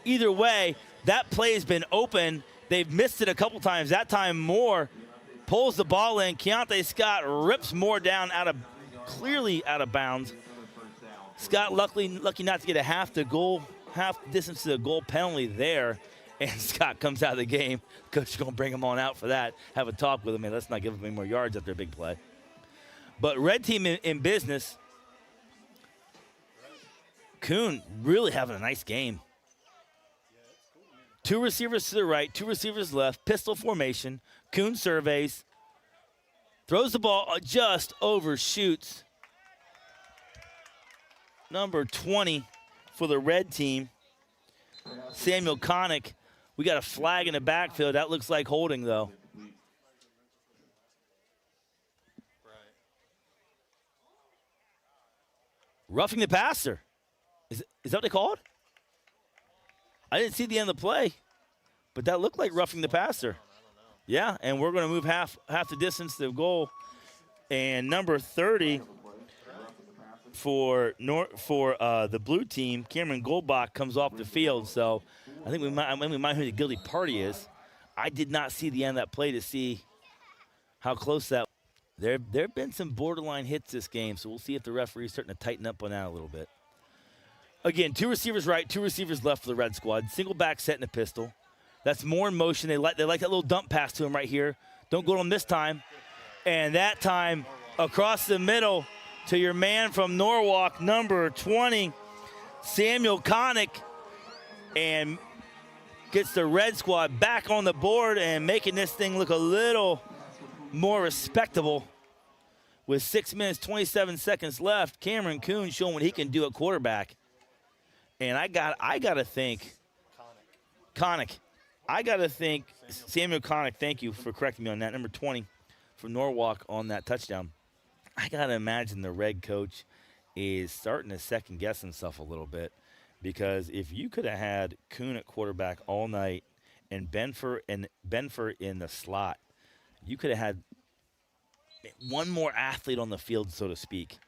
Either way, that play has been open. They've missed it a couple times. That time Moore pulls the ball in. Keontae Scott rips Moore down clearly out of bounds. Scott lucky not to get a half distance to the goal penalty there. And Scott comes out of the game. Coach is going to bring him on out for that. Have a talk with him. Let's not give him any more yards after a big play. But red team in business. Kuhn really having a nice game. 2 receivers to the right, 2 receivers left, pistol formation. Kuhn surveys, throws the ball, just overshoots. Number 20 for the red team, Samuel Connick. We got a flag in the backfield. That looks like holding, though. Roughing the passer. Is that what they called? I didn't see the end of the play, but that looked like roughing the passer. Yeah, and we're going to move half the distance to the goal. And number 30 for the blue team, Cameron Goldbach, comes off the field. So I think we might know who the guilty party is. I did not see the end of that play to see how close that. There have been some borderline hits this game, so we'll see if the referee's starting to tighten up on that a little bit. Again, 2 receivers right, 2 receivers left for the red squad. Single back set in a pistol. That's more in motion. They like that little dump pass to him right here. Don't go to him this time. And that time across the middle to your man from Norwalk, number 20, Samuel Connick, and gets the red squad back on the board and making this thing look a little more respectable. With 6 minutes, 27 seconds left, Cameron Kuhn showing what he can do at quarterback. And I gotta think, Connick. I gotta think Samuel Connick. Thank you for correcting me on that. Number 20 from Norwalk on that touchdown. I gotta imagine the red coach is starting to second guess himself a little bit, because if you could have had Kuhn at quarterback all night and Benford in the slot, you could have had one more athlete on the field, so to speak,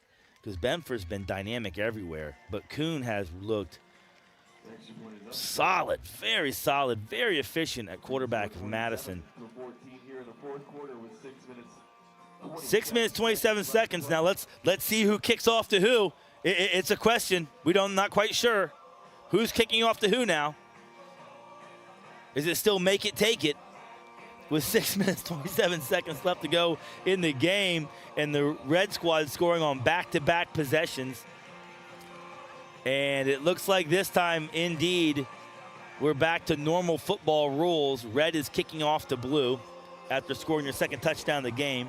because Benford's been dynamic everywhere, but Kuhn has looked solid, very efficient at quarterback of Madison. 6 minutes, 27 seconds. Now let's see who kicks off to who. It's a question. Not quite sure. Who's kicking off to who now? Is it still make it, take it? With 6 minutes, 27 seconds left to go in the game, and the red squad scoring on back-to-back possessions. And it looks like this time, indeed, we're back to normal football rules. Red is kicking off to blue after scoring your second touchdown of the game.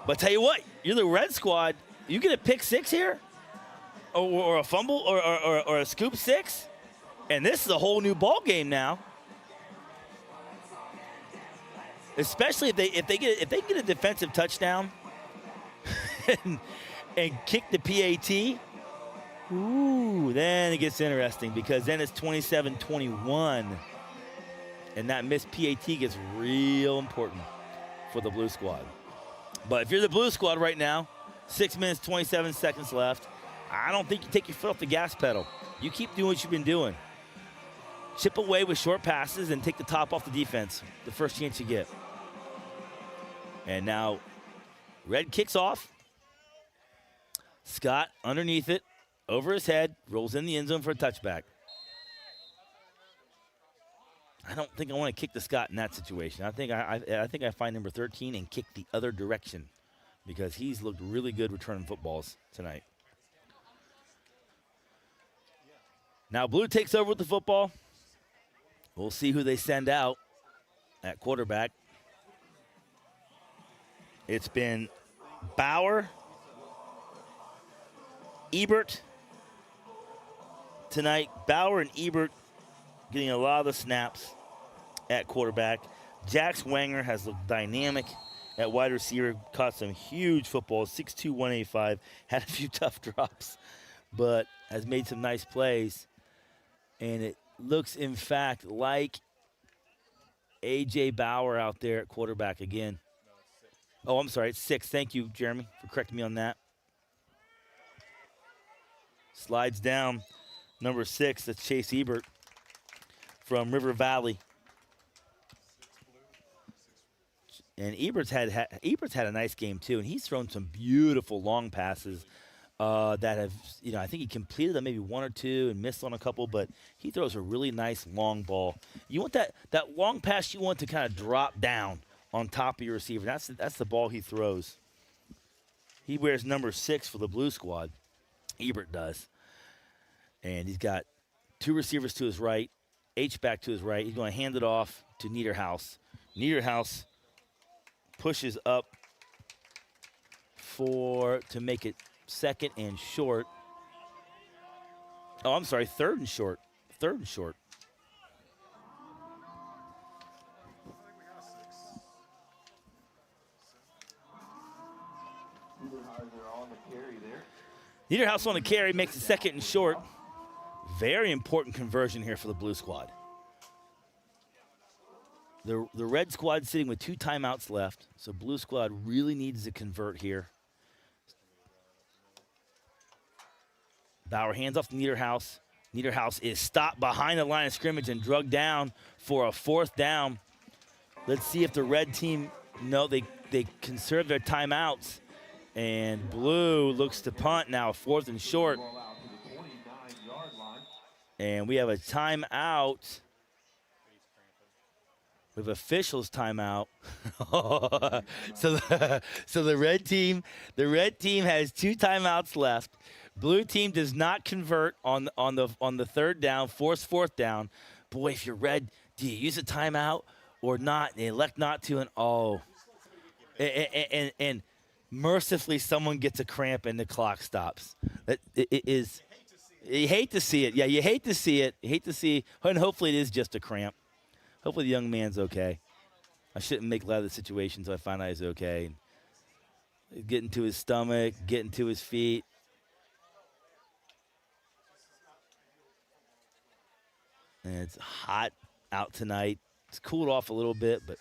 But tell you what, you're the red squad. You get a pick six here, or a fumble, or a scoop six, and this is a whole new ball game now. Especially if they get a defensive touchdown and kick the PAT. Ooh, then it gets interesting, because then it's 27-21, and that missed PAT gets real important for the blue squad. But if you're the blue squad right now, 6 minutes, 27 seconds left, I don't think you take your foot off the gas pedal. You keep doing what you've been doing. Chip away with short passes and take the top off the defense the first chance you get. And now red kicks off. Scott underneath it, over his head, rolls in the end zone for a touchback. I don't think I want to kick to Scott in that situation. I think I find number 13 and kick the other direction, because he's looked really good returning footballs tonight. Now blue takes over with the football. We'll see who they send out at quarterback. It's been Bauer, Ebert tonight. Bauer and Ebert getting a lot of the snaps at quarterback. Jax Wanger has looked dynamic at wide receiver, caught some huge footballs, 6'2", 185, had a few tough drops, but has made some nice plays. And it looks, in fact, like A.J. Bauer out there at quarterback again. Oh, I'm sorry, it's 6. Thank you, Jeremy, for correcting me on that. Slides down, number 6, that's Chase Ebert from River Valley. And Ebert's had a nice game too, and he's thrown some beautiful long passes that have, I think he completed maybe 1 or 2 and missed on a couple, but he throws a really nice long ball. You want that long pass, you want to kind of drop down on top of your receiver. That's the ball he throws. He wears number 6 for the blue squad. Ebert does. And he's got 2 receivers to his right, H-back to his right. He's going to hand it off to Niederhaus. Niederhaus pushes up to make it second and short. Oh, I'm sorry, third and short. Niederhouse on the carry, makes it second and short. Very important conversion here for the blue squad. The red squad sitting with 2 timeouts left, so blue squad really needs to convert here. Bauer hands off to Niederhouse. Niederhouse is stopped behind the line of scrimmage and drugged down for a 4th down. Let's see if the red team, no, they conserve their timeouts. And blue looks to punt now, 4th and short. And we have a timeout. We have officials timeout. so the red team has 2 timeouts left. Blue team does not convert on the 3rd down, force 4th down. Boy, if you're red, do you use a timeout or not? They elect not to, and mercifully someone gets a cramp and the clock stops. You hate to see it. Yeah, you hate to see it. You hate to see, and hopefully it is just a cramp. Hopefully the young man's okay. I shouldn't make light of the situation, so I find out he's okay. Getting to his stomach, getting to his feet. And it's hot out tonight. It's cooled off a little bit, but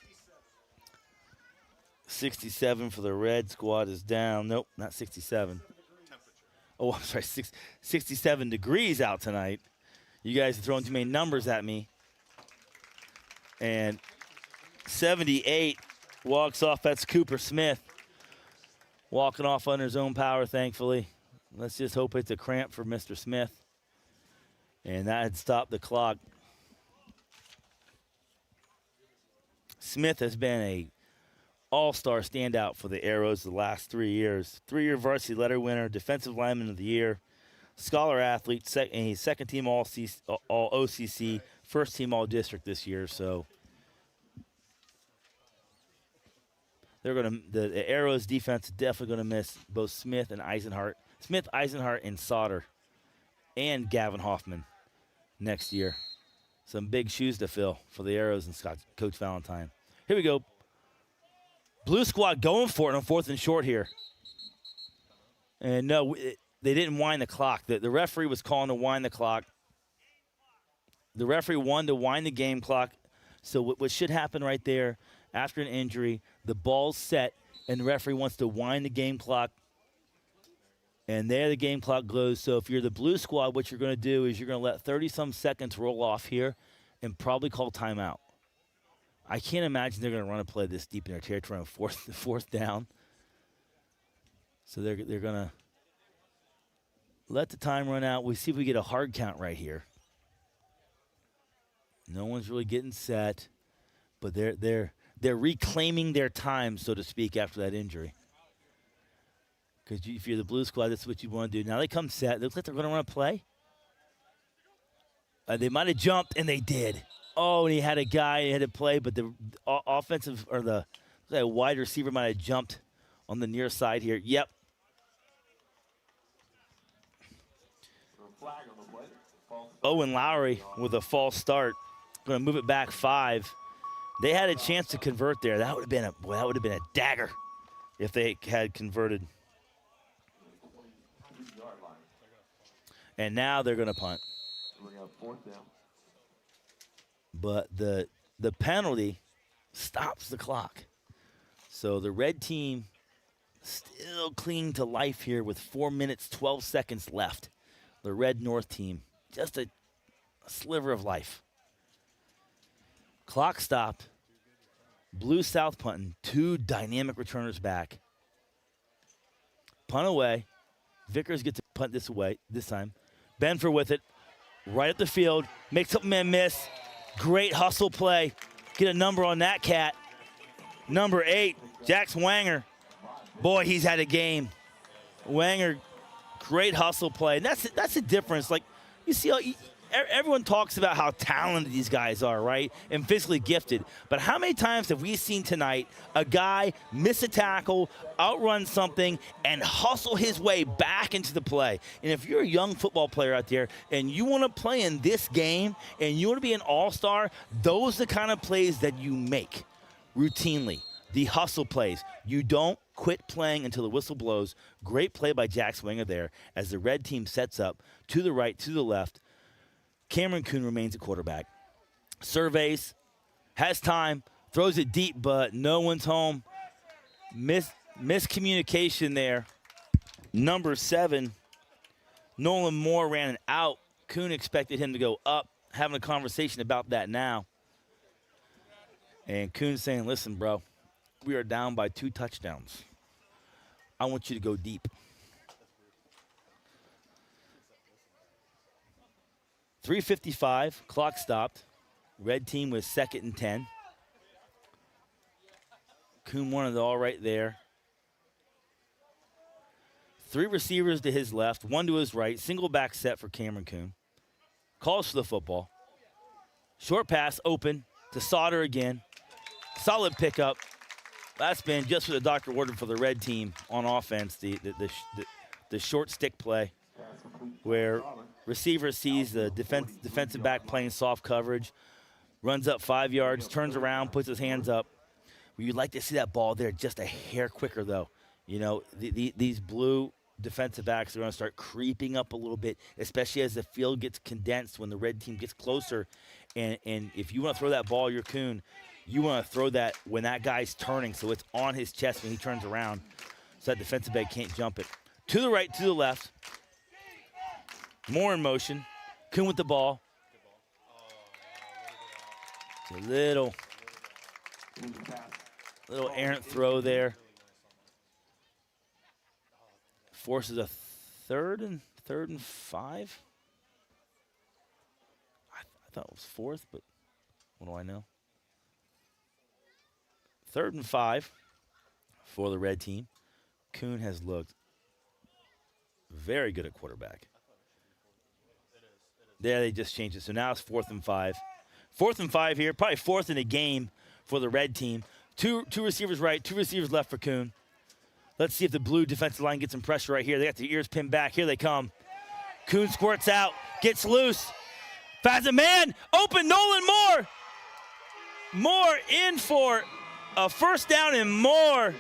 67 for the red squad is down. Nope, not 67. Oh, I'm sorry, 67 degrees out tonight. You guys are throwing too many numbers at me. And 78 walks off. That's Cooper Smith. Walking off under his own power, thankfully. Let's just hope it's a cramp for Mr. Smith. And that had stopped the clock. Smith has been a all-star standout for the Arrows the last 3 years. 3-year varsity letter winner, defensive lineman of the year, scholar athlete, and he's second-team all-OCC, first-team all-district this year. So the Arrows defense is definitely going to miss both Smith and Eisenhart. Smith, Eisenhart, and Sauter, and Gavin Hoffman next year. Some big shoes to fill for the Arrows and Coach Valentine. Here we go. Blue squad going for it on 4th and short here. And no, they didn't wind the clock. The referee was calling to wind the clock. The referee wanted to wind the game clock. So what should happen right there, after an injury, the ball's set, and the referee wants to wind the game clock. And there the game clock goes. So if you're the blue squad, what you're going to do is you're going to let 30-some seconds roll off here and probably call timeout. I can't imagine they're going to run a play this deep in their territory on 4th down. So they're going to let the time run out. We see if we get a hard count right here. No one's really getting set, but they're reclaiming their time, so to speak, after that injury. Because if you're the blue squad, that's what you want to do. Now they come set. It looks like they're going to run a play. They might have jumped, and they did. Oh, and he had a guy, he had to play, but the offensive or the wide receiver might have jumped on the near side here. Yep. Owen Lowry with a false start. Going to move it back 5. They had a chance to convert there. That would have been a dagger if they had converted. And now they're going to punt. But the penalty stops the clock. So the red team still clinging to life here with 4 minutes, 12 seconds left. The red North team, just a sliver of life. Clock stopped. Blue South punting. 2 dynamic returners back. Punt away. Vickers gets to punt this time. Benford with it. Right at the field. Makes up man miss. Great hustle play. Get a number on that cat. Number 8, Jax Wanger. Boy, he's had a game. Wanger, great hustle play. And that's the difference. Like, you see, everyone talks about how talented these guys are, right? And physically gifted. But how many times have we seen tonight a guy miss a tackle, outrun something, and hustle his way back into the play? And if you're a young football player out there and you want to play in this game and you want to be an all-star, those are the kind of plays that you make routinely. The hustle plays. You don't quit playing until the whistle blows. Great play by Jack Swinger there as the red team sets up to the right, to the left. Cameron Kuhn remains at quarterback. Surveys, has time, throws it deep, but no one's home. Miscommunication there. Number 7, Nolan Moore ran an out. Kuhn expected him to go up, having a conversation about that now. And Kuhn saying, listen, bro, we are down by 2 touchdowns. I want you to go deep. 3:55, clock stopped. Red team was 2nd and 10. Kuhn wanted it all right there. 3 receivers to his left, 1 to his right. Single back set for Cameron Kuhn. Calls for the football. Short pass open to Sauter again. Solid pickup. That's been just what the doctor ordered for the red team on offense, the short stick play where receiver sees the defensive back playing soft coverage, runs up 5 yards, turns around, puts his hands up. You'd like to see that ball there just a hair quicker, though. You know, these blue defensive backs are going to start creeping up a little bit, especially as the field gets condensed when the red team gets closer. And if you want to throw that ball, you're Kuhn, you want to throw that when that guy's turning, so it's on his chest when he turns around, so that defensive back can't jump it. To the right, to the left. More in motion. Kuhn with the ball. It's a little errant throw there. Forces a third and 5. I thought it was 4th, but what do I know? 3rd and 5 for the red team. Kuhn has looked very good at quarterback. Yeah, they just changed it. So now it's 4th and 5. 4th and 5 here, probably 4th in the game for the red team. Two receivers right, 2 receivers left for Kuhn. Let's see if the blue defensive line gets some pressure right here. They got the ears pinned back. Here they come. Kuhn squirts out, gets loose. Finds a man, open, Nolan Moore. Moore in for a first down and more.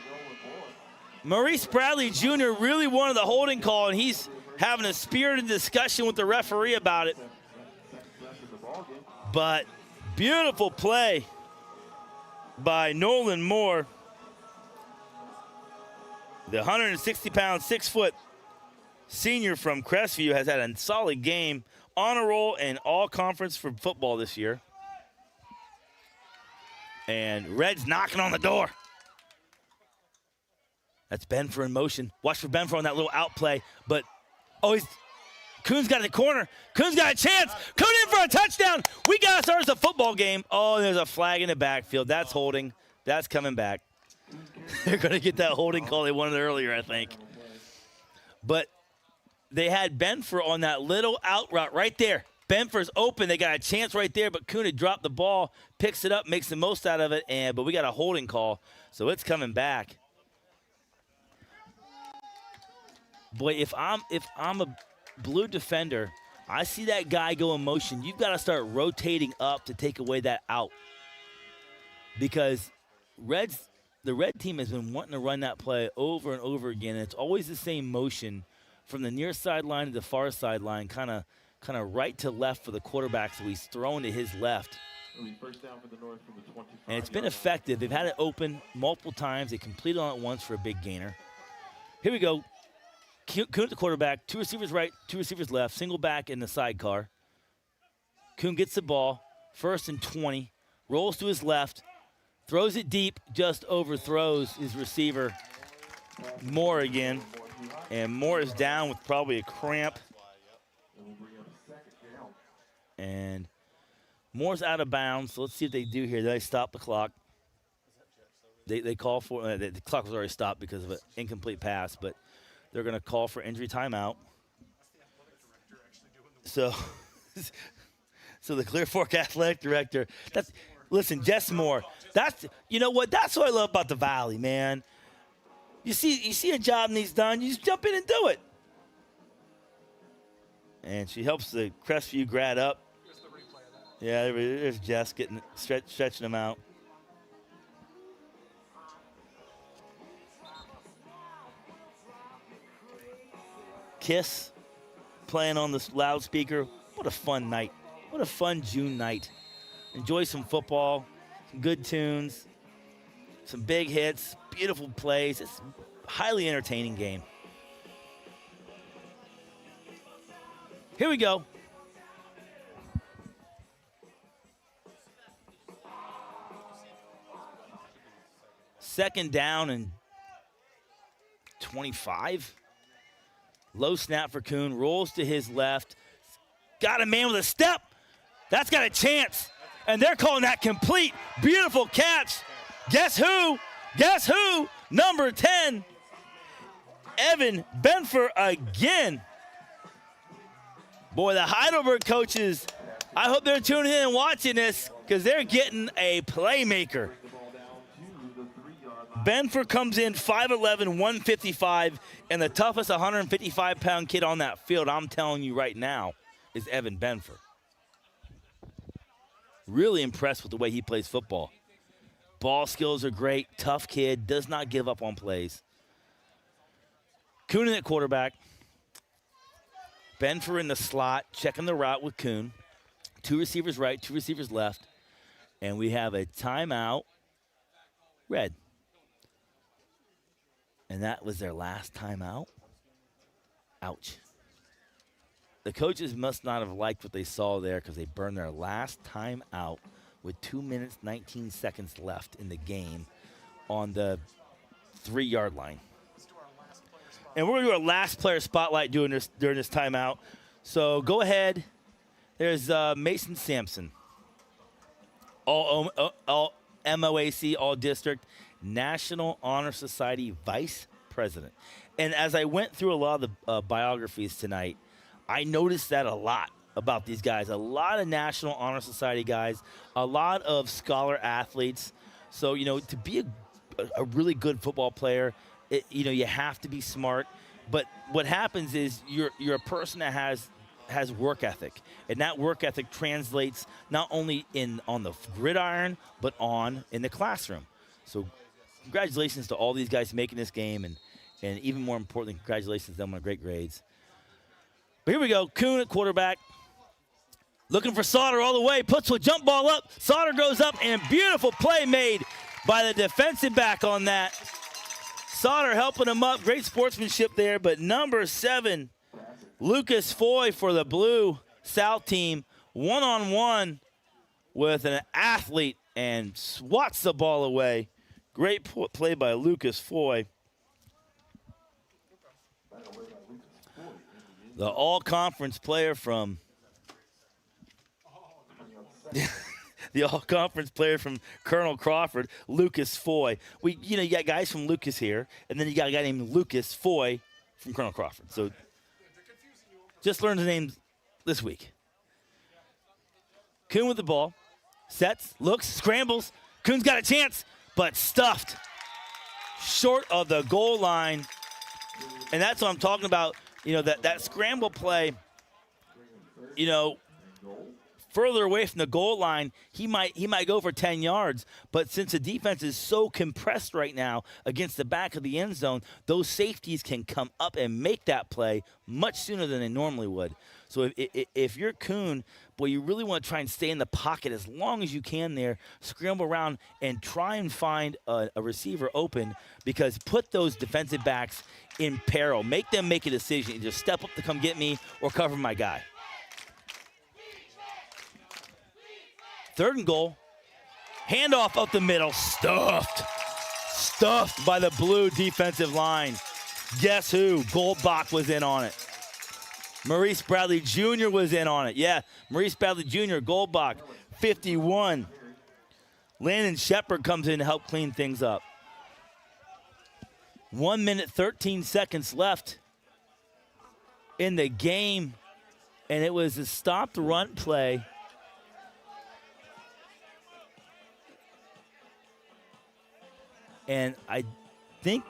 Maurice Bradley Jr. really wanted the holding call, and he's having a spirited discussion with the referee about it. But beautiful play by Nolan Moore. The 160-pound, 6-foot senior from Crestview has had a solid game, on a roll and all conference for football this year. And Red's knocking on the door. That's Benfer in motion. Watch for Benfer on that little out play. But, Kuhn's got the corner. Kuhn's got a chance. Kuhn in for a touchdown. We got to start a football game. Oh, there's a flag in the backfield. That's holding. That's coming back. They're going to get that holding call they wanted earlier, I think. But they had Benfer on that little out route right there. Benfer's open. They got a chance right there, but Kuhn had dropped the ball, picks it up, makes the most out of it, but we got a holding call, so it's coming back. Boy, if I'm a blue defender, I see that guy go in motion, you've got to start rotating up to take away that out. Because the red team has been wanting to run that play over and over again, and it's always the same motion from the near sideline to the far sideline, kind of right to left for the quarterback, so he's throwing to his left. First down for the North from the 25. And it's been effective. They've had it open multiple times. They completed on it once for a big gainer. Here we go. Kuhn at the quarterback, 2 receivers right, 2 receivers left, single back in the sidecar. Kuhn gets the ball, 1st and 20, rolls to his left, throws it deep, just overthrows his receiver, Moore again. And Moore is down with probably a cramp. And Moore's out of bounds, so let's see what they do here. They stop the clock. They call for the clock was already stopped because of an incomplete pass, but they're going to call for injury timeout. So the Clear Fork athletic director. Listen, Jess Moore. You know what? That's what I love about the Valley, man. You see a job needs done, you just jump in and do it. And she helps the Crestview grad up. Yeah, there's Jess stretching him out. Kiss playing on the loudspeaker. What a fun night. What a fun June night. Enjoy some football, some good tunes, some big hits, beautiful plays. It's a highly entertaining game. Here we go. Second down and 25. Low snap for Kuhn. Rolls to his left. Got a man with a step. That's got a chance. And they're calling that complete. Beautiful catch. Guess who? Guess who? Number 10. Evan Benfer again. Boy, the Heidelberg coaches, I hope they're tuning in and watching this because they're getting a playmaker. Benfer comes in 5'11", 155, and the toughest 155-pound kid on that field, I'm telling you right now, is Evan Benfer. Really impressed with the way he plays football. Ball skills are great, tough kid, does not give up on plays. Kuhn at quarterback. Benfer in the slot, checking the route with Kuhn. 2 receivers right, 2 receivers left. And we have a timeout, red. And that was their last timeout. Ouch. The coaches must not have liked what they saw there because they burned their last timeout with 2 minutes, 19 seconds left in the game on the 3-yard line. And we're going to do our last player spotlight during this timeout. So go ahead. There's Mason Sampson, all MOAC, all district, National Honor Society vice president. And as I went through a lot of the biographies tonight, I noticed that a lot about these guys. A lot of National Honor Society guys, a lot of scholar athletes. So, you know, to be a really good football player, you have to be smart. But what happens is you're a person that has work ethic, and that work ethic translates not only on the gridiron but in the classroom. So congratulations to all these guys making this game, and even more importantly, congratulations to them on great grades. But here we go. Kuhn at quarterback. Looking for Sauter all the way. Puts a jump ball up. Sauter goes up, and beautiful play made by the defensive back on that. Sauter helping him up. Great sportsmanship there. But number 7, Lucas Foy for the Blue South team. One-on-one with an athlete and swats the ball away. Great play by Lucas Foy. The all-conference player from the all-conference player from Colonel Crawford, Lucas Foy. You got guys from Lucas here, and then you got a guy named Lucas Foy from Colonel Crawford. So just learned the names this week. Kuhn with the ball. Sets, looks, scrambles. Kuhn's got a chance, but stuffed short of the goal line. And that's what I'm talking about. That scramble play, further away from the goal line, he might go for 10 yards. But since the defense is so compressed right now against the back of the end zone, those safeties can come up and make that play much sooner than they normally would. So if you're Kuhn, boy, you really want to try and stay in the pocket as long as you can there, scramble around and try and find a receiver open, because put those defensive backs in peril. Make them make a decision. Either step up to come get me or cover my guy. 3rd and goal. Handoff up the middle. Stuffed by the Blue defensive line. Guess who? Goldbach was in on it. Maurice Bradley Jr. was in on it. Yeah, Maurice Bradley Jr., Goldbach, 51. Landon Shepard comes in to help clean things up. 1 minute, 13 seconds left in the game, and it was a stopped run play. And I think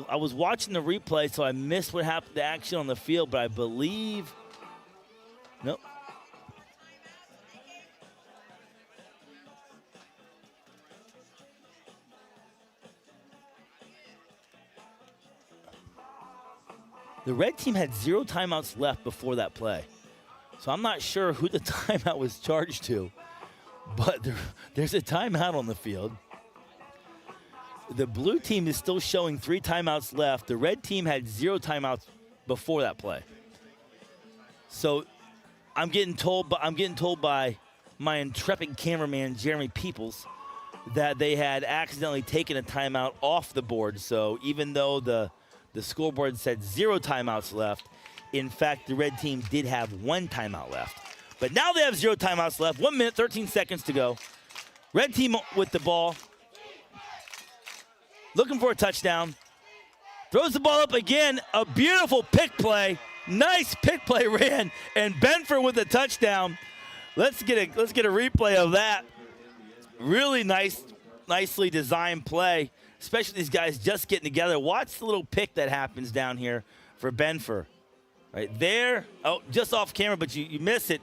I was watching the replay, so I missed what happened to action on the field, but I believe, nope. The red team had 0 timeouts left before that play. So I'm not sure who the timeout was charged to, but there's a timeout on the field. The blue team is still showing 3 timeouts left. The red team had 0 timeouts before that play. So I'm getting told by my intrepid cameraman, Jeremy Peoples, that they had accidentally taken a timeout off the board. So even though the scoreboard said 0 timeouts left, in fact, the red team did have 1 timeout left. But now they have 0 timeouts left. 1 minute, 13 seconds to go. Red team with the ball. Looking for a touchdown. Throws the ball up again. A beautiful pick play. Nice pick play ran. And Benford with a touchdown. Let's get a replay of that. Really nicely designed play. Especially these guys just getting together. Watch the little pick that happens down here for Benford. Right there. Oh, just off camera, but you miss it.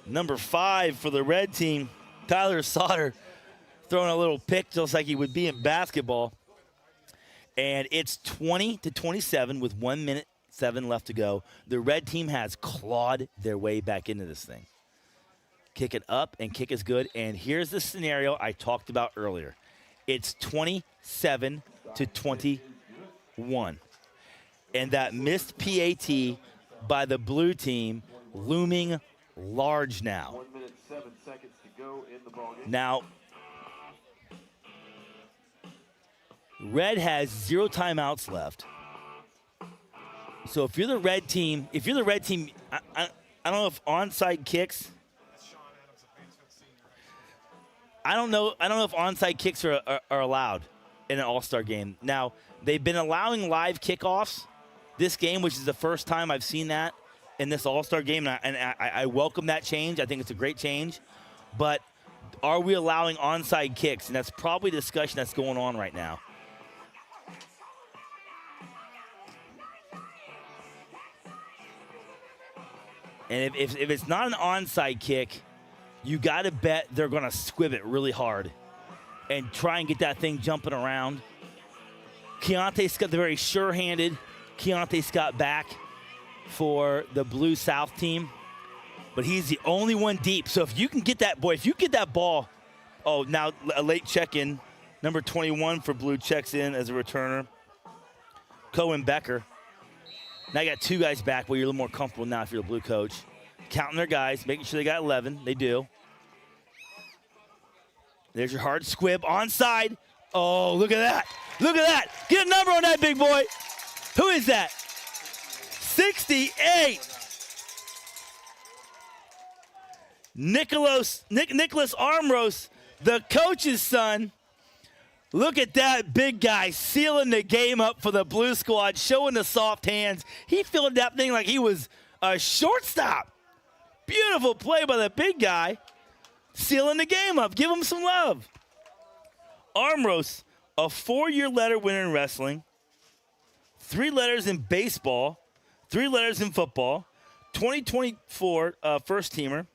Number 5 for the red team, Tyler Sauter, throwing a little pick just like he would be in basketball. And it's 20-27 with 1 minute 7 left to go. The red team has clawed their way back into this thing. Kick it up, and kick is good. And here's the scenario I talked about earlier. It's 27-21. And that missed PAT by the blue team looming large now. 1 minute 7 seconds to go in the ballgame. Now, red has 0 timeouts left. So if you're the red team, I don't know if onside kicks. I don't know if onside kicks are allowed in an All-Star game. Now, they've been allowing live kickoffs this game, which is the first time I've seen that in this All-Star game, and I welcome that change. I think it's a great change. But are we allowing onside kicks? And that's probably a discussion that's going on right now. And if it's not an onside kick, you got to bet they're going to squib it really hard and try and get that thing jumping around. Keontae Scott, the very sure-handed Keontae Scott back for the Blue South team. But he's the only one deep. So if you can get that, boy, if you get that ball, oh, now a late check-in. Number 21 for Blue checks in as a returner. Cohen Becker. Now you got 2 guys back where you're a little more comfortable now if you're a Blue coach. Counting their guys, making sure they got 11. They do. There's your hard squib. Onside. Oh, look at that. Look at that. Get a number on that, big boy. Who is that? 68. Nicholas Armros, the coach's son. Look at that big guy sealing the game up for the Blue squad, showing the soft hands. He filled that thing like he was a shortstop. Beautiful play by the big guy, sealing the game up. Give him some love. Armros, a 4-year letter winner in wrestling, 3 letters in baseball, 3 letters in football, 2024 first teamer.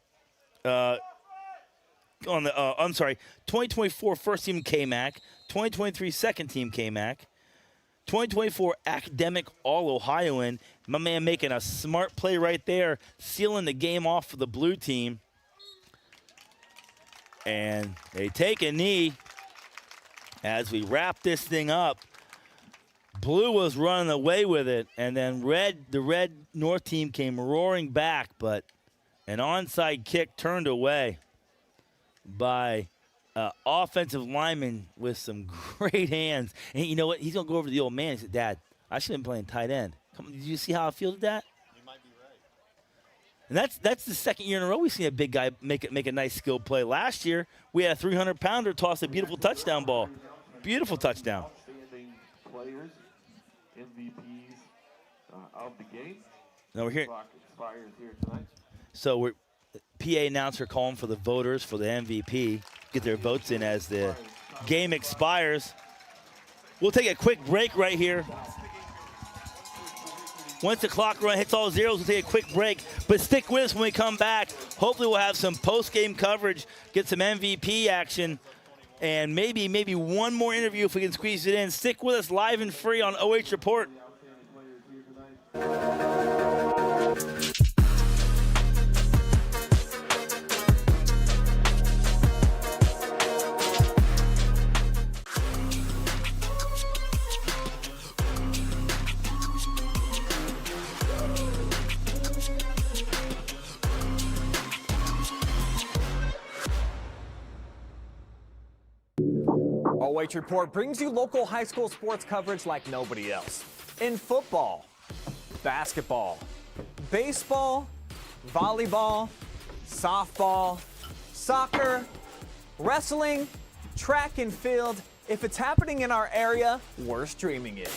2024 first team KMAC, 2023 second team KMAC, 2024 academic All-Ohioan. My man making a smart play right there, sealing the game off for the Blue team. And they take a knee as we wrap this thing up. Blue was running away with it, and then the red North team came roaring back, but an onside kick turned away by offensive lineman with some great hands. And you know what? He's going to go over to the old man. He said, Dad, I should have been playing tight end. Come on, did you see how I fielded that? You might be right. And that's the second year in a row we've seen a big guy make a nice skilled play. Last year, we had a 300-pounder toss a beautiful touchdown ball. Beautiful touchdown. Outstanding players, MVPs of the game. Now we're here. Clock expires here tonight. So we're PA announcer calling for the voters for the MVP. Get their votes in as the game expires. We'll take a quick break right here. Once the clock run hits all zeros, we'll take a quick break. But stick with us when we come back. Hopefully we'll have some post-game coverage, get some MVP action, and maybe one more interview if we can squeeze it in. Stick with us live and free on OH Report. OH.REPORT brings you local high school sports coverage like nobody else. In football, basketball, baseball, volleyball, softball, soccer, wrestling, track and field. If it's happening in our area, we're streaming it.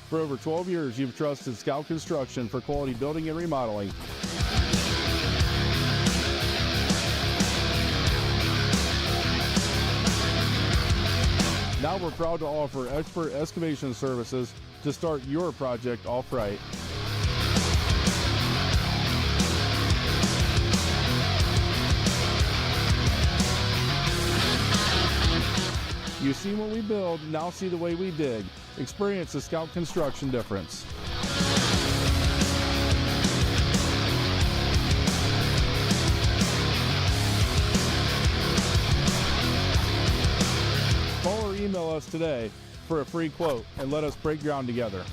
For over 12 years, you've trusted Scout Construction for quality building and remodeling. Now we're proud to offer expert excavation services to start your project off right. You've seen what we build, now see the way we dig. Experience the Scout Construction difference. Call or email us today for a free quote and let us break ground together.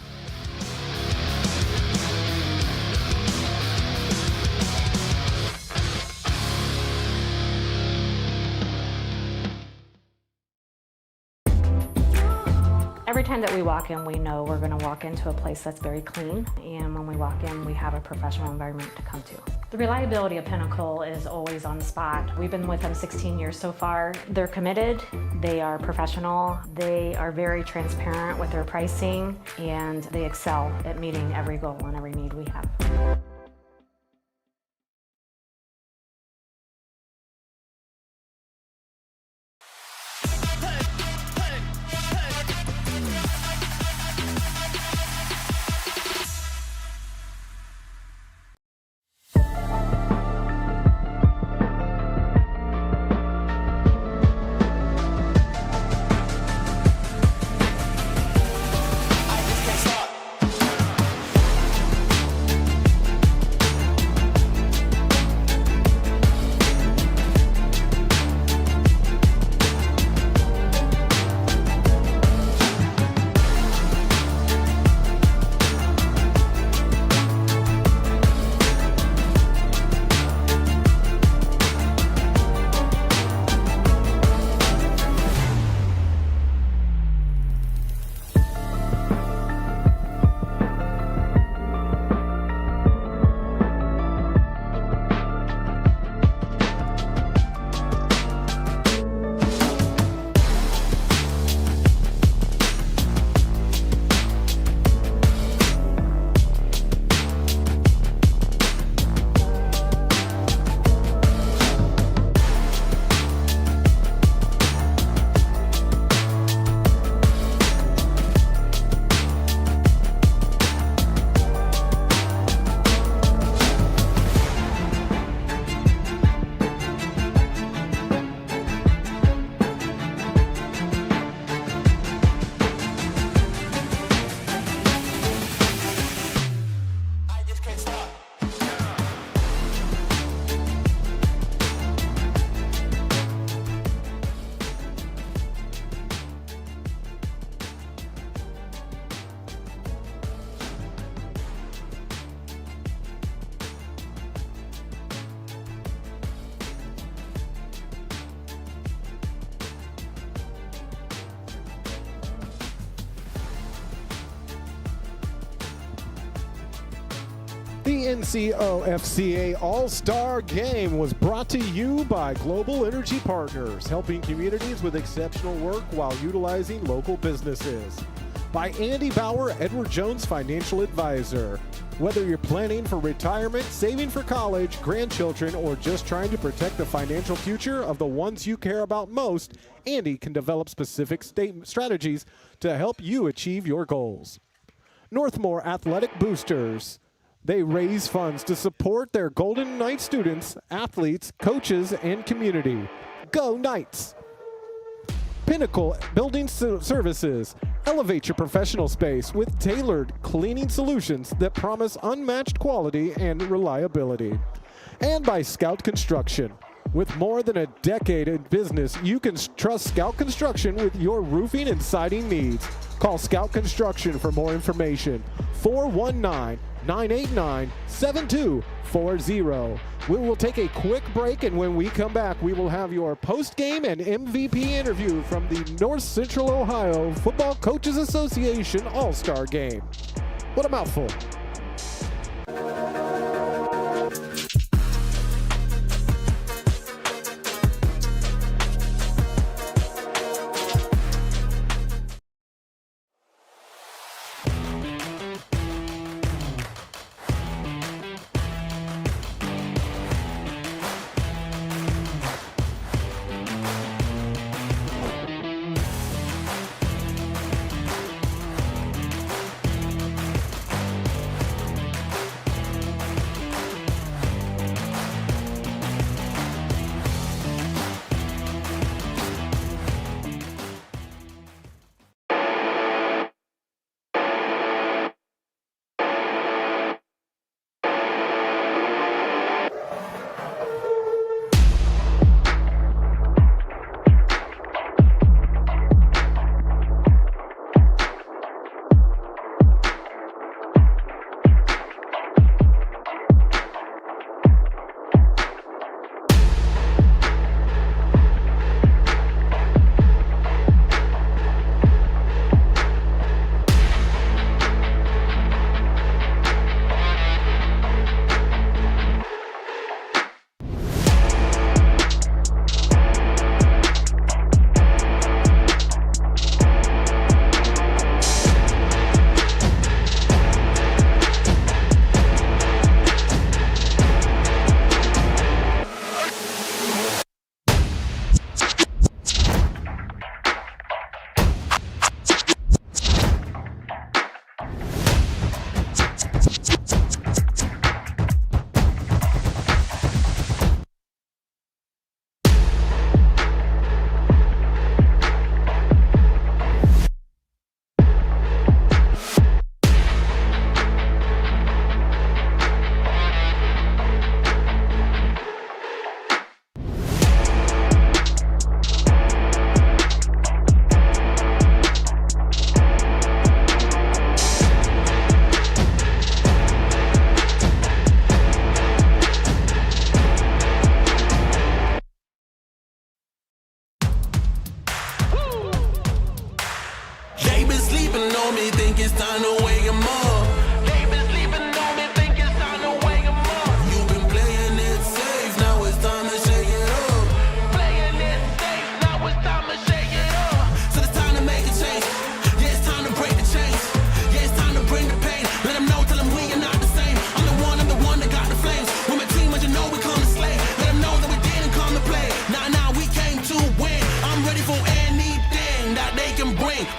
Every time that we walk in, we know we're going to walk into a place that's very clean, and when we walk in, we have a professional environment to come to. The reliability of Pinnacle is always on the spot. We've been with them 16 years so far. They're committed, they are professional, they are very transparent with their pricing, and they excel at meeting every goal and every need we have. The NCOFCA All-Star Game was brought to you by Global Energy Partners, helping communities with exceptional work while utilizing local businesses. By Andy Bauer, Edward Jones Financial Advisor. Whether you're planning for retirement, saving for college, grandchildren, or just trying to protect the financial future of the ones you care about most, Andy can develop specific strategies to help you achieve your goals. Northmor Athletic Boosters. They raise funds to support their Golden Knight students, athletes, coaches, and community. Go Knights! Pinnacle Building Services. Elevate your professional space with tailored cleaning solutions that promise unmatched quality and reliability. And by Scout Construction. With more than a decade in business, you can trust Scout Construction with your roofing and siding needs. Call Scout Construction for more information. 419-989-7240. We will take a quick break, and when we come back, we will have your post-game and MVP interview from the North Central Ohio Football Coaches Association All-Star Game. What a mouthful.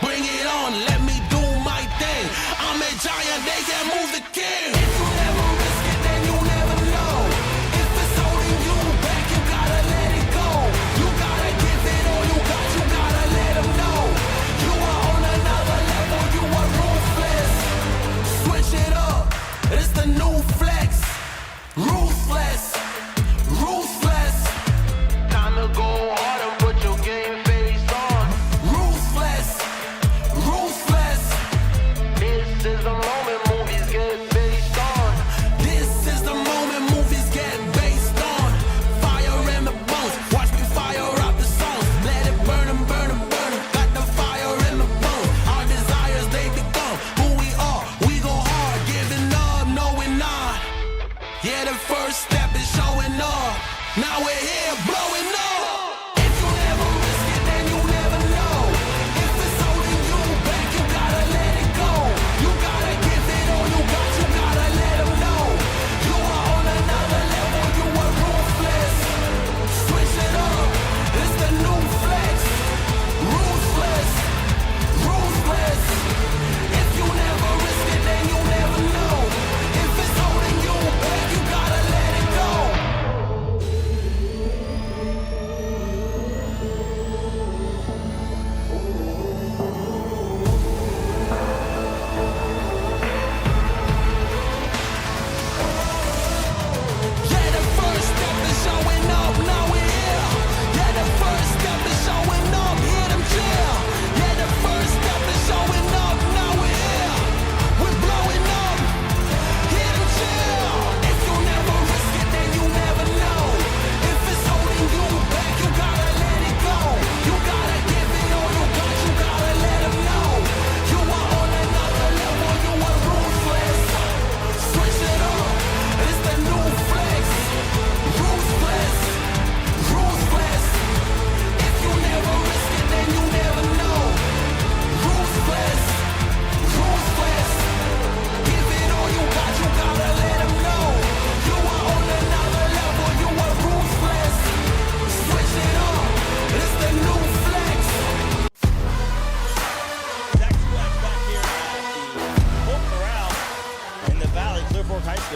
Bring it on, let me do my thing. I'm a giant.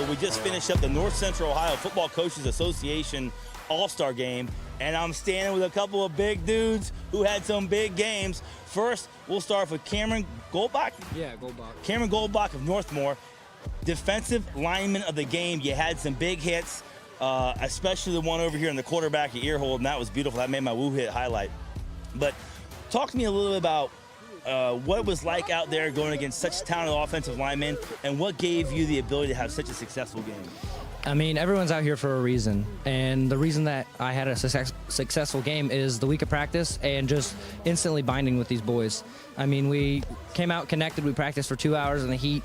So we just finished up the North Central Ohio Football Coaches Association All-Star Game, and I'm standing with a couple of big dudes who had some big games. First, we'll start with Cameron Goldbach. Yeah, Goldbach. Cameron Goldbach of Northmor, defensive lineman of the game. You had some big hits, especially the one over here in the quarterback ear hold, and that was beautiful. That made my woo hit highlight. But talk to me a little bit about what it was like out there going against such talented offensive linemen, and what gave you the ability to have such a successful game? I mean, everyone's out here for a reason, and the reason that I had a successful game is the week of practice and just instantly binding with these boys. I mean, we came out connected. We practiced for 2 hours in the heat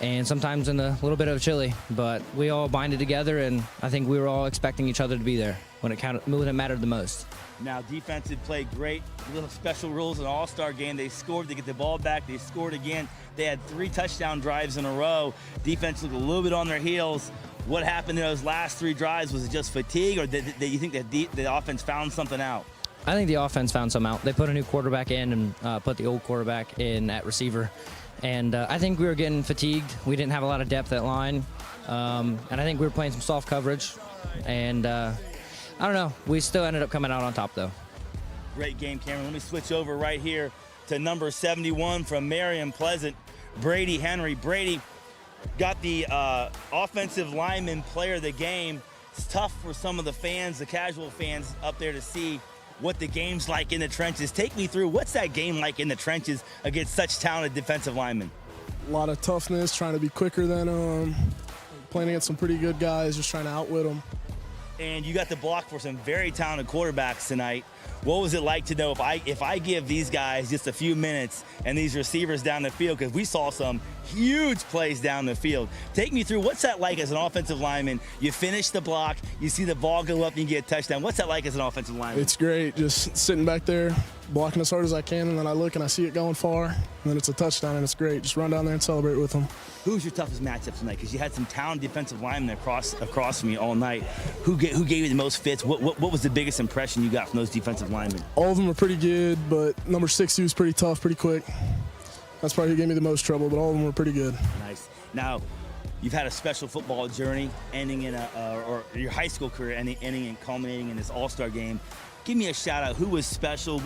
and sometimes in a little bit of chilly, but we all binded together, and I think we were all expecting each other to be there when it mattered the most. Now, defensive played great. Little special rules in an all-star game. They scored to get the ball back. They scored again. They had 3 touchdown drives in a row. Defense looked a little bit on their heels. What happened in those last 3 drives? Was it just fatigue, or did you think that the offense found something out? I think the offense found some out. They put a new quarterback in and put the old quarterback in at receiver. And I think we were getting fatigued. We didn't have a lot of depth at line. And I think we were playing some soft coverage. And I don't know. We still ended up coming out on top, though. Great game, Cameron. Let me switch over right here to number 71 from Marion Pleasant, Brady Henry. Brady got the offensive lineman player of the game. It's tough for some of the fans, the casual fans up there, to see what the game's like in the trenches. Take me through, what's that game like in the trenches against such talented defensive linemen? A lot of toughness, trying to be quicker than them, playing against some pretty good guys, just trying to outwit them. And you got the block for some very talented quarterbacks tonight. What was it like to know if I give these guys just a few minutes and these receivers down the field, because we saw some huge plays down the field. Take me through, what's that like as an offensive lineman? You finish the block, you see the ball go up and you get a touchdown. What's that like as an offensive lineman? It's great, just sitting back there, blocking as hard as I can, and then I look and I see it going far, and then it's a touchdown, and it's great. Just run down there and celebrate with them. Who's your toughest matchup tonight? Because you had some talented defensive linemen across from you all night. Who gave you the most fits? What was the biggest impression you got from those defensive linemen? All of them were pretty good, but number 60 was pretty tough, pretty quick. That's probably who gave me the most trouble, but all of them were pretty good. Nice. Now, you've had a special football journey ending in or your high school career ending and culminating in this all-star game. Give me a shout out. Who was special?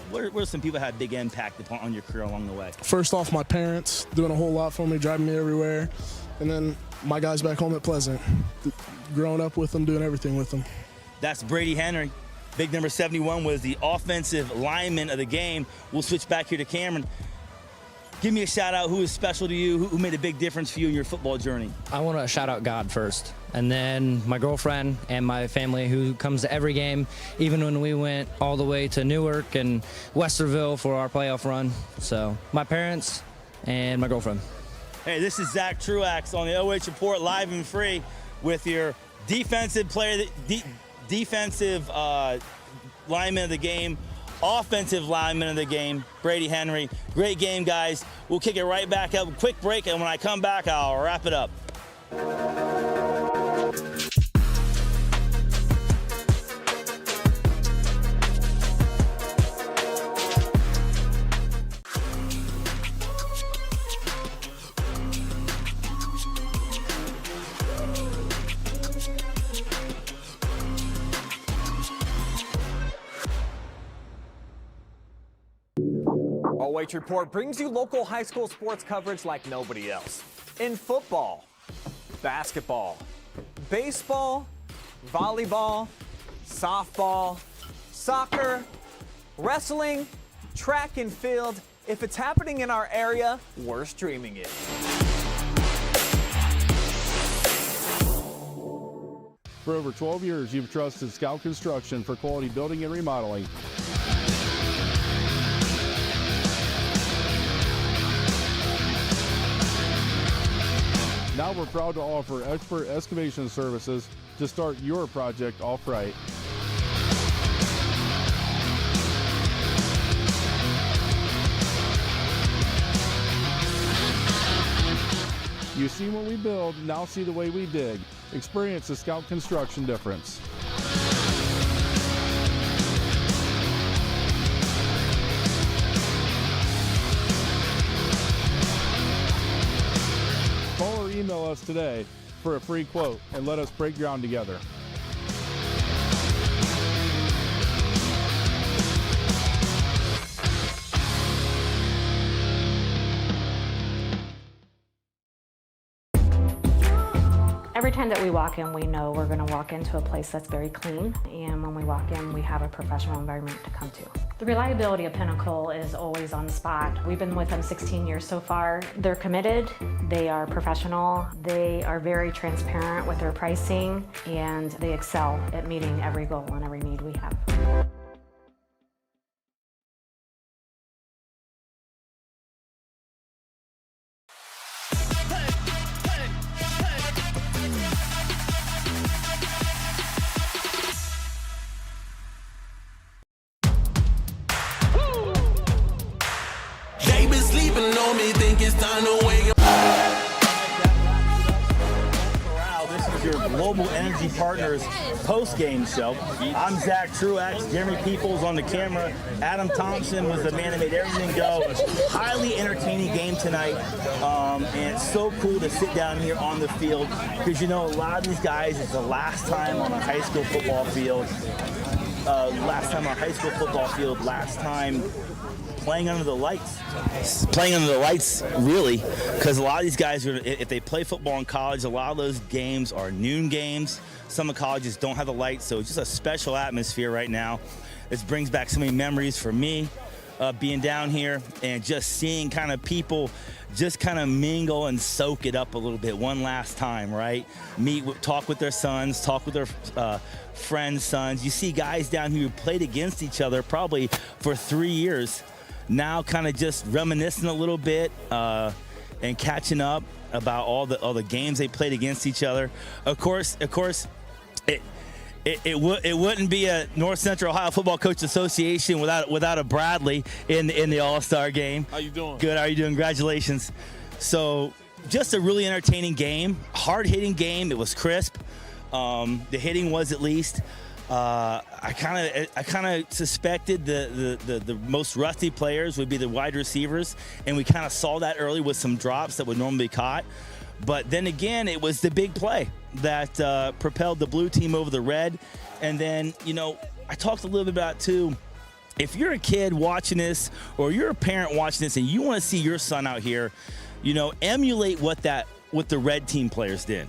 What are some people that had a big impact on your career along the way? First off, my parents doing a whole lot for me, driving me everywhere. And then my guys back home at Pleasant, growing up with them, doing everything with them. That's Brady Henry. Big number 71 was the offensive lineman of the game. We'll switch back here to Cameron. Give me a shout out. Who is special to you? Who made a big difference for you in your football journey? I want to shout out God first, and then my girlfriend and my family who comes to every game, even when we went all the way to Newark and Westerville for our playoff run. So my parents and my girlfriend. Hey, this is Zack Truax on the OH Report, live and free, with your defensive player, defensive lineman of the game, offensive lineman of the game, Brady Henry. Great game, guys. We'll kick it right back up. Quick break, and when I come back, I'll wrap it up. OH Report brings you local high school sports coverage like nobody else. In football, basketball, baseball, volleyball, softball, soccer, wrestling, track and field. If it's happening in our area, we're streaming it. For over 12 years, you've trusted Scout Construction for quality building and remodeling. Now we're proud to offer expert excavation services to start your project off right. You see what we build, now see the way we dig. Experience the Scout Construction difference. Call or email us today for a free quote and let us break ground together. Every time that we walk in, we know we're going to walk into a place that's very clean, and when we walk in, we have a professional environment to come to. The reliability of Pinnacle is always on the spot. We've been with them 16 years so far. They're committed, they are professional, they are very transparent with their pricing, and they excel at meeting every goal and every need we have. They been sleeping on me, think it's time to wake up. This is your Global Energy Partners post-game show. I'm Zack Truax. Jeremy Peoples on the camera. Adam Thompson was the man that made everything go. Highly entertaining game tonight. And it's so cool to sit down here on the field because, you know, a lot of these guys, it's the last time on a high school football field. Last time playing under the lights. Playing under the lights, really, because a lot of these guys, if they play football in college, a lot of those games are noon games. Some of the colleges don't have the lights, so it's just a special atmosphere right now. This brings back so many memories for me, being down here and just seeing kind of people just kind of mingle and soak it up a little bit one last time, right? Talk with their sons, talk with their friends' sons. You see guys down here who played against each other probably for 3 years, now kind of just reminiscing a little bit and catching up about all the games they played against each other. Of course, it wouldn't be a North Central Ohio Football Coaches Association without a Bradley in the All-Star game. How you doing? Good. How are you doing? Congratulations. So just a really entertaining game, hard-hitting game. It was crisp. The hitting was, at least. I kind of suspected the most rusty players would be the wide receivers, and we kind of saw that early with some drops that would normally be caught. But then again, it was the big play that propelled the blue team over the red. And then, you know, I talked a little bit about, too, if you're a kid watching this or you're a parent watching this and you want to see your son out here, you know, emulate what the red team players did.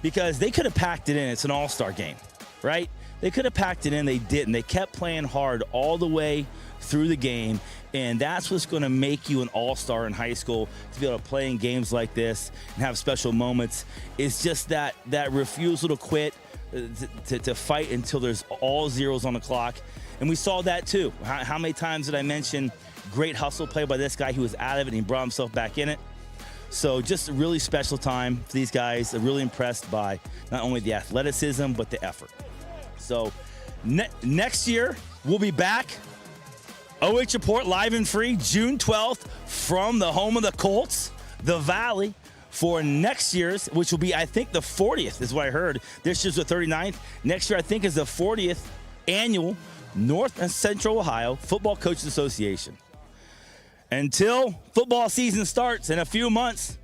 Because they could have packed it in. It's an all-star game, right? They could have packed it in. They didn't. They kept playing hard all the way through the game, and that's what's going to make you an all-star in high school, to be able to play in games like this and have special moments. It's just that refusal to quit, to fight until there's all zeros on the clock. And we saw that too. How many times did I mention great hustle play by this guy who was out of it and he brought himself back in it? So just a really special time for these guys. I'm really impressed by not only the athleticism, but the effort. So next year, we'll be back. OH.REPORT live and free, June 12th, from the home of the Colts, the Valley, for next year's, which will be, I think, the 40th, is what I heard. This year's the 39th. Next year, I think, is the 40th annual North and Central Ohio Football Coaches Association. Until football season starts in a few months,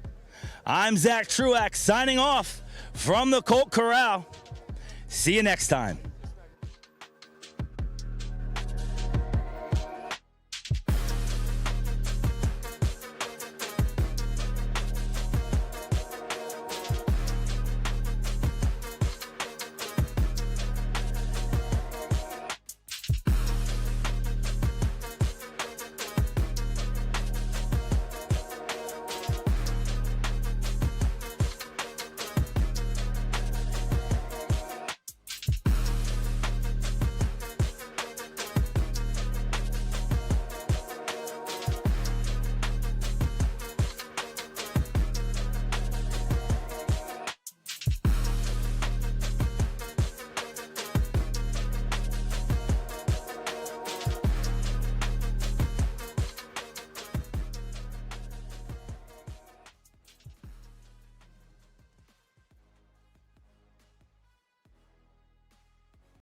I'm Zack Truax signing off from the Colt Corral. See you next time.